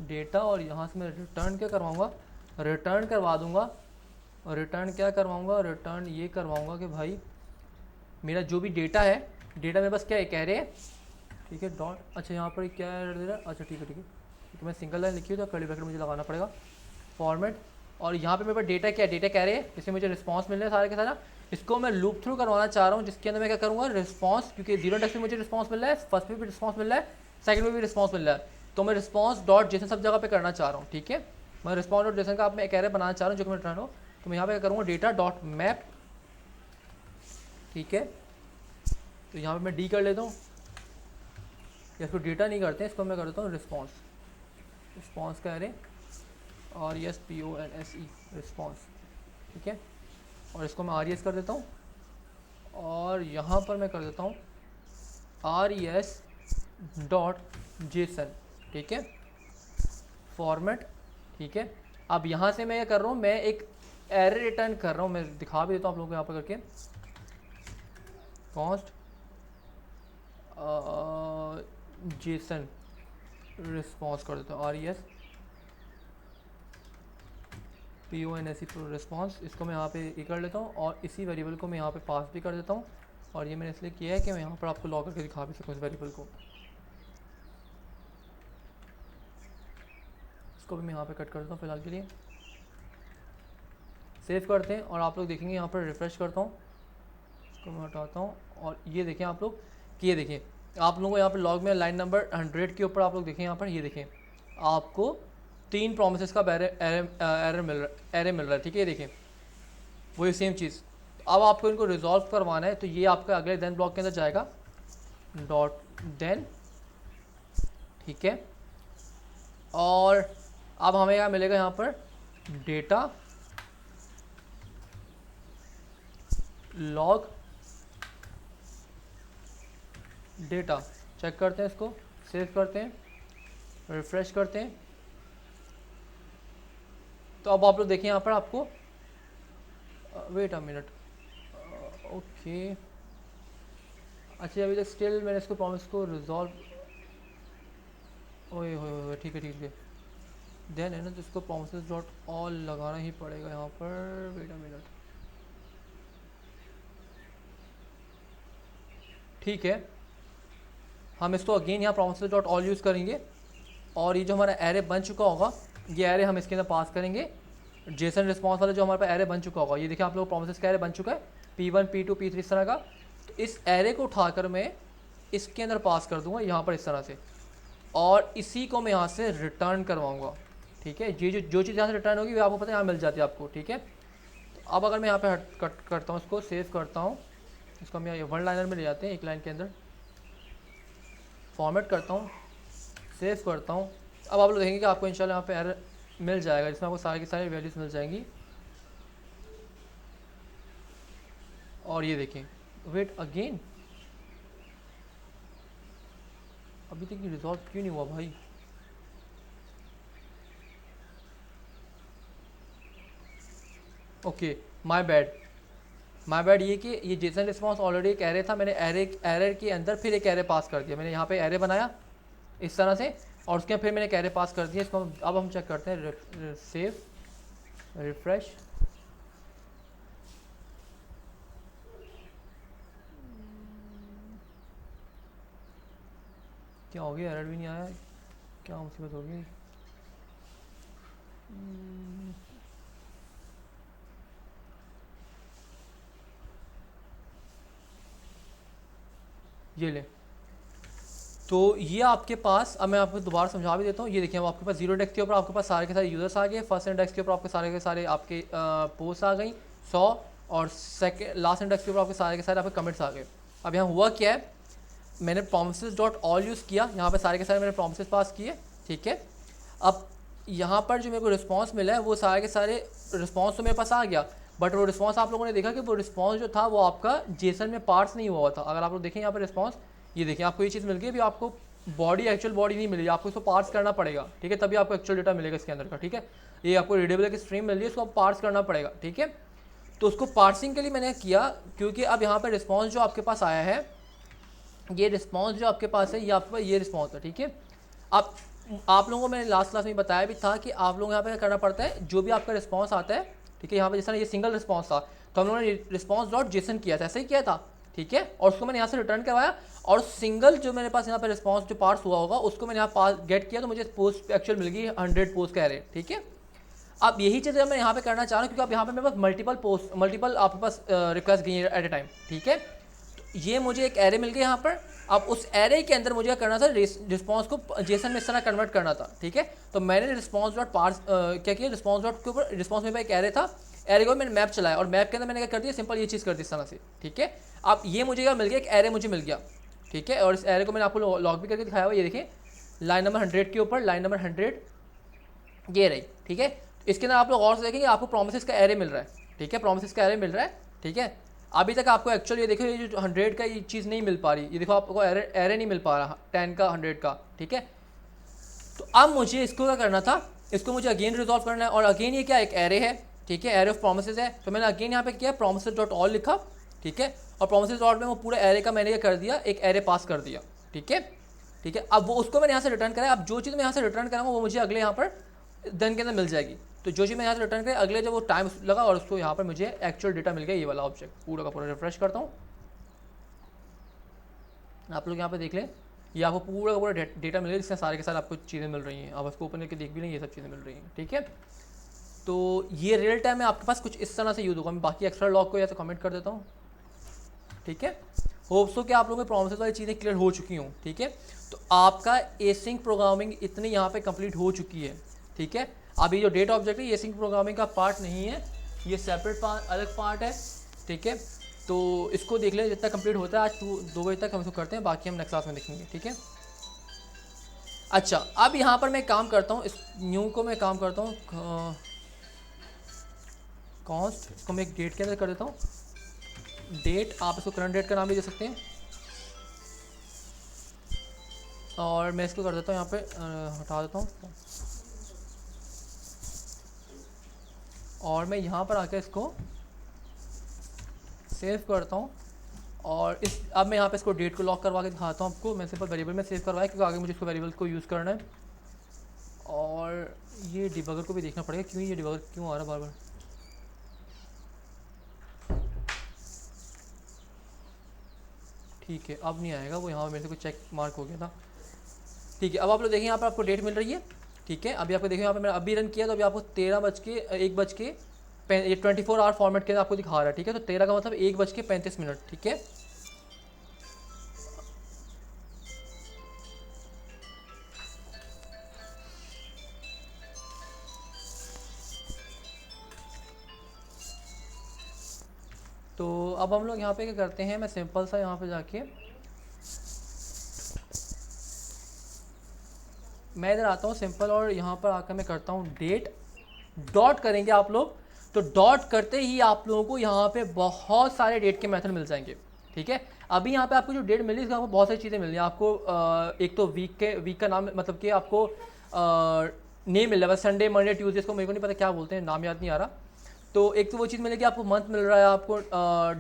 डेटा और यहाँ से मैं रिटर्न क्या करवाऊँगा, रिटर्न करवा दूँगा। और रिटर्न क्या करवाऊँगा, रिटर्न ये करवाऊँगा कि भाई मेरा जो भी डेटा है, डेटा मेरे पास क्या है, कह रहे हैं। ठीक है, डॉट, अच्छा यहाँ पर क्या है दे रहा है, अच्छा ठीक है तो मैं सिंगल लाइन लिखी हूँ तो कर्ली ब्रैकेट मुझे लगाना पड़ेगा, फॉर्मेट। और यहाँ पे मेरे पास डेटा क्या है, डेटा कह रहे हैं, इसमें मुझे रिस्पॉन्स मिल रहा है सारे के सारा। इसको मैं लूप थ्रू करवाना चाह रहा हूँ, जिसके अंदर मैं क्या करूँगा, रिस्पॉन्स, क्योंकि जीरो इंडेक्स में मुझे रिस्पॉन्स मिल रहा है, फर्स्ट में भी रिस्पॉन्स मिल रहा है, सेकंड में भी रिस्पॉन्स मिल रहा है। तो मैं रिस्पॉन्स डॉट जेसन सब जगह पे करना चाह रहा हूँ। ठीक है, मैं रिस्पॉन्स डॉट जेसन का आप मैं एक एरे बनाना चाह रहा हूँ जो कि मैं रिटर्न हो। तो मैं यहाँ पे क्या करूँगा, डेटा डॉट मैप। ठीक है, तो यहाँ पे मैं डी कर लेता हूँ, या इसको डेटा नहीं करते हैं, इसको मैं कर देता हूँ रिस्पॉन्स, रिस्पॉन्स का एरे, और S P O N S E response. ठीक है, और इसको मैं आर ई एस कर देता हूँ, और यहाँ पर मैं कर देता हूँ R E S dot JSON. ठीक है, फॉर्मेट। ठीक है, अब यहाँ से मैं क्या कर रहा हूँ, मैं एक एरे रिटर्न कर रहा हूँ, मैं दिखा भी देता हूँ आप लोगों को यहाँ पर करके। कॉस्ट जेसन रिस्पॉन्स कर देता हूँ, R E S P O N S E response. इसको मैं यहाँ पे ये कर लेता हूँ, और इसी वेरिएबल को मैं यहाँ पे पास भी कर देता हूँ। और ये मैंने इसलिए किया है कि मैं यहाँ पर आपको लॉग करके दिखा भी सकूँ इस वेरिएबल को। इसको भी मैं यहाँ पे कट कर देता हूँ फिलहाल के लिए, सेव करते हैं। और आप लोग देखेंगे यहाँ पर रिफ्रेश करता हूँ, इसको मैं हटाता हूँ, और ये देखें आप लोग कि ये देखिए आप लोगों को यहाँ पर लॉग में लाइन नंबर 100 के ऊपर आप लोग देखें, यहाँ पर ये देखें आपको 3 प्रोमिसेस का एरे मिल रहा है। ठीक है, ये देखें वही सेम चीज़। अब आपको इनको रिजॉल्व करवाना है, तो ये आपका अगले देन ब्लॉक के अंदर जाएगा, डॉट देन। ठीक है, और अब हमें क्या मिलेगा, यहाँ पर डेटा लॉग डेटा। चेक करते हैं, इसको सेव करते हैं, रिफ्रेश करते हैं। तो अब आप लोग देखें यहाँ पर आपको, वेट अ मिनट, ओके, अच्छा अभी तक स्टिल मैंने इसको प्रॉमिस को रिजॉल्व, ओए हो, ठीक है देन है ना, तो इसको प्रॉमिसेस डॉट ऑल लगाना ही पड़ेगा यहाँ पर। वेट अ मिनट, ठीक है, हम इसको अगेन यहाँ प्रॉमिसेस डॉट ऑल यूज़ करेंगे, और ये जो हमारा एरे बन चुका होगा, ये एरे हम इसके अंदर पास करेंगे। जेसन रिस्पॉन्स वाला जो हमारे पास एरे बन चुका होगा, ये देखिए आप लोग प्रॉमिसेस का एरे बन चुका है, P1 P2 P3 इस तरह का। तो इस एरे को उठाकर मैं इसके अंदर पास कर दूंगा यहाँ पर इस तरह से, और इसी को मैं यहाँ से रिटर्न करवाऊँगा। ठीक है, ये जो चीज़ यहाँ से रिटर्न होगी वो आपको पता है यहाँ मिल जाती है आपको। ठीक है, तो अब अगर मैं यहाँ पे कट करता हूँ, इसको सेव करता हूँ, इसको हम यहाँ वन लाइनर में ले जाते हैं, एक लाइन के अंदर फॉर्मेट करता हूँ, सेव करता हूँ। अब आप लोग देखेंगे कि आपको इंशाल्लाह यहाँ पे एरर मिल जाएगा, जिसमें आपको सारी की सारी वैल्यूज़ मिल जाएंगी। और ये देखें, वेट अगेन, अभी तक ये रिजॉल्व क्यों नहीं हुआ भाई। ओके, माय बैड ये कि ये जेसन रिस्पॉन्स ऑलरेडी एक एरे था, मैंने एरे के अंदर फिर एक एरे पास कर दिया। मैंने यहाँ पे एरे बनाया इस तरह से और उसके बाद फिर मैंने एक एरे पास कर दिया। इसको अब हम चेक करते हैं, सेव रिफ्रेश। क्या हो गया, एरर भी नहीं आया, क्या मुसीबत हो गई। ये ले, तो ये आपके पास, अब मैं आपको दोबारा समझा भी देता हूँ। ये देखिए, अब आपके पास जीरो इंडेक्स के ऊपर आपके पास सारे के सारे यूज़र्स आ गए, फर्स्ट इंडेक्स के ऊपर आपके सारे के सारे आपके पोस्ट आ गई 100, और सेकंड लास्ट इंडेक्स के ऊपर आपके सारे के सारे आपके कमेंट्स आ गए। अब यहाँ हुआ क्या है, मैंने promises.all यूज़ किया, यहाँ पे सारे के सारे मैंने promises पास किए, ठीक है। अब यहाँ पर जो मेरे को रिस्पॉन्स मिला है वो सारे के सारे रिस्पॉन्स तो मेरे पास आ गया, बट वो रिस्पॉन्स आप लोगों ने देखा कि वो रिस्पॉन्स जो था वो आपका जेसन में पार्ट्स नहीं हुआ था। अगर आप लोग देखें यहाँ पर रिस्पॉन्स, ये देखिए आपको ये चीज़ मिल गई, अभी आपको एक्चुअल बॉडी नहीं मिली, आपको इसको पार्ट्स करना पड़ेगा, ठीक है, तभी आपको एक्चुअल डेटा मिलेगा इसके अंदर का, ठीक है। ये आपको रीडेबल की स्ट्रीम मिल रही है, इसको आप पार्ट्स करना पड़ेगा, ठीक है। तो उसको पार्सिंग के लिए मैंने किया, क्योंकि अब यहाँ पर रिस्पॉन्स जो आपके पास आया है, ये रिस्पॉन्स जो आपके पास है, ये आपके पास ये रिस्पॉन्स है, ठीक है। अब आप लोगों को मैंने लास्ट क्लास में बताया भी था कि आप लोगों को यहाँ पे क्या करना पड़ता है, जो भी आपका रिस्पॉन्स आता है, ठीक है, यहाँ पे जैसे ये सिंगल रिस्पॉन्स था तो हम लोगों ने रिस्पॉन्स डॉट जेसन किया था, ऐसे ही किया था, ठीक है, और उसको मैंने यहाँ से रिटर्न करवाया, और सिंगल जो मेरे पास यहाँ पे रिस्पॉन्स जो पार्ट्स हुआ होगा उसको मैंने यहाँ पास गेट किया, तो मुझे पोस्ट एक्चुअल मिल गई 100 पोस्ट का एरे, ठीक है। अब यही चीज़ मैं यहाँ पे करना चाह रहा हूँ, क्योंकि अब यहाँ पे मेरे पास मल्टीपल आपके पास रिक्वेस्ट गई है एट ए टाइम, ठीक है। तो ये मुझे एक एरे मिल गया यहाँ पर। अब उस एरे के अंदर मुझे क्या करना था, रिस्पॉन्स को जेसन में इस तरह कन्वर्ट करना था, ठीक है। तो मैंने रिस्पॉन्स डॉट पार्स क्या किया, रिस्पॉन्स डॉट के ऊपर रिस्पॉन्स में एक एरे था, एरे को मैंने मैप चलाया, और मैप के अंदर मैंने क्या कर दिया, सिंपल ये चीज़ कर दी इस तरह से, ठीक है। अब ये मुझे क्या मिल गया, एक एरे मुझे मिल गया, ठीक है, और इस एरे को मैंने आपको लॉग भी करके दिखाया हुआ, ये देखिए लाइन नंबर 100 के ऊपर लाइन नंबर 100 ये रही, ठीक है। इसके अंदर आप लोग और से देखेंगे आपको प्रोमिसेस का एरे मिल रहा है, ठीक है, प्रोमिसेस का एरे मिल रहा है, ठीक है। अभी तक आपको एक्चुअली ये देखो, ये जो 100 का ये चीज़ नहीं मिल पा रही, ये देखो आपको एरे नहीं मिल पा रहा 10 का 100 का, ठीक है। तो अब मुझे इसको क्या करना था, इसको मुझे अगेन रिजॉल्व करना है, और अगेन ये क्या एक एरे है, ठीक है, एरे ऑफ प्रोमिसेस है। तो मैंने अगेन यहाँ पे किया promises.all लिखा, ठीक है, और promises.all में वो पूरे एरे का मैंने ये कर दिया, एक एरे पास कर दिया, ठीक है, ठीक है। अब वो उसको मैंने यहाँ से रिटर्न करा, अब जो चीज़ मैं यहाँ से रिटर्न कराऊंगा वो मुझे अगले यहाँ पर देन के अंदर मिल जाएगी। तो जो चीज़ मैं यहाँ से रिटर्न करें, अगले जब वो टाइम लगा और उसको यहाँ पर मुझे एक्चुअल डेटा मिल गया, ये वाला ऑब्जेक्ट पूरा का पूरा। रिफ्रेश करता हूँ, आप लोग यहाँ पे देख लें, ये आपको पूरा का पूरा डेटा मिल गया, जिसमें सारे के सारे आपको चीज़ें मिल रही हैं। आप उसको ओपन करके देख भी लें, ये सब चीज़ें मिल रही हैं, ठीक है। तो ये रियल टाइम में आपके पास कुछ इस तरह से यूज़ होगा। मैं बाकी एक्स्ट्रा लॉग को यहाँ से कमेंट कर देता हूँ, ठीक है। होप सो कि आप लोगों में प्रोमिसेस वाली चीज़ें क्लियर हो चुकी हूँ, ठीक है। तो आपका एसिंक प्रोग्रामिंग इतनी यहाँ पे कंप्लीट हो चुकी है, ठीक है। अभी जो डेटा ऑब्जेक्ट है ये एसिंक प्रोग्रामिंग का पार्ट नहीं है, ये सेपरेट अलग पार्ट है, ठीक है। तो इसको देख लें, जितना कंप्लीट होता है आज 2 बजे तक हम इसको करते हैं, बाकी हम नेक्स्ट क्लास में देखेंगे, ठीक है। अच्छा, अब यहाँ पर मैं काम करता हूँ, इस न्यू को मैं काम करता हूँ कॉन्स्ट, इसको मैं एक डेट के अंदर कर देता हूँ, डेट, आप इसको करंट डेट का नाम भी दे सकते हैं, और मैं इसको कर देता हूँ यहाँ पे हटा देता हूँ, और मैं यहाँ पर आकर इसको सेव करता हूँ, और अब मैं यहाँ पे इसको डेट को लॉक करवा के दिखाता हूँ आपको। मैं सिंपल वेरिएबल में सेव करवाया, क्योंकि आगे मुझे इसको वेरिएबल को यूज़ करना है। और ये डिबगर को भी देखना पड़ेगा, क्यों ये डिबगर क्यों आ रहा है बार बार। ठीक है, अब नहीं आएगा वो, यहाँ मेरे से कोई चेक मार्क हो गया था, ठीक है। अब आप लोग देखें, यहाँ पर आपको डेट मिल रही है, ठीक है। अभी आपको देखिए, यहाँ पे मैंने अभी रन किया, तो अभी आपको 1 ये 24 आवर फॉर्मेट के अंदर आपको दिखा रहा है, ठीक है। तो 13 का मतलब 1:35, ठीक है। तो अब हम लोग यहाँ पे क्या करते हैं, मैं सिंपल सा यहाँ पे जाके मैं इधर आता हूँ सिंपल, और यहाँ पर आकर मैं करता हूँ डेट, डॉट करेंगे आप लोग। तो डॉट करते ही आप लोगों को यहाँ पे बहुत सारे डेट के मेथड मिल जाएंगे, ठीक है। अभी यहाँ पे आपको जो डेट मिली, इसका आपको बहुत सारी चीज़ें मिल रही हैं आपको। एक तो वीक का नाम, मतलब कि आपको नेम मिल रहा है, संडे मंडे ट्यूसडे, इसको मेरे को नहीं पता क्या बोलते हैं, नाम याद नहीं आ रहा। तो एक तो वो चीज़ मिलेगी, आपको मंथ मिल रहा है, आपको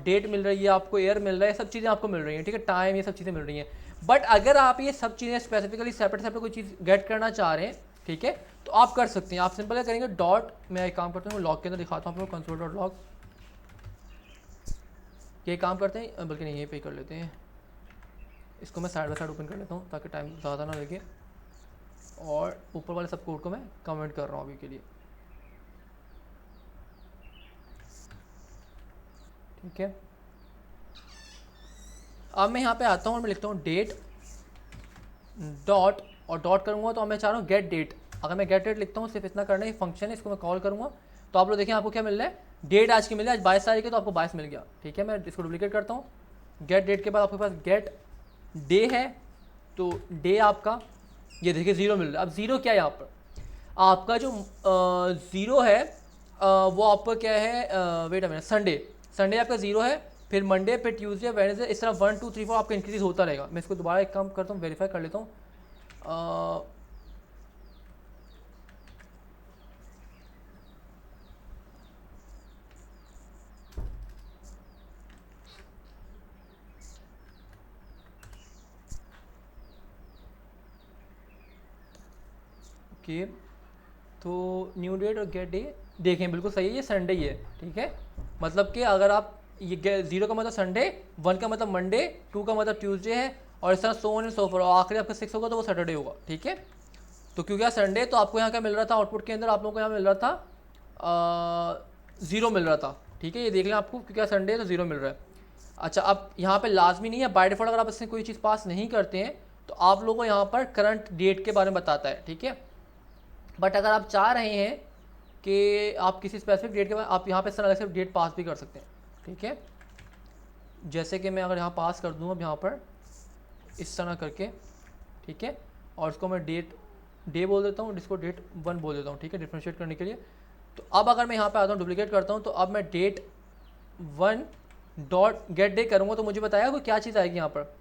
डेट मिल रही है, आपको ईयर मिल रहा है, सब चीज़ें आपको मिल रही हैं, ठीक है, टाइम, ये सब चीज़ें मिल रही हैं। बट अगर आप ये सब चीज़ें स्पेसिफिकली सेपरेट कोई चीज़ गेट करना चाह रहे हैं, ठीक है, तो आप कर सकते हैं। आप सिंपल क्या करेंगे, डॉट, मैं एक काम करता हूँ लॉग के अंदर दिखाता हूँ आपको, कंसोल डॉट लॉग, ये काम करते हैं, बल्कि नहीं ये पे कर लेते हैं, इसको मैं साइड बाय साइड ओपन कर लेता हूँ ताकि टाइम ज़्यादा ना लगे, और ऊपर वाले सब कोड को मैं कमेंट कर रहा हूँ अभी के लिए, ठीक है। अब मैं यहाँ पे आता हूँ और मैं लिखता हूँ डेट डॉट, और डॉट करूँगा तो मैं चाह रहा हूँ गेट डेट। अगर मैं गेट डेट लिखता हूँ, सिर्फ इतना करना है, फंक्शन है, इसको मैं कॉल करूँगा तो आप लोग देखें आपको क्या मिल रहा है, डेट आज की मिल रही है, आज 22 तारीख है तो आपको 22 मिल गया, ठीक है। मैं इसको डुप्लीकेट करता हूँ, गेट डेट के बाद आपके पास गेट डे है, तो डे आपका ये देखिए 0 मिल रहा है। अब 0 क्या है यहाँ पर, आपका जो 0 है वो आपका क्या है, वेट अ मिनट, संडे आपका 0 है, फिर मंडे, फिर ट्यूसडे, वेडनेसडे, इस तरह 1 2 3 4 आपका इंक्रीज होता रहेगा। मैं इसको दोबारा एक काम करता हूँ, वेरीफाई कर लेता हूँ। ओके, तो न्यू डेट और गेट डे देखें बिल्कुल सही है, ये संडे ही है, ठीक है। मतलब कि अगर आप ये 0 का मतलब संडे, 1 का मतलब मंडे, 2 का मतलब ट्यूसडे है, और इस तरह so on and so for, और आखिरी आपका 6 होगा तो वो सैटरडे होगा, ठीक है। तो क्योंकि यहाँ संडे, तो आपको यहाँ क्या मिल रहा था, आउटपुट के अंदर आप लोगों को यहाँ मिल रहा था 0 मिल रहा था, ठीक है। ये देख लें आपको, क्योंकि यहाँ संडे है तो 0 मिल रहा है। अच्छा, अब यहाँ पे लाजमी नहीं है, बाय डिफॉल्ट अगर आप इससे कोई चीज़ पास नहीं करते हैं तो आप लोगों को यहाँ पर करंट डेट के बारे में बताता है, ठीक है। बट अगर आप चाह रहे हैं कि आप किसी स्पेसिफिक डेट के बाद, आप यहाँ पे इस तरह से डेट पास भी कर सकते हैं, ठीक है। जैसे कि मैं अगर यहाँ पास कर दूँ अब यहाँ पर इस तरह करके, ठीक है, और उसको मैं डे बोल देता हूँ, जिसको डेट 1 बोल देता हूँ, ठीक है, डिफ्रेंशिएट करने के लिए। तो अब अगर मैं यहाँ पे आता हूँ, डुप्लीकेट करता हूँ, तो अब मैं डेट 1 डॉट गेट डे करूँगा तो मुझे बताया कोई क्या चीज़ आएगी यहाँ पर,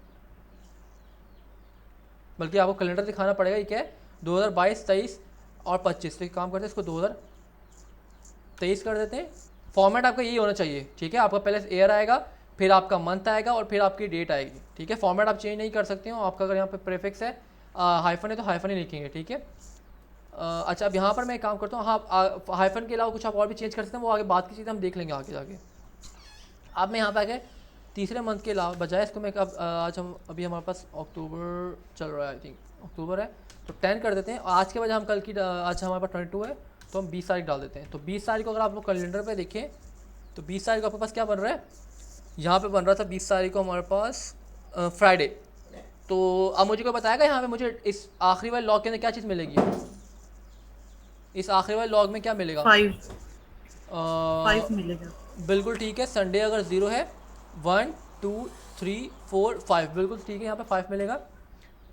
बल्कि आपको कैलेंडर दिखाना पड़ेगा। ये क्या है, 2022, 23 और 25। तो एक काम करते हैं, इसको 2023 कर देते हैं। फॉर्मेट आपका यही होना चाहिए, ठीक है। आपका पहले ईयर आएगा, फिर आपका मंथ आएगा, और फिर आपकी डेट आएगी, ठीक है। फॉर्मेट आप चेंज नहीं कर सकते हो। आपका अगर यहाँ पे प्रीफिक्स है, हाइफन है, तो हाइफन ही लिखेंगे, ठीक है। अच्छा, अब यहाँ पर मैं एक काम करता हूँ, हाँ, हाइफन के अलावा कुछ आप और भी चेंज कर सकते हैं, वो आगे बात की चीज़ें हम देख लेंगे आगे जाके। अब मैं यहाँ पे आगे तीसरे मंथ के अलावा बजाय इसको मैं अब आज हम अभी हमारे पास अक्टूबर चल रहा है, आई थिंक अक्टूबर है, तो 10 कर देते हैं। और आज के बजाय हम कल की, आज हमारे पास 22 है तो हम 20 तारीख डाल देते हैं। तो 20 तारीख को अगर आप लोग कैलेंडर पे देखें तो 20 तारीख को आपके पास क्या बन रहा है, यहाँ पे बन रहा था 20 तारीख को हमारे पास फ्राइडे। तो अब मुझे कोई बताएगा यहाँ पे मुझे इस आखिरी वाले लॉग के अंदर क्या चीज़ मिलेगी, इस आखिरी वाले लॉग में क्या मिलेगा, 5 मिलेगा। बिल्कुल ठीक है। संडे अगर 0 है, 1 2 3 4 5, बिल्कुल ठीक है, यहाँ पे 5 मिलेगा।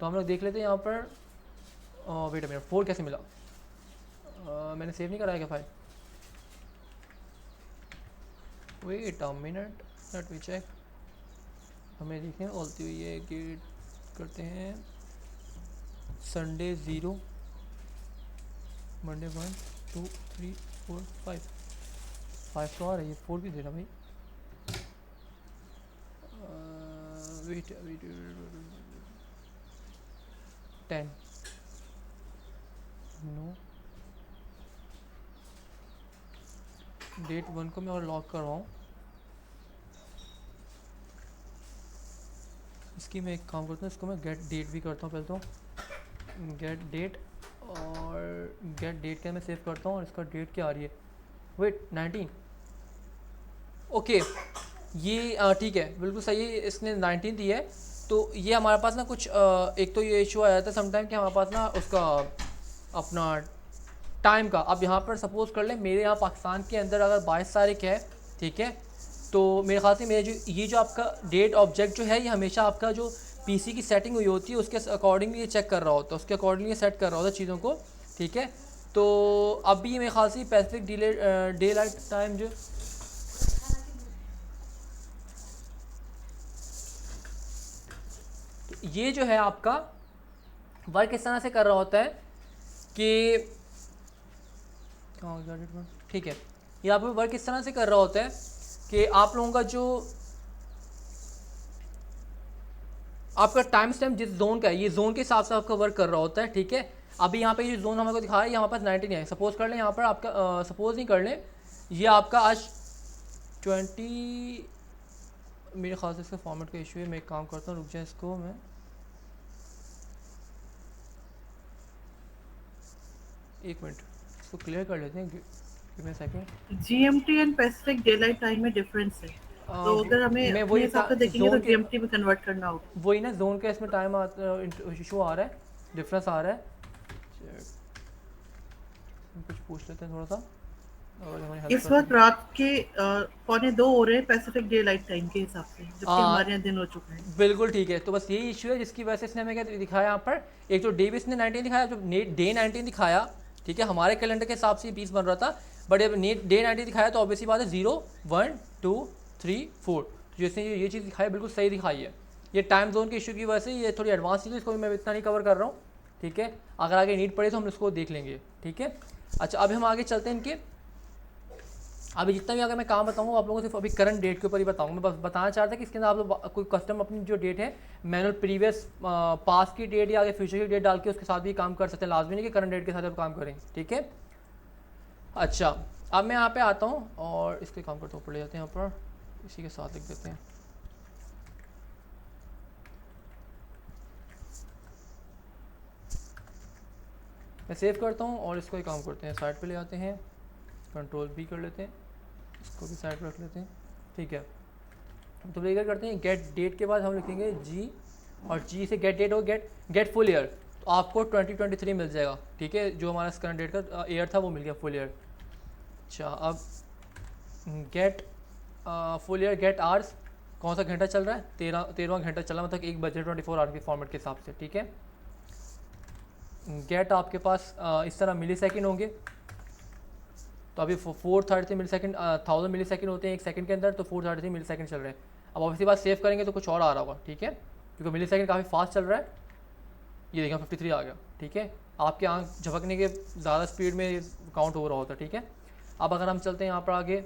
तो हम लोग देख लेते हैं यहाँ पर, वेट अ मिनट, 4 कैसे मिला, मैंने सेव नहीं कराया क्या file, wait a minute, let me check. हमें देखें बोलती हुई है, गेट करते हैं, संडे 0, मंडे 1 2 3 4 5 तो आ रही है, 4 भी दे रहा भाई, वेट 10 नो, डेट 1 को मैं और लॉक कर रहा हूँ। इसकी मैं एक काम करता हूँ, इसको मैं गेट डेट भी करता हूँ पहले तो, गेट डेट, और गेट डेट के मैं सेव करता हूँ, और इसका डेट क्या आ रही है, वेट 19, ओके, ये ठीक है, बिल्कुल सही है, इसने 19 दी है। तो ये हमारे पास ना कुछ एक तो ये इशू आ जाता है समटाइम कि हमारे पास ना उसका अपना टाइम का, अब यहाँ पर सपोज कर लें मेरे यहाँ पाकिस्तान के अंदर अगर 22 तारीख है, ठीक है, तो मेरे ख्याल से मेरे ये जो आपका डेट ऑब्जेक्ट जो है, ये हमेशा आपका जो पीसी की सेटिंग हुई होती है उसके अकॉर्डिंगली ये चेक कर रहा होता है, उसके अकॉर्डिंगली सेट कर रहा होता है चीज़ों को, ठीक है। तो अभी मेरे ख्याल से पैसिफिक डे लाइट टाइम जो ये जो है आपका वर्क इस तरह से कर रहा होता है कि ठीक है, यहाँ पे वर्क इस तरह से कर रहा होता है कि आप लोगों का जो आपका टाइम स्टैम्प जिस जोन का है, ये जोन के हिसाब से आपका वर्क कर रहा होता है, ठीक है। अभी यहाँ पे ये जोन हमें को दिखा रहा है, यहाँ पास 19 है। सपोज कर लें यहाँ पर आपका सपोज नहीं कर लें, ये आपका आज 20, मेरे ख्याल से इसका फॉर्मेट का इशू है। मैं एक काम करता हूँ, रुक जाए, इसको मैं एक मिनट इसको क्लियर कर लेते हैं। Give me a second. GMT and Pacific daylight time में डिफरेंस है, तो अगर हमें मैं अपने वही हिसाब से देखेंगे तो जोन के जीएमटी में कन्वर्ट करना होगा। वही ना जोन का इसमें टाइम इशू आ रहा है, डिफरेंस आ रहा है। कुछ पूछ लेते हैं थोड़ा सा, और हमारी हेल्प इस वक्त रात के 1:45 हो रहे हैं पैसिफिक डेलाइट टाइम के हिसाब से, जबकि हमारे यहाँ दिन हो चुका है। बिल्कुल ठीक है। तो बस यही इशू है जिसकी वजह से इसने हमें क्या दिखाया यहाँ पर, एक तो डे बेस ने 19 दिखाया, जो डे 19 दिखाया, ठीक है, हमारे कैलेंडर के हिसाब से 20 बन रहा था, बट जब डे 19 दिखाया तो ऑब्वियसली बात है 0 1 2 3 4, तो जिसने ये चीज़ दिखाई बिल्कुल सही दिखाई है। ये टाइम जोन के इशू की वजह से ये थोड़ी एडवांस चीज़ है, इसको मैं इतना नहीं कवर कर रहा हूँ, ठीक है। अगर आगे नीड पड़े तो हम इसको देख लेंगे, ठीक है। अच्छा, अभी हम आगे चलते हैं इनके। अभी जितना भी अगर मैं काम बताऊंगा आप लोगों को सिर्फ अभी करंट डेट के ऊपर ही बताऊंगा। मैं बस बताना चाहता था कि इसके अंदर आप लोग कोई कस्टम अपनी जो डेट है मैनुअल प्रीवियस पास की डेट या आगे फ्यूचर की डेट डाल के उसके साथ भी काम कर सकते हैं, लाजमी नहीं कि करंट डेट के साथ आप काम करें, ठीक है। अच्छा, अब मैं यहाँ पे आता हूँ और इसके काम करते ऊपर ले जाते हैं, यहाँ पर इसी के साथ लिख देते हैं। मैं सेव करता हूँ और इसको ही काम करते हैं, साइड पे ले आते हैं, कंट्रोल भी कर लेते हैं, इसको भी साइड पर रख लेते हैं, ठीक है। तो क्या करते हैं, गेट डेट के बाद हम लिखेंगे जी, और जी से गेट डेट हो, गेट फुल ईयर, तो आपको 2023 मिल जाएगा, ठीक है। जो हमारा करंट डेट का ईयर था वो मिल गया, फुल ईयर। अच्छा, अब get full year, get hours, कौन सा घंटा चल रहा है, 13वां घंटा चल रहा है, मतलब 1 बजे 24 आवर के फॉर्मेट के हिसाब से, ठीक है। गेट आपके पास इस तरह मिली सेकेंड होंगे, तो अभी 433 मिली सेकेंड, 1000 मिली सेकेंड होते हैं एक सेकंड के अंदर, तो 433 मिली सेकेंड चल रहे हैं। अब ऑब्वियसली बात सेव करेंगे तो कुछ और आ रहा होगा, ठीक है, क्योंकि मिली सेकेंड काफ़ी फास्ट चल रहा है। ये देखिए 53 आ गया, ठीक है। आपके आँख झपकने के ज़्यादा स्पीड में काउंट हो रहा होता है, ठीक है। अब अगर हम चलते हैं यहाँ पर आगे,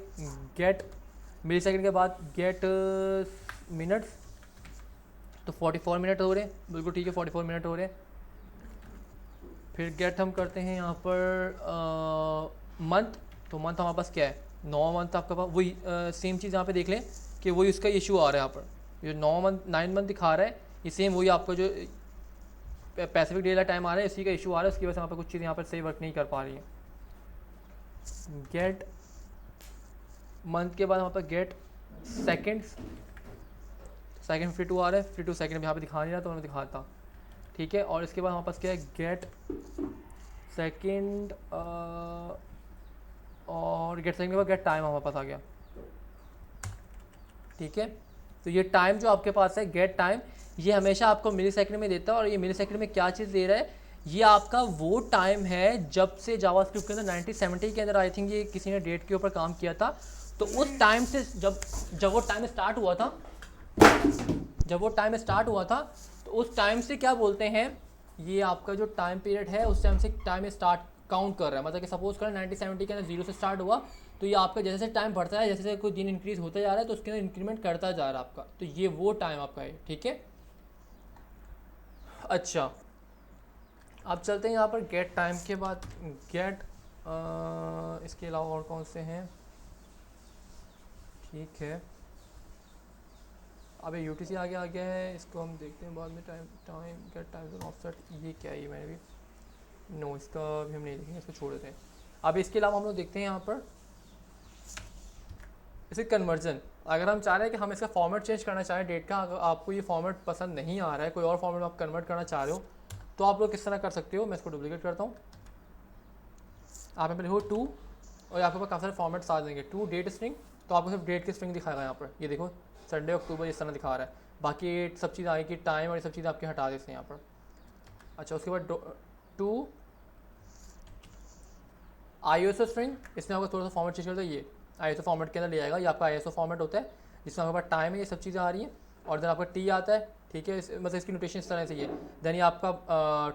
गेट मिली सेकेंड के बाद गेट मिनट्स, तो 44 मिनट हो रहे हैं, बिल्कुल ठीक है, 44 मिनट हो रहे हैं। फिर गेट हम करते हैं यहाँ पर मंथ, तो मंथ हमारे पास क्या है, 9 मंथ आपके पास, वही सेम चीज़ यहाँ पे देख लें कि वही उसका इशू आ रहा है यहाँ पर, जो 9 मंथ दिखा रहा है, ये सेम वही आपका जो पैसिफिक डेला टाइम आ रहा है, इसी का इशू आ रहा है, उसकी वजह से यहाँ पर कुछ चीज़ यहाँ पर सही वर्क नहीं कर पा रही है। गेट मंथ के बाद यहाँ पर गेट सेकेंड्स, सेकेंड 52 आ रहा है, 52 सेकेंड यहाँ पे दिखा नहीं रहा, तो उन्होंने दिखाता, ठीक है। और इसके बाद हमारे पास क्या है, गेट सेकेंड, और गेट सेकेंड के बाद गेट टाइम हमारे पास आ गया, ठीक है। तो ये टाइम जो आपके पास है, गेट टाइम, ये हमेशा आपको मिली सेकेंड में देता है, और ये मिली सेकेंड में क्या चीज़ दे रहा है, ये आपका वो टाइम है जब से जावास्क्रिप्ट के अंदर 1970 के अंदर आई थिंक ये किसी ने डेट के ऊपर काम किया था, तो उस टाइम से जब वो टाइम स्टार्ट हुआ था, तो उस टाइम से क्या बोलते हैं, ये आपका जो टाइम पीरियड है उस टाइम से टाइम स्टार्ट काउंट कर रहा है। मतलब कि सपोज करें 1970 के अंदर 0 से स्टार्ट हुआ, तो ये आपका जैसे जैसे टाइम बढ़ता है, जैसे जैसे कोई दिन इंक्रीज होता जा रहा है, तो उसके अंदर इंक्रीमेंट करता जा रहा है आपका, तो ये वो टाइम आपका है, ठीक है। अच्छा, अब चलते हैं यहाँ पर गेट टाइम के बाद गेट, इसके अलावा और कौन से हैं, ठीक है। अब ये UTC आगे आ गया है, इसको हम देखते हैं बाद में। टाइम गेट टाइम ऑफसेट, ये क्या है, ये मैंने भी नो, इसका भी हम नहीं देखेंगे, इसको छोड़ देते हैं। अब इसके अलावा हम लोग देखते हैं यहाँ पर इसे कन्वर्जन। अगर हम चाह रहे हैं कि हम इसका फॉर्मेट चेंज करना चाहें डेट का, अगर आपको ये फॉर्मेट पसंद नहीं आ रहा है, कोई और फॉर्मेट आप कन्वर्ट करना चाह रहे हो, तो आप लोग किस तरह कर सकते हो। मैं इसको डुप्लीकेट करता हूँ, आप यहाँ पे लिखो 2, और आपके पास काफ़ी सारे फॉर्मेट्स आ जाएंगे। 2 डेट स्ट्रिंग, तो आपको सिर्फ डेट की स्ट्रिंग दिखाएगा यहाँ पर, ये देखो संडे अक्टूबर इस तरह दिखा रहा है, बाकी सब चीज़ आएगी, टाइम और ये सब चीज़ें आपके हटा देते हैं यहाँ पर। अच्छा, उसके बाद 2 ISO स्ट्रिंग, इसमें आपको थोड़ा सा फॉर्मेट चेंज कर दो, ये ISO फॉर्मेट के अंदर ले आएगा, ये आपका ISO फॉर्मेट होता है जिसमें आपके पास टाइम है, ये सब चीज़ें आ रही हैं, और देन आपका T आता है, ठीक है, मतलब इसकी नोटेशन इस तरह से ये, देन ये आपका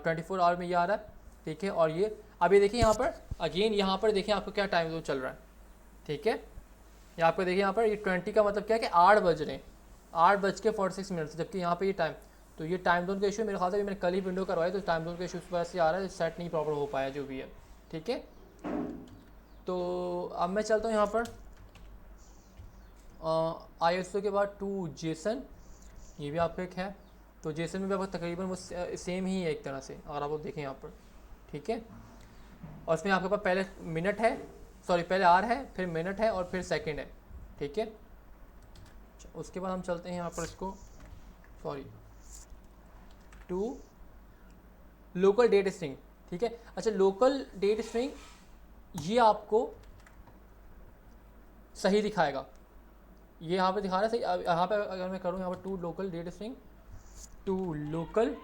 24 आवर में ये आ रहा है, ठीक है। और ये अब ये देखिए यहाँ पर अगेन, यहाँ पर देखिए आपको क्या टाइम जोन चल रहा है, ठीक है। ये आपको देखिए यहाँ पर ये 20 का मतलब क्या है कि 8 बज रहे हैं, 8:46, जबकि यहाँ पे ये टाइम, तो ये टाइम जोन का इशू मेरे ख्याल से मैंने कल ही विंडो करवाया, तो टाइम जोन का इशू इस वजह से आ रहा है, सेट नहीं प्रॉपर हो पाया जो भी है। ठीक है, तो अब मैं चलता हूँ यहाँ पर ISO के बाद टू जेसन, ये भी आपका एक है। तो जेसन में भी आपको तकरीबन वो सेम ही है एक तरह से, अगर आप वो देखें यहाँ पर। ठीक है, और इसमें आपके पास पहले मिनट है, सॉरी पहले आर है, फिर मिनट है और फिर सेकंड है। ठीक है, उसके बाद हम चलते हैं यहाँ पर इसको, sorry to local date string. ठीक है, अच्छा लोकल डेट स्ट्रिंग ये आपको सही दिखाएगा, ये यहाँ पे दिखा रहा है सही। यहाँ पे अगर मैं करूँ यहाँ पर to local date string, to local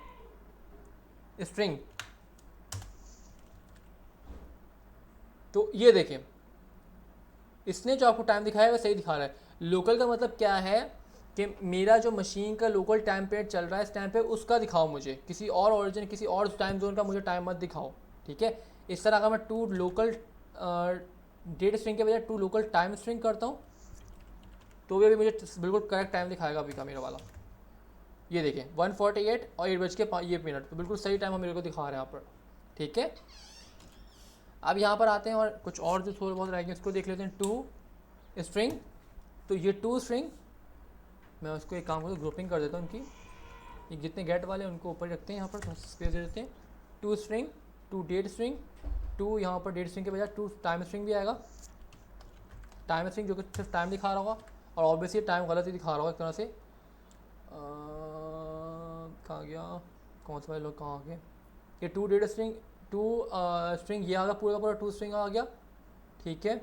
string, तो ये देखें इसने जो आपको टाइम दिखाया है वो सही दिखा रहा है। लोकल का मतलब क्या है कि मेरा जो मशीन का लोकल टाइम पीरियड चल रहा है इस टाइम पे उसका दिखाओ मुझे, किसी और ओरिजिन किसी और टाइम जोन का मुझे टाइम मत दिखाओ। ठीक है, इस तरह अगर मैं टू लोकल डेट स्ट्रिंग के बजाय टू लोकल टाइम स्ट्रिंग करता हूँ तो भी अभी मुझे बिल्कुल करेक्ट टाइम दिखाएगा अभी का मेरा वाला। ये देखें 1:48 और 8:05 तो बिल्कुल सही टाइम हम मेरे को दिखा रहे हैं यहाँ पर। ठीक है, अब यहाँ पर आते हैं और कुछ और जो थोड़े बहुत रहेंगे उसको देख लेते हैं। टू स्ट्रिंग, तो ये टू स्ट्रिंग, मैं उसको एक काम करता हूँ ग्रुपिंग कर देता हूँ उनकी, ये जितने गेट वाले हैं उनको ऊपर रखते हैं, यहाँ पर स्पेस दे देते हैं। To string, to date string, to यहाँ पर डेट स्ट्रिंग के बजाय टू टाइम स्ट्रिंग भी आएगा, टाइम स्ट्रिंग जो कि सिर्फ टाइम दिखा रहा होगा, और ऑब्वियसली टाइम गलत ही दिखा रहा होगा एक तरह से। कहाँ गया, कौन से वाले लोग कहाँ आ गए, ये to date string, to string ये आ गया, पूरा का पूरा टू स्ट्रिंग आ गया। ठीक है,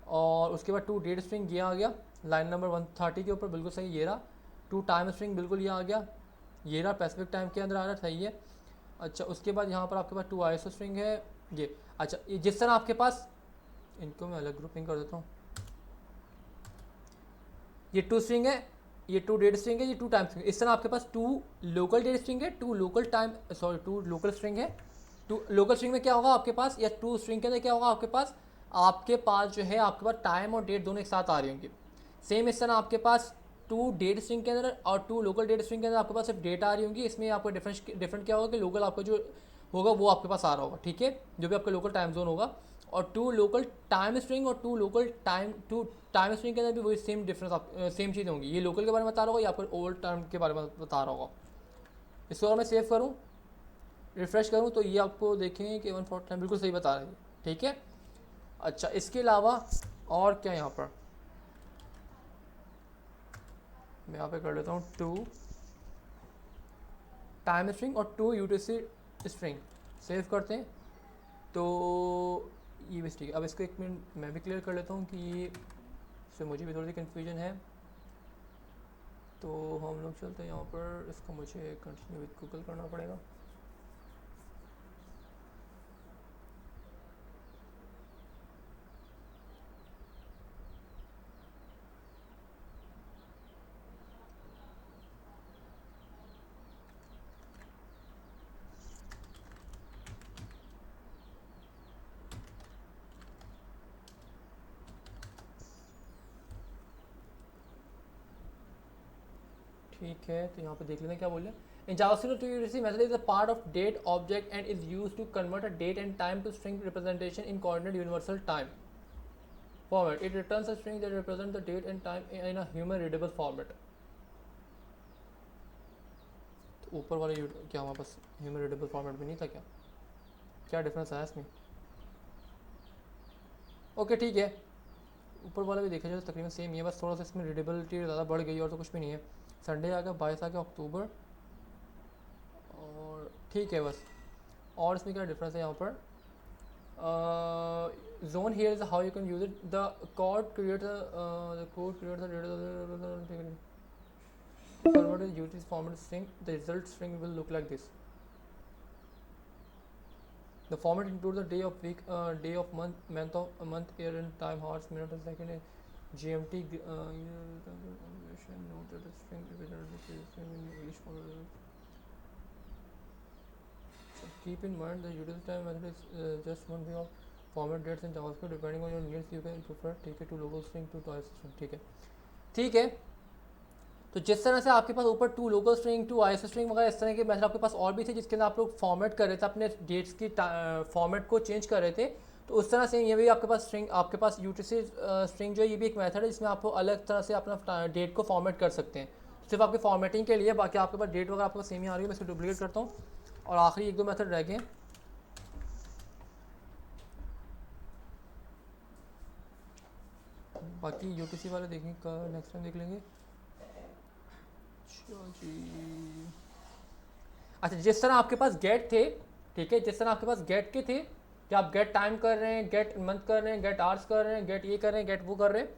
और उसके बाद टू डेट स्ट्रिंग ये आ गया लाइन नंबर 130 के ऊपर, बिल्कुल सही ये रहा। टू टाइम स्ट्रिंग बिल्कुल ये आ गया, ये रहा पैसिफिक टाइम के अंदर आ रहा, सही है। अच्छा उसके बाद यहाँ पर आपके पास टू ISO स्ट्रिंग है ये। अच्छा ये जिस तरह आपके पास, इनको मैं अलग ग्रुपिंग कर देता हूँ, ये टू स्ट्रिंग है, ये टू डेट स्ट्रिंग है, ये टू टाइम स्ट्रिंग, इस तरह आपके पास टू लोकल डेट स्ट्रिंग है, to local time, sorry to local string है। टू लोकल स्ट्रिंग में क्या होगा आपके पास, या टू स्ट्रिंग के अंदर क्या होगा आपके पास जो है आपके पास टाइम और डेट दोनों एक साथ आ रही होंगी। सेम इस तरह आपके पास टू डेट स्ट्रिंग के अंदर और टू लोकल डेट स्ट्रिंग के अंदर आपके पास सिर्फ डेट आ रही होंगी। इसमें आपको डिफरेंट क्या होगा कि लोकल आपका जो होगा वो आपके पास आ रहा होगा। ठीक है, जो भी आपका लोकल टाइम जोन होगा, और टू लोकल टाइम स्ट्रिंग और टू टाइम स्ट्रिंग के अंदर भी वही सेम डिफरेंस सेम चीज़ें होंगी। ये लोकल के बारे में बता रहा होगा या आपको ओल्ड टाइम के बारे में बता रहा होगा। इसको अगर मैं सेव करूँ रिफ़्रेश करूँ तो ये आपको देखें कि 149 बिल्कुल सही बता रही है। ठीक है, अच्छा इसके अलावा और क्या यहाँ पर मैं यहाँ पे कर लेता हूँ टू टाइम स्ट्रिंग और टू UTC स्ट्रिंग, सेव करते हैं तो ये भी ठीक है। अब इसको एक मिनट मैं भी क्लियर कर लेता हूँ कि ये इससे मुझे भी थोड़ी सी कन्फ्यूजन है, तो हम लोग चलते हैं यहाँ पर, इसको मुझे कंटिन्यू विद गूगल करना पड़ेगा। ठीक है, तो यहाँ पे देख लेते हैं क्या बोल रहे हैं। In JavaScript, UTC method is a part of date object and is used to convert a date and time to string representation in coordinate universal time format. It returns a string that represents the date and time in a human readable format. तो ऊपर वाले क्या हमारे पास ह्यूमन रीडेबल फॉर्मेट में नहीं था क्या, क्या डिफरेंस है इसमें? ओके ठीक है, ऊपर वाला भी देखा जाए तो तकरीबन सेम ही है, बस थोड़ा सा इसमें रीडेबिलिटी ज़्यादा बढ़ गई और तो कुछ भी नहीं है। संडे आ गया 22 आ गया अक्टूबर, और ठीक है बस। और इसमें क्या डिफरेंस है यहाँ पर, zone here is how you can use it. The code creates the data converted UTC format string. The result string will look like this. The format includes the day of week, day of month, year and time, hours, minute and second, GMT. Note that the string represented in English format. So keep in mind the utility time method is just one way of format dates in JavaScript depending on your needs you can prefer, ठीक है, to local string to ISO string, ठीक है ठीक है। तो जिस तरह से आपके पास ऊपर to local string to ISO string वगैरह इस तरह के मेथड आपके पास और भी थे जिसके अंदर आप लोग फॉर्मेट कर रहे थे अपने डेट्स की फॉर्मेट को चेंज कर रहे थे, तो उस तरह से ये भी आपके पास स्ट्रिंग, आपके पास यूटीसी स्ट्रिंग जो है ये भी एक मेथड है जिसमें आप अलग तरह से अपना डेट को फॉर्मेट कर सकते हैं, सिर्फ आपके फॉर्मेटिंग के लिए। बाकी आपके पास डेट वगैरह आपके पास सेम ही आ रही है, मैं इसको डुप्लीकेट करता हूँ और आखिरी एक दो मेथड रह गए। बाकी यूटीसी वाले देखेंगे का नेक्स्ट टाइम देख लेंगे। अच्छा जी, अच्छा जिस तरह आपके पास गेट थे, ठीक है, जिस तरह आपके पास गेट के थे कि आप गेट टाइम कर रहे हैं, गेट मंथ कर रहे हैं, गेट आवर्स कर रहे हैं, गेट ये कर रहे हैं, गेट वो कर रहे हैं,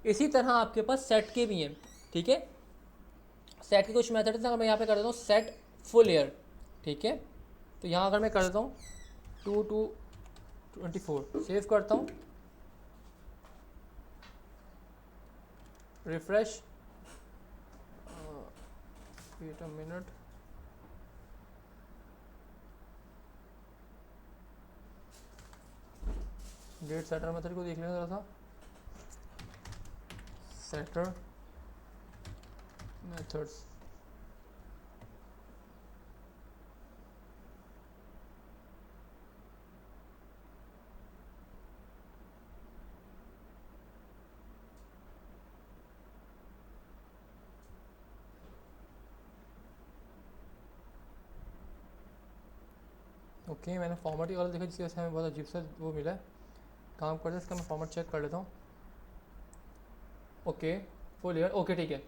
इसी तरह आपके पास सेट के भी हैं, ठीक है। सेट के कुछ मेथड हैं, मैं यहाँ पे कर देता हूँ सेट फुल ईयर, ठीक है। तो यहाँ अगर मैं कर देता हूँ 2 to 24, सेव करता हूँ, refresh, wait a minute, date setter method को देख लेना जरा सा, सेटर मेथड्स, ओके मैंने फॉर्मेट ही गलत देखा जिसकी वजह से हमें बहुत अजीब सा वो मिला है। काम करते हैं इसका, मैं फॉर्मेट चेक कर लेता हूँ। ओके फुल ईयर, ओके ठीक है,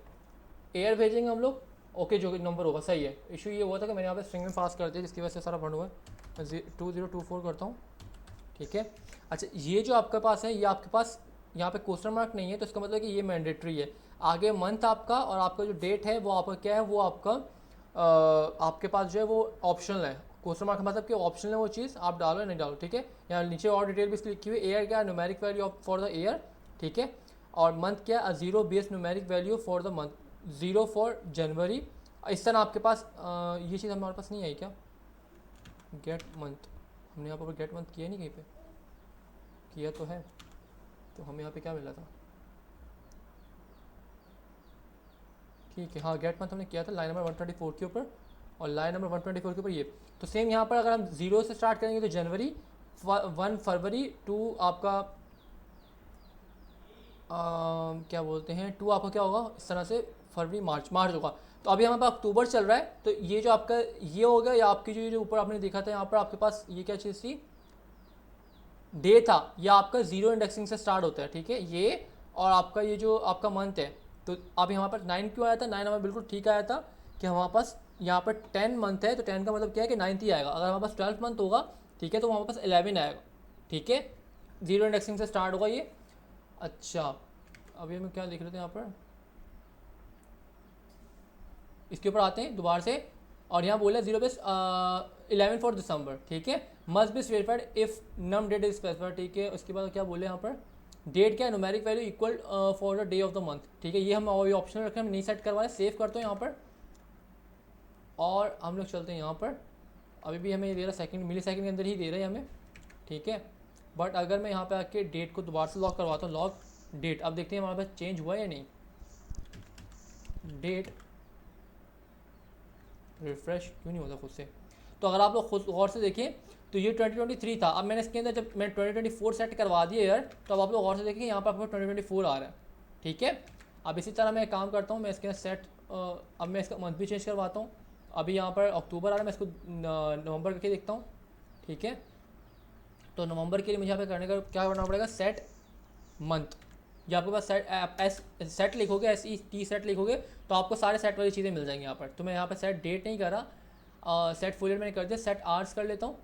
एयर भेजेंगे हम लोग, ओके जो नंबर होगा सही है। इशू ये हुआ था कि मैंने यहाँ पे स्ट्रिंग में पास कर दिया जिसकी वजह से सारा बंद हुआ है। 2024 करता हूँ, ठीक है। अच्छा ये जो आपके पास है ये आपके पास यहाँ पे क्वेश्चन मार्क नहीं है, तो इसका मतलब कि ये मैंडेटरी है। आगे मंथ आपका और आपका जो डेट है वो आपका क्या है, वो आपका आपके पास जो है वो ऑप्शनल है। क्वेश्चन मार्क का मतलब कि ऑप्शनल है वो चीज़, आप डालो या नहीं डालो, ठीक है। यहाँ नीचे और डिटेल भी इसकी लिखी हुई है, एयर क्या है, numeric value for the air, ठीक है। और मंथ क्या है, 0 base numeric value for the month, 0 for January. इस तरह आपके पास ये चीज़ हमारे पास नहीं आई क्या, गेट मंथ, हमने यहाँ पर गेट मंथ किया नहीं कहीं पे, किया तो है, तो हमें यहाँ पे क्या मिला था, ठीक है हाँ गेट मंथ हमने किया था लाइन नंबर 124 के ऊपर, और लाइन नंबर 124 के ऊपर ये। तो सेम यहाँ पर अगर हम 0 से स्टार्ट करेंगे तो जनवरी, 1 फरवरी, 2 आपका क्या बोलते हैं 2 आपका क्या होगा, इस तरह से फरवरी मार्च होगा। तो अभी हमारे पास अक्टूबर चल रहा है, तो ये जो आपका ये हो गया, या आपकी जो ऊपर आपने देखा था यहाँ पर आपके पास ये क्या चीज़ थी, डे था, या आपका 0 इंडेक्सिंग से स्टार्ट होता है, ठीक है ये। और आपका ये जो आपका मंथ है, तो अभी हमारे पास 9 क्यों आया था, 9 हमें बिल्कुल ठीक आया था कि हमारे पास यहाँ पर 10 मंथ है, तो 10 का मतलब क्या है कि 9th ही आएगा। अगर हमारे पास 12 मंथ होगा, ठीक है, तो हमारे पास 11 आएगा, ठीक है, 0 इंडेक्सिंग से स्टार्ट होगा ये। अच्छा अभी हम क्या लिख रहे थे यहाँ पर, इसके ऊपर आते हैं दोबारा से, और यहाँ बोला 0 बेस 11 फॉर दिसंबर, ठीक है, must be verified if num date is specified, ठीक है। उसके बाद क्या बोले यहाँ पर, डेट क्या है, numeric value equal for the day of the month, ठीक है, ये हम अभी ऑप्शन रखें, हम नहीं सेट करवा रहे, सेव करते हैं यहाँ पर, और हम लोग चलते हैं यहाँ पर। अभी भी हमें ये दे रहा सेकंड, मिली सेकंड के अंदर ही दे रहा है हमें, ठीक है। बट अगर मैं यहाँ पे आके डेट को दोबारा से लॉक करवाता हूँ, लॉक डेट, अब देखते हैं हमारे पास चेंज हुआ या नहीं, डेट रिफ्रेश क्यों नहीं होता खुद से। तो अगर आप लोग खुद गौर से देखें तो ये 2023 था, अब मैंने इसके अंदर जब मैंने 2024 सेट करवा दिया यार, तो अब आप लोग गौर से देखें यहाँ पर आपको 2024 आ रहा है, ठीक है। अब इसी तरह मैं काम करता हूँ, मैं इसके अंदर सेट अब मैं इसका मंथ भी चेंज करवाता हूँ। अभी यहाँ पर अक्टूबर आ रहा है, मैं इसको नवंबर करके देखता हूँ, ठीक है। तो नवंबर के लिए मुझे यहाँ पे करने का क्या करना पड़ेगा, सेट मंथ, या आपके पास सेट सेट लिखोगे, SET सेट लिखोगे तो आपको सारे सेट वाली चीज़ें मिल जाएंगी यहाँ पर। तो मैं यहाँ पर सेट डेट नहीं कर रहा, सेट फुल ईयर मैंने कर दिया, सेट आवर्स कर लेता हूँ,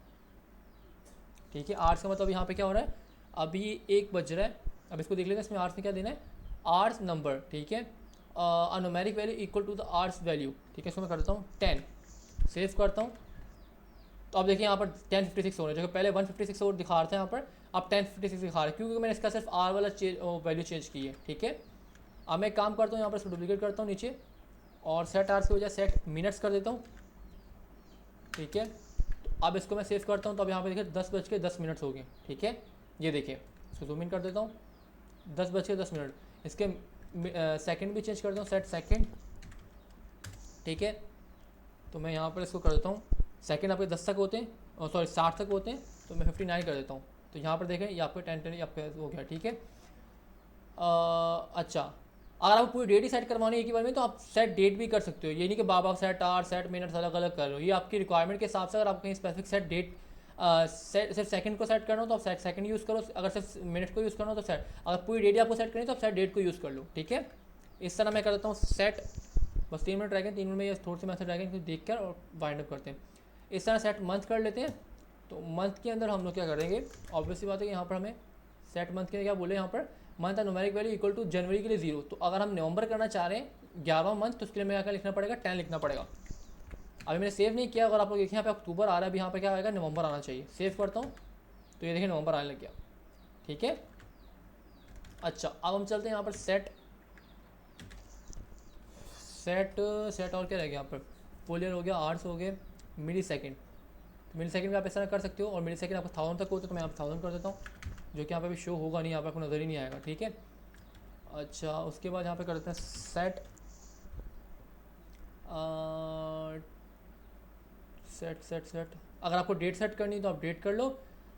ठीक है। आवर्स का मतलब यहाँ पे क्या हो रहा है, अभी 1 बज रहा है, अब इसको देख लेते हैं इसमें आवर्स में क्या देना है, आवर्स नंबर, ठीक है, numeric value equal to the hours value, ठीक है। इसको मैं कर देता हूँ 10, सेव करता हूँ। तो अब देखिए यहाँ पर 1056 हो रहा है, जो कि पहले 156 और दिखा रहा था यहाँ पर, अब 1056 दिखा रहा है, क्योंकि मैंने इसका सिर्फ आर वाला वैल्यू चेंज की है, ठीक है। अब मैं एक काम करता हूँ, यहाँ पर इसको डुप्लीकेट करता हूँ नीचे, और सेट आवर्स की वजह सेट मिनट्स कर देता हूँ, ठीक है। तो अब इसको मैं सेव करता हूँ, तो अब यहाँ पर देखिए 10 बज के 10 मिनट्स हो गए, ठीक है। ये देखिए, इसको जूम इन कर देता हूँ, 10:10 इसके सेकंड भी चेंज कर देता हूँ, सेट सेकंड, ठीक है। तो मैं यहाँ पर इसको कर देता हूँ, सेकंड आपके 10 तक होते हैं, और सॉरी 60 तक होते हैं, तो मैं 59 कर देता हूँ। तो यहाँ पर देखें ये आपका 10 आपका हो गया, ठीक है। अच्छा, अगर आपको पूरी डेट ही सेट करवानी है एक ही बार में, तो आप सेट डेट भी कर सकते हो। ये नहीं कि बार बार सेट आवर सेट मिनट्स अलग अलग कर लो, ये आपकी रिक्वायरमेंट के हिसाब से। अगर आपको कहीं स्पेसिफिक सेट डेट सिर्फ सेकंड को सेट करना हो तो आप सेट सेकंड यूज़ करो, अगर सिर्फ मिनट को यूज़ करना हो तो सेट, अगर पूरी डेट आपको सेट करनी है तो आप सेट डेट को यूज़ कर लो, ठीक है। इस तरह मैं कर देता हूँ सेट, बस 3 मिनट रह गए, 3 मिनट में ये थोड़ी सी मैसेज रह गए, इनको देख कर और वाइंड अप करते हैं। इस तरह सेट मंथ कर लेते हैं। तो मंथ के अंदर हम लोग क्या करेंगे, ऑब्वियसली बात है कि यहाँ पर हमें सेट मंथ के लिए क्या बोले, यहाँ पर मंथ का न्यूमेरिक वैल्यू इक्वल टू जनवरी के लिए 0। तो अगर हम नवंबर करना चाह रहे हैं 11वां मंथ, तो उसके लिए मेरा क्या लिखना पड़ेगा, 10 लिखना पड़ेगा। अभी मैंने सेव नहीं किया, अगर आप लोग देखें यहाँ पे अक्टूबर आ रहा है, अभी यहाँ पे क्या आएगा, नवंबर आना चाहिए। सेव करता हूँ तो ये देखिए नवंबर आने लग गया, ठीक है। अच्छा, अब हम चलते हैं यहाँ पर सेट और क्या रह गया यहाँ पर, फुल ईयर हो गया, आवर्स हो गए, मिली सेकेंड। मिली सेकेंड में आप इस तरह कर सकते हो, और मिली सेकेंड आपको 1000 तक होते तो मैं यहाँ पर 1000 कर देता हूँ, जो कि यहाँ पे भी शो होगा नहीं, यहाँ पर आपको नज़र ही नहीं आएगा, ठीक है। अच्छा, उसके बाद यहाँ पे कर देते हैं सेट सेट। अगर आपको डेट सेट करनी है तो आप डेट कर लो।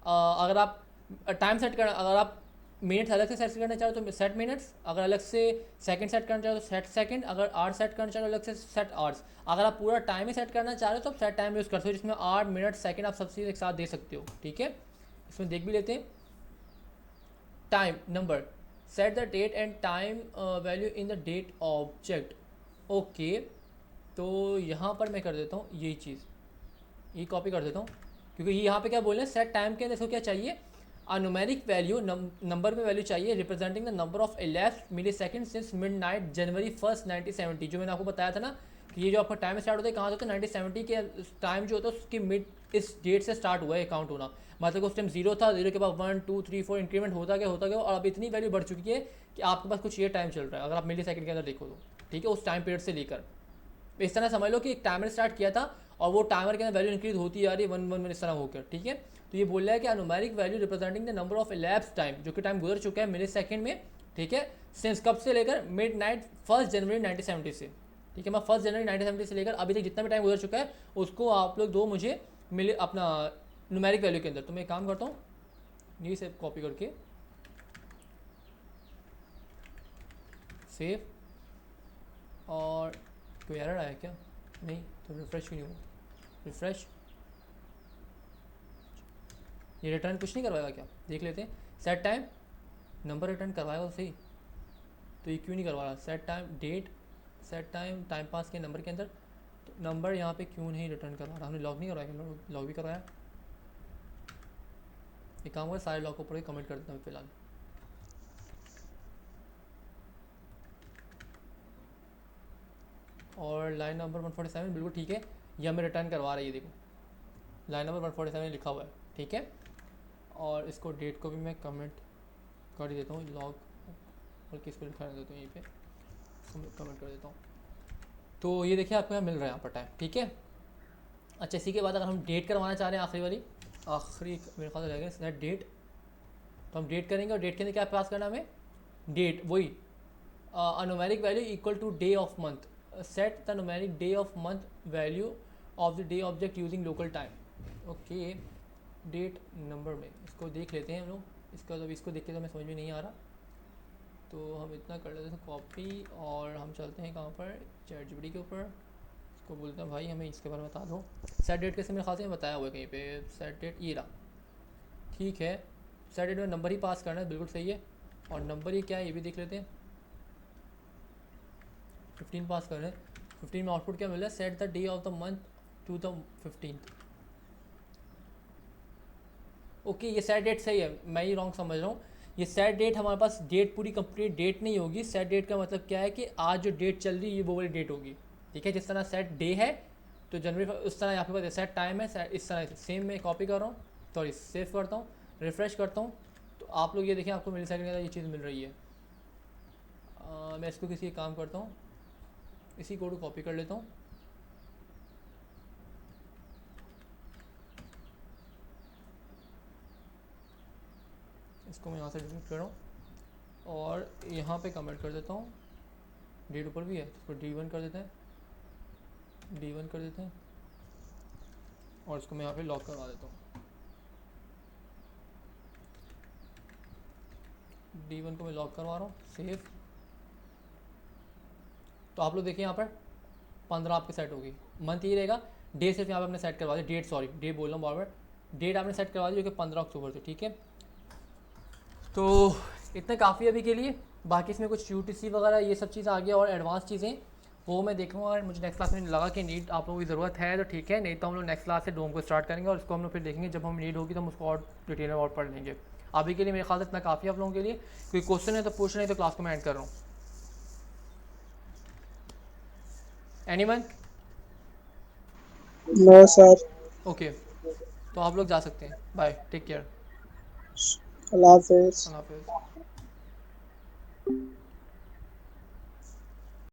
अगर आप टाइम सेट करना, अगर आप मिनट्स अलग से सेट करना चाहो तो सेट मिनट्स, अगर अलग से सेकंड सेट करना चाहो तो सेट सेकंड, अगर आवर्स सेट करना चाहो अलग से सेट आवर्स। अगर आप पूरा टाइम ही सेट करना चाह रहे हो तो आप सेट टाइम यूज़ कर सकते हो, जिसमें 8 मिनट सेकंड आप सब चीज़ एक साथ दे सकते हो, ठीक है। इसमें देख भी लेते हैं। Time number, set the date and time value in the date object, okay. तो यहाँ पर मैं कर देता हूँ यही चीज़, ये कॉपी कर देता हूँ, क्योंकि ये यहाँ पे क्या बोल रहे हैं, सेट टाइम के अंदर इसको क्या चाहिए, न्यूमेरिक वैल्यू, नंबर में वैल्यू चाहिए, representing the number of elapsed millisecond since midnight January 1 1970। जो मैंने आपको बताया था ना कि ये जो आपका टाइम स्टार्ट होता है कहाँ से होता है, 1970 के टाइम जो होता है उसकी मिड इस डेट से स्टार्ट हुआ है काउंट होना। मतलब उस टाइम 0 था, 0 के बाद 1 2 3 4 इंक्रीमेंट होता गया, और अब इतनी वैल्यू बढ़ चुकी है कि आपके पास कुछ ये टाइम चल रहा है, अगर आप मिली सेकेंड के अंदर देखो तो, ठीक है, उस टाइम पीरियड से लेकर। इस तरह समझ लो कि एक टाइमर स्टार्ट किया था और वो टाइमर के अंदर वैल्यू इंक्रीज होती आ रही है 1 1 1 इस तरह होकर, ठीक है। तो ये बोल रहा है कि numeric value representing the number of elapsed time, जो कि टाइम गुजर चुका है मिली सेकेंड में, ठीक है, सिंस कब से लेकर मिड नाइट 1 जनवरी 1970 से, ठीक है। मैं 1 जनवरी 1970 से लेकर अभी तक जितना भी टाइम गुजर चुका है उसको आप लोग दो मुझे मिले अपना न्यूमेरिक वैल्यू के अंदर। तो मैं एक काम करता हूँ, ये से कॉपी करके सेव, और कोई एरर आया क्या, नहीं तो रिफ्रेश क्यों नहीं हुआ, रिफ्रेश, ये रिटर्न कुछ नहीं करवाएगा क्या, देख लेते हैं। सेट टाइम नंबर रिटर्न करवाएगा तो सही, तो ये क्यों नहीं करवा रहा, set time date, set time time pass के नंबर के अंदर, तो नंबर यहाँ पे क्यों नहीं रिटर्न करवा रहा, हमने लॉग नहीं करवाया, लॉग भी करवाया। एक काम कर, सारे लॉग को पढ़ के कमेंट कर देता हूँ फिलहाल। और लाइन नंबर 147 बिल्कुल ठीक है, ये हमें रिटर्न करवा रही है, देखो लाइन नंबर 147 लिखा हुआ है, ठीक है। और इसको डेट को भी मैं कमेंट कर ही देता हूँ, लॉग और किसको लिखा देता हूँ यहीं पे, कमेंट कर देता हूँ। तो ये देखिए आपको यहाँ मिल रहा है यहाँ पर टाइम, ठीक है। अच्छा, इसी के बाद अगर हम डेट करवाना चाह रहे हैं, आखिरी मेरे ख्याल से रहेगा सेट डेट, तो हम डेट करेंगे, और डेट के अंदर क्या पास करना हमें, डेट, वही numeric value equal to day of month, set the numeric day of month value of the day object using local time, okay. Date number में इसको देख लेते हैं हम लोग, इसका जब इसको देख के तो हमें समझ में नहीं आ रहा, तो हम इतना कर लेते हैं कॉपी, और हम चलते हैं कहाँ पर, चैटजीपीटी के ऊपर, इसको बोलते हैं भाई हमें इसके बारे में बता दो। सेट डेट कैसे मेरे ख्याल से बताया हुआ है कहीं पे, सेट डेट ये रहा, ठीक है। सेट डेट में नंबर ही पास करना है, बिल्कुल सही है, और नंबर ही क्या है ये भी देख लेते हैं, 15 पास कर रहे हैं। 15 में आउटपुट क्या मिल रहा है, set the day of the month to the 15th, okay. ये सेट डेट सही है, मैं ही रॉन्ग समझ रहा हूँ। ये सेट डेट हमारे पास डेट पूरी कंप्लीट डेट नहीं होगी, सेट डेट का मतलब क्या है कि आज जो डेट चल रही है ये वो वाली डेट होगी, ठीक है। जिस तरह सेट डे है तो जनवरी, उस तरह आपके पास सेट टाइम है, इस तरह सेम मैं कॉपी कर रहा हूँ, सॉरी सेव करता हूँ, रिफ्रेश करता हूँ, तो आप लोग ये देखें आपको मिली सेकंड के अंदर ये चीज़ मिल रही है। मैं इसको किसी काम करता हूँ, इसी कोड को कॉपी कर लेता हूँ, इसको मैं यहाँ से डिलीट कर रहा हूँ और यहाँ पे कमेंट कर देता हूँ। डेट ऊपर भी है, इसको D1 कर देते हैं, D1 कर देते हैं और इसको मैं यहाँ पे लॉक करवा देता हूँ। D1 को मैं लॉक करवा रहा हूँ, सेव। तो आप लोग देखिए यहाँ पर 15 आपके सेट होगी। मंथ ये रहेगा, डे सिर्फ यहाँ पे आपने सेट करवा दिया, डेट सॉरी डे बोल रहा हूँ बार बार, डेट आपने सेट करवा दी जो कि 15 अक्टूबर से, ठीक है। तो इतने काफ़ी अभी के लिए, बाकी इसमें कुछ UTC वगैरह ये सब चीज़ आ गया और एडवांस चीज़ें वो मैं देखूँगा। और मुझे नेक्स्ट क्लास में लगा कि नीड आप लोगों की ज़रूरत है तो ठीक है, नहीं तो हम लोग नेक्स्ट क्लास से डोम को स्टार्ट करेंगे और उसको हम लोग फिर देखेंगे जब हम नीड होगी तो हम उसको और डिटेल में और पढ़ लेंगे। अभी के लिए मेरे ख्याल से इतना काफ़ी आप लोगों के लिए। कोई क्वेश्चन है तो पूछ नहीं तो क्लास को मैं एंड कर रहा हूँ। एनीवन? No sir. ओके, तो आप लोग जा सकते हैं। बाय, टेक केयर, अल्लाह हाफिज़। अल्लाह हाफिज़।